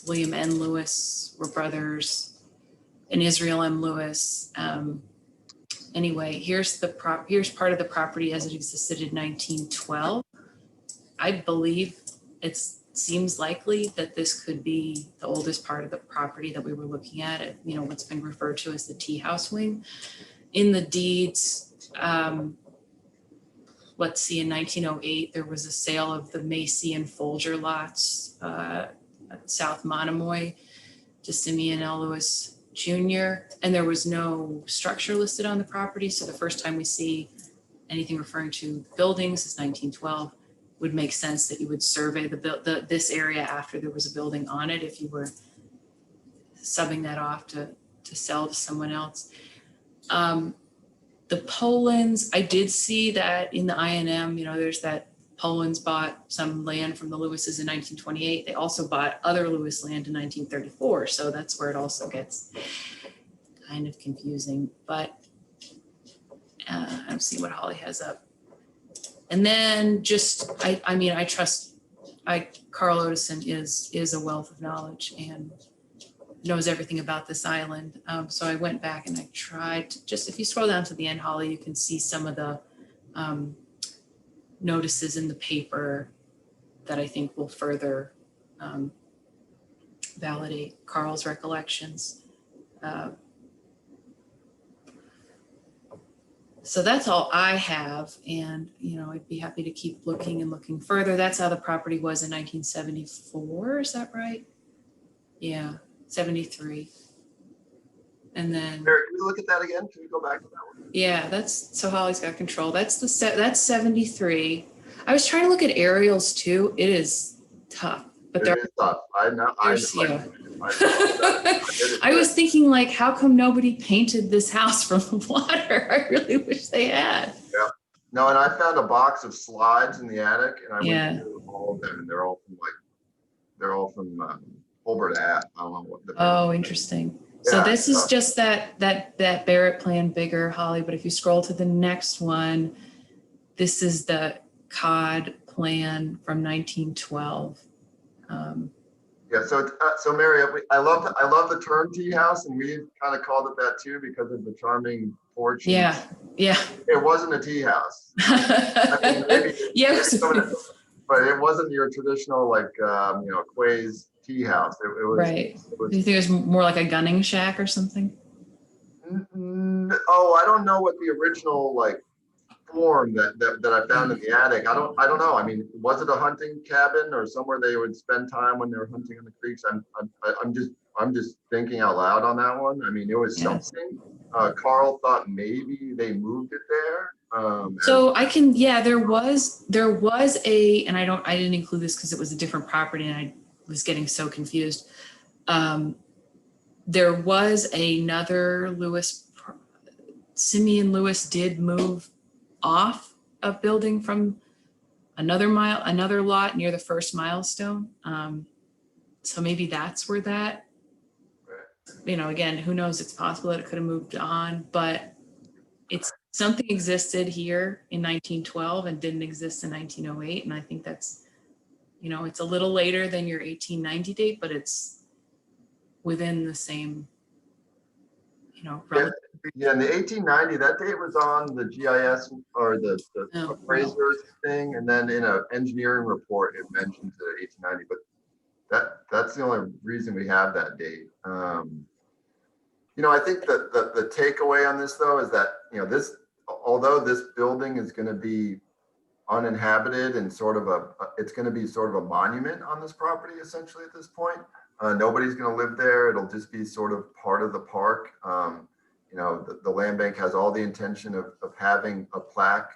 William N. Lewis were brothers, and Israel M. Lewis. Anyway, here's part of the property as it existed in 1912. I believe it seems likely that this could be the oldest part of the property that we were looking at, what's been referred to as the tea house wing. In the deeds, let's see, in 1908, there was a sale of the Macy and Folger lots at South Monomoy to Simeon L. Lewis Jr., and there was no structure listed on the property. So the first time we see anything referring to buildings is 1912. Would make sense that you would survey this area after there was a building on it if you were subbing that off to sell to someone else. The Polans, I did see that in the INM, there's that Polans bought some land from the Lewises in 1928. They also bought other Lewis land in 1934. So that's where it also gets kind of confusing. But I don't see what Holly has up. And then just, I trust Carl Otteson is a wealth of knowledge and knows everything about this island. So I went back and I tried to just, if you scroll down to the end, Holly, you can see some of the notices in the paper that I think will further validate Carl's recollections. So that's all I have. And, you know, I'd be happy to keep looking and looking further. That's how the property was in 1974. Is that right? Yeah, 73. And then, Mary, can we look at that again? Can we go back to that one? yeah, that's, so Holly's got control. That's that's 73. I was trying to look at aerials too. It is tough, but It is tough. I know. yeah. I I was thinking, like, how come nobody painted this house from the water? I really wish they had. Yeah. No, and I found a box of slides in the attic, and I Yeah. went through all of them, and they're all from Holbert Ave. I don't know what. Oh, interesting. So Yeah, this is just that Barrett plan bigger, Holly, but if you scroll to the next one, this is the COD plan from 1912. Yeah, so Mary, I love the term tea house, and we kind of called it that too because of the charming porch. Yeah, yeah. It wasn't a tea house. I mean, maybe, Yes. but it wasn't your traditional like Quay's tea house. It was Right. Do you think it was more like a gunning shack or something? Oh, I don't know what the original like form that I found in the attic. I don't know. I mean, was it a hunting cabin or somewhere they would spend time when they were hunting on the creeks? I'm just thinking out loud on that one. I mean, it was something. Carl thought maybe they moved it there. So I can, yeah, there was a, and I didn't include this because it was a different property and I was getting so confused. There was another Simeon Lewis did move off a building from another lot near the first milestone. So maybe that's where that, again, who knows, it's possible that it could have moved on, but it's something existed here in 1912 and didn't exist in 1908. And I think that's, it's a little later than your 1890 date, but it's within the same, Yeah, in the 1890, that date was on the GIS or the appraiser's thing, and then in an engineering report it mentions the 1890, but that's the only reason we have that date. I think that the takeaway on this though is that although this building is going to be uninhabited and it's going to be sort of a monument on this property essentially at this point. Nobody's going to live there. It'll just be sort of part of the park. The land bank has all the intention of having a plaque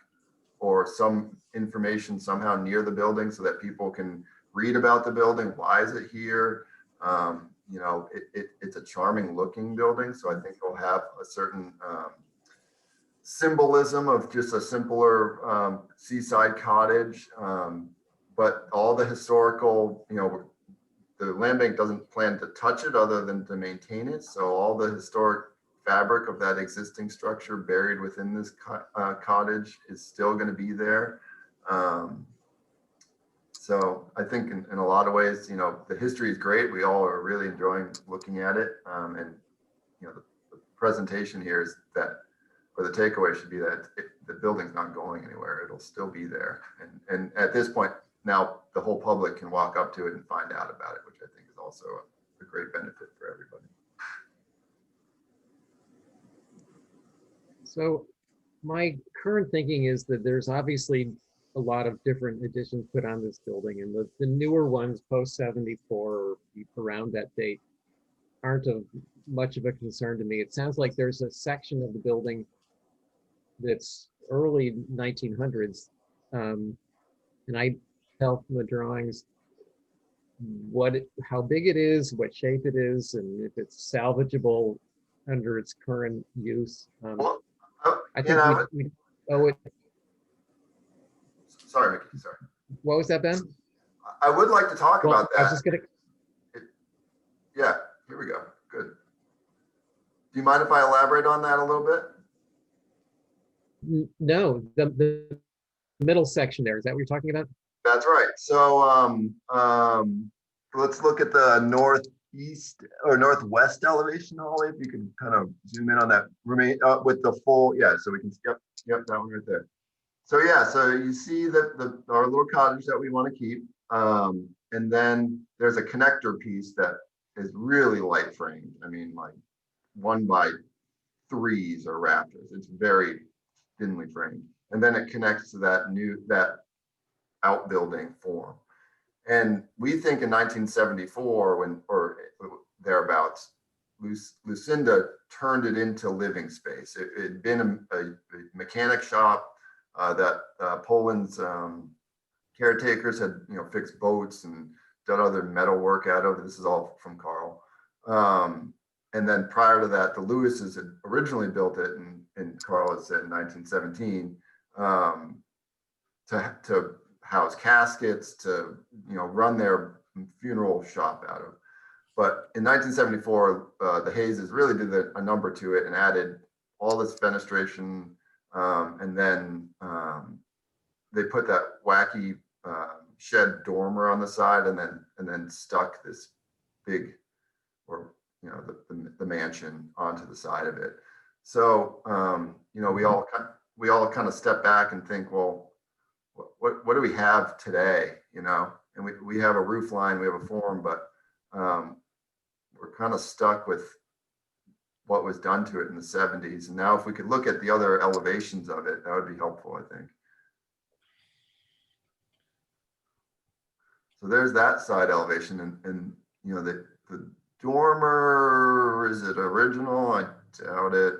or some information somehow near the building so that people can read about the building. Why is it here? It's a charming looking building. So I think it'll have a certain symbolism of just a simpler seaside cottage. But all the historical, the land bank doesn't plan to touch it other than to maintain it. So all the historic fabric of that existing structure buried within this cottage is still going to be there. So I think in a lot of ways, the history is great. We all are really enjoying looking at it. And the presentation here is that, or the takeaway should be that the building's not going anywhere. It'll still be there. And at this point, now the whole public can walk up to it and find out about it, which I think is also a great benefit for everybody. So my current thinking is that there's obviously a lot of different additions put on this building, and the newer ones post 74 or around that date aren't of much of a concern to me. It sounds like there's a section of the building that's early 1900s, and I tell from the drawings how big it is, what shape it is, and if it's salvageable under its current use. I think we owe it. Sorry, Mickey, sorry. What was that, Ben? I would like to talk about that. I was just gonna. Yeah, here we go. Good. Do you mind if I elaborate on that a little bit? No, the middle section there. Is that what you're talking about? That's right. So let's look at the northeast or northwest elevation, Holly, if you can kind of zoom in on that remain with the full, yeah, so we can, yep, that one right there. So yeah, so you see that our little cottage that we want to keep. And then there's a connector piece that is really light framed. I mean, like 1x3s or rafters. It's very thinly framed. And then it connects to that outbuilding form. And we think in 1974, or thereabouts, Lucinda turned it into living space. It had been a mechanic shop that Poland's caretakers had, fixed boats and done other metal work out of. This is all from Carl. And then prior to that, the Lewises had originally built it, and Carl had said in 1917 to house caskets, to run their funeral shop out of. But in 1974, the Hayeses really did a number to it and added all this fenestration, and then they put that wacky shed dormer on the side, and then stuck this big, or the mansion onto the side of it. So we all kind of step back and think, well, what do we have today? And we have a roof line, we have a form, but we're kind of stuck with what was done to it in the 70s. And now if we could look at the other elevations of it, that would be helpful, I think. So there's that side elevation, and the dormer, is it original? I doubt it.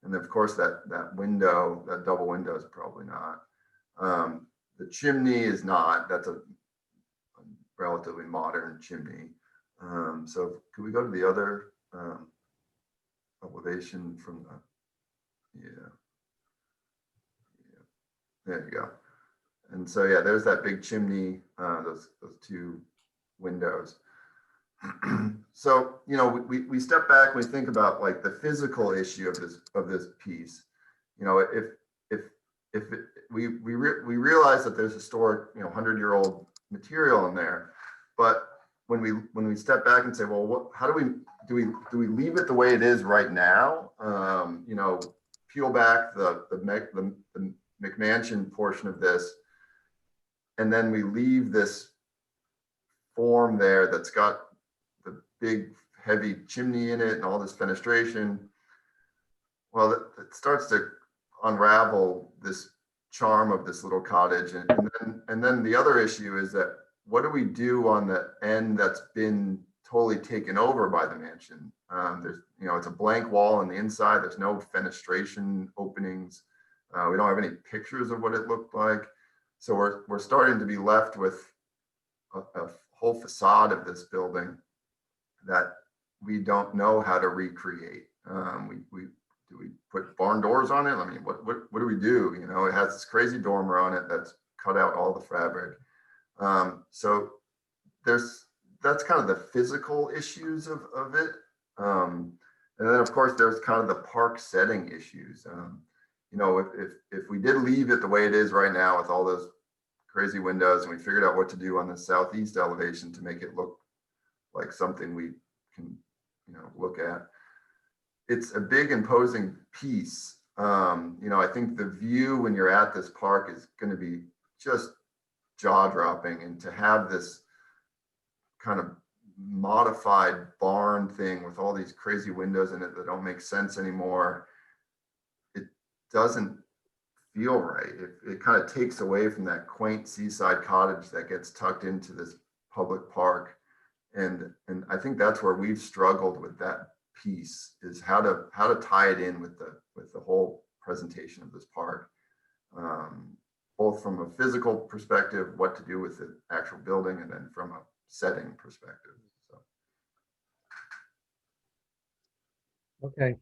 And of course that window, that double window, is probably not. The chimney is not. That's a relatively modern chimney. So could we go to the other elevation from the, yeah. There you go. And so, yeah, there's that big chimney, those two windows. So, we step back, we think about like the physical issue of this piece. If we realize that there's historic, 100-year-old material in there, but when we step back and say, well, how do we leave it the way it is right now? Peel back the McMansion portion of this, and then we leave this form there that's got the big heavy chimney in it and all this fenestration. Well, it starts to unravel this charm of this little cottage. And then the other issue is that what do we do on the end that's been totally taken over by the mansion? There's, it's a blank wall on the inside. There's no fenestration openings. We don't have any pictures of what it looked like. So we're starting to be left with a whole facade of this building that we don't know how to recreate. Do we put barn doors on it? I mean, what do we do? It has this crazy dormer on it that's cut out all the fabric. So that's kind of the physical issues of it. And then of course there's kind of the park setting issues. If we did leave it the way it is right now with all those crazy windows, and we figured out what to do on the southeast elevation to make it look like something we can, look at, it's a big imposing piece. I think the view when you're at this park is going to be just jaw-dropping, and to have this kind of modified barn thing with all these crazy windows in it that don't make sense anymore, it doesn't feel right. It kind of takes away from that quaint seaside cottage that gets tucked into this public park. And I think that's where we've struggled with that piece, is how to tie it in with the whole presentation of this park, both from a physical perspective, what to do with the actual building, and then from a setting perspective. So. Okay,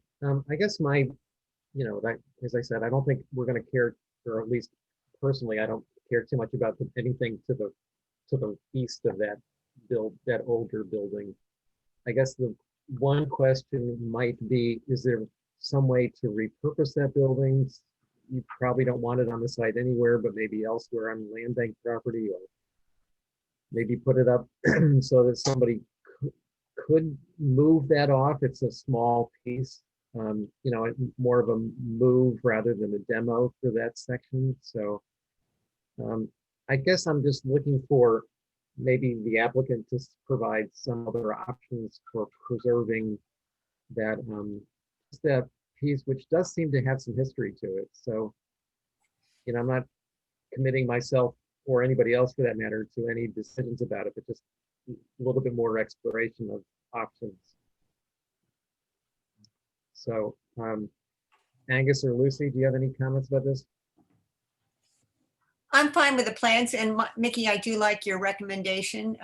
I guess as I said, I don't think we're going to care, or at least personally, I don't care too much about anything to the east of that older building. I guess the one question might be, is there some way to repurpose that building? You probably don't want it on the site anywhere, but maybe elsewhere on land bank property, or maybe put it up so that somebody could move that off. It's a small piece, you know, more of a move rather than a demo for that section. So I guess I'm just looking for maybe the applicant to provide some other options for preserving that, just that piece, which does seem to have some history to it. So, you know, I'm not committing myself or anybody else for that matter to any decisions about it, but just a little bit more exploration of options. So, Angus or Lucy, do you have any comments about this? I'm fine with the plans, and Mickey, I do like your recommendation.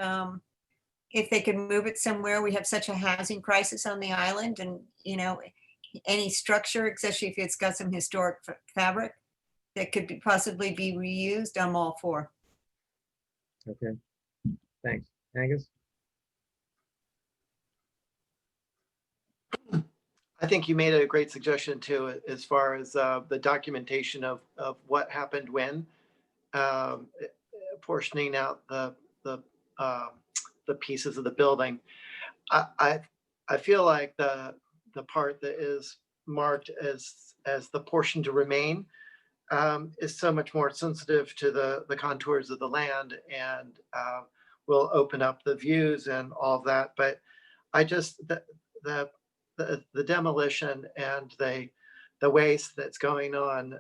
If they could move it somewhere, we have such a housing crisis on the island, and, you know, any structure, especially if it's got some historic fabric that could possibly be reused, I'm all for. Okay, thanks. Angus? I think you made a great suggestion too, as far as the documentation of what happened when, portioning out the pieces of the building. I feel like the part that is marked as the portion to remain is so much more sensitive to the contours of the land, and will open up the views and all of that. But I just the demolition and the waste that's going on.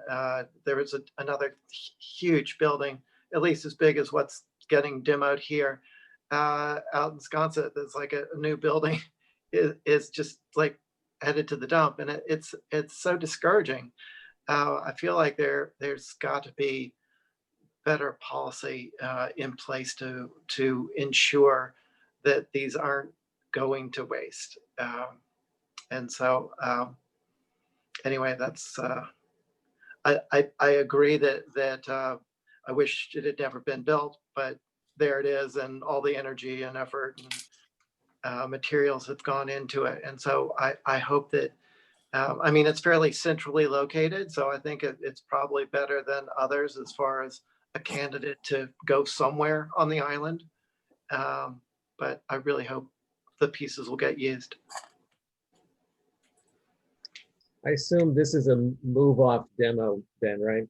There is another huge building, at least as big as what's getting demoed here, out in Wisconsin. There's like a new building is just like headed to the dump, and it's so discouraging. I feel like there's got to be better policy in place to ensure that these aren't going to waste. And so anyway, that's I agree that I wish it had never been built, but there it is, and all the energy and effort and materials have gone into it. And so I hope that, I mean, it's fairly centrally located, so I think it's probably better than others as far as a candidate to go somewhere on the island. But I really hope the pieces will get used. I assume this is a move off demo then, right?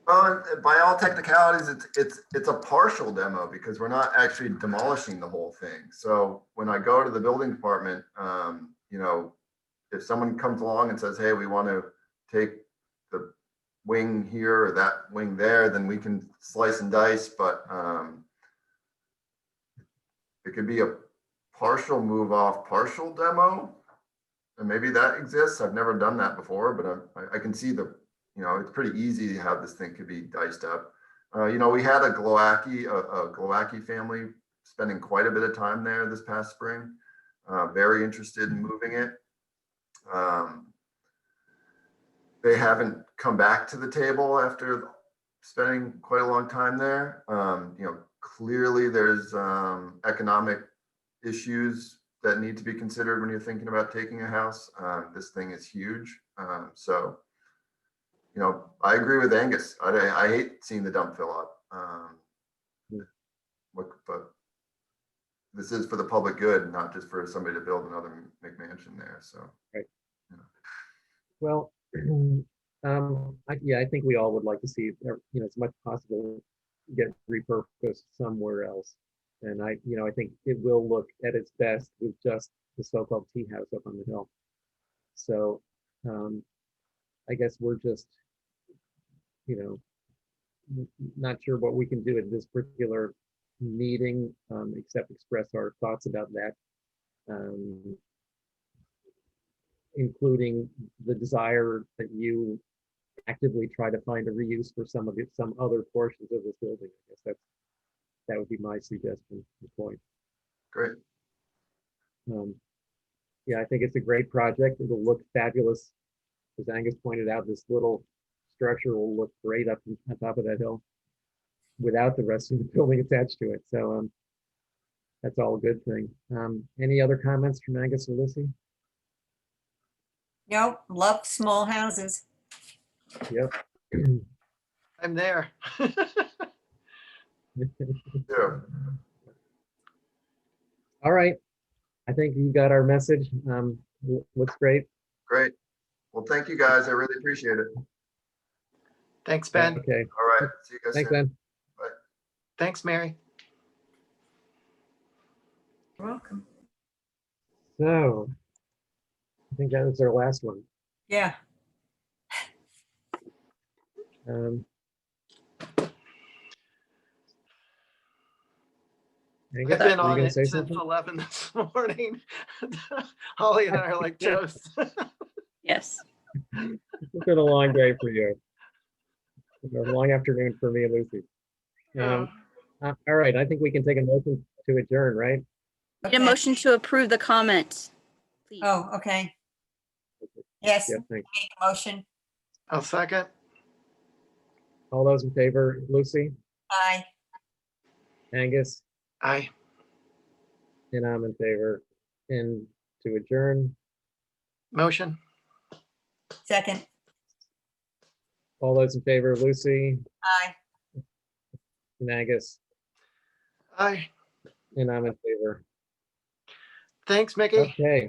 Well, by all technicalities, it's a partial demo because we're not actually demolishing the whole thing. So when I go to the building department, you know, if someone comes along and says, hey, we want to take the wing here or that wing there, then we can slice and dice. But it could be a partial move off, partial demo. And maybe that exists. I've never done that before, but I can see the, you know, it's pretty easy to have this thing could be diced up. You know, we had a Glowacki family spending quite a bit of time there this past spring, very interested in moving it. They haven't come back to the table after spending quite a long time there. You know, clearly there's economic issues that need to be considered when you're thinking about taking a house. This thing is huge. So, you know, I agree with Angus. I hate seeing the dump fill up. But this is for the public good, not just for somebody to build another McMansion there. So, right. You know. Well, yeah, I think we all would like to see, you know, as much as possible get repurposed somewhere else. And you know, I think it will look at its best with just the so-called tea house up on the hill. So I guess we're just, you know, not sure what we can do at this particular meeting, except express our thoughts about that, including the desire that you actively try to find a reuse for some other portions of this building. I guess that would be my suggestion and point. Great. Yeah, I think it's a great project. It'll look fabulous. As Angus pointed out, this little structure will look great up on top of that hill without the rest of the building attached to it. So that's all a good thing. Any other comments from Angus or Lucy? Nope, love small houses. Yep. I'm there. Yeah. All right. I think you got our message. Looks great. Great. Well, thank you guys. I really appreciate it. Thanks, Ben. Okay. All right. See you guys Thanks, soon. Ben. Thanks, Mary. You're welcome. So I think that was our last one. Yeah. Um, Angus, I've been were you on gonna it say since something? 11 this morning. Holly and I are like toast. Yes. It's been a long day for you. It's been a long afternoon for me and Lucy. All right, I think we can take a motion to adjourn, right? Need a motion to approve the comments, please. Oh, okay. Yes, Yeah, thanks. make a motion. I'll second. All those in favor, Lucy, Aye. Angus, Aye. and I'm in favor. And to adjourn, Motion. Second. all those in favor, Lucy, Aye. and Angus, Aye. and I'm in favor. Thanks, Mickey. Okay.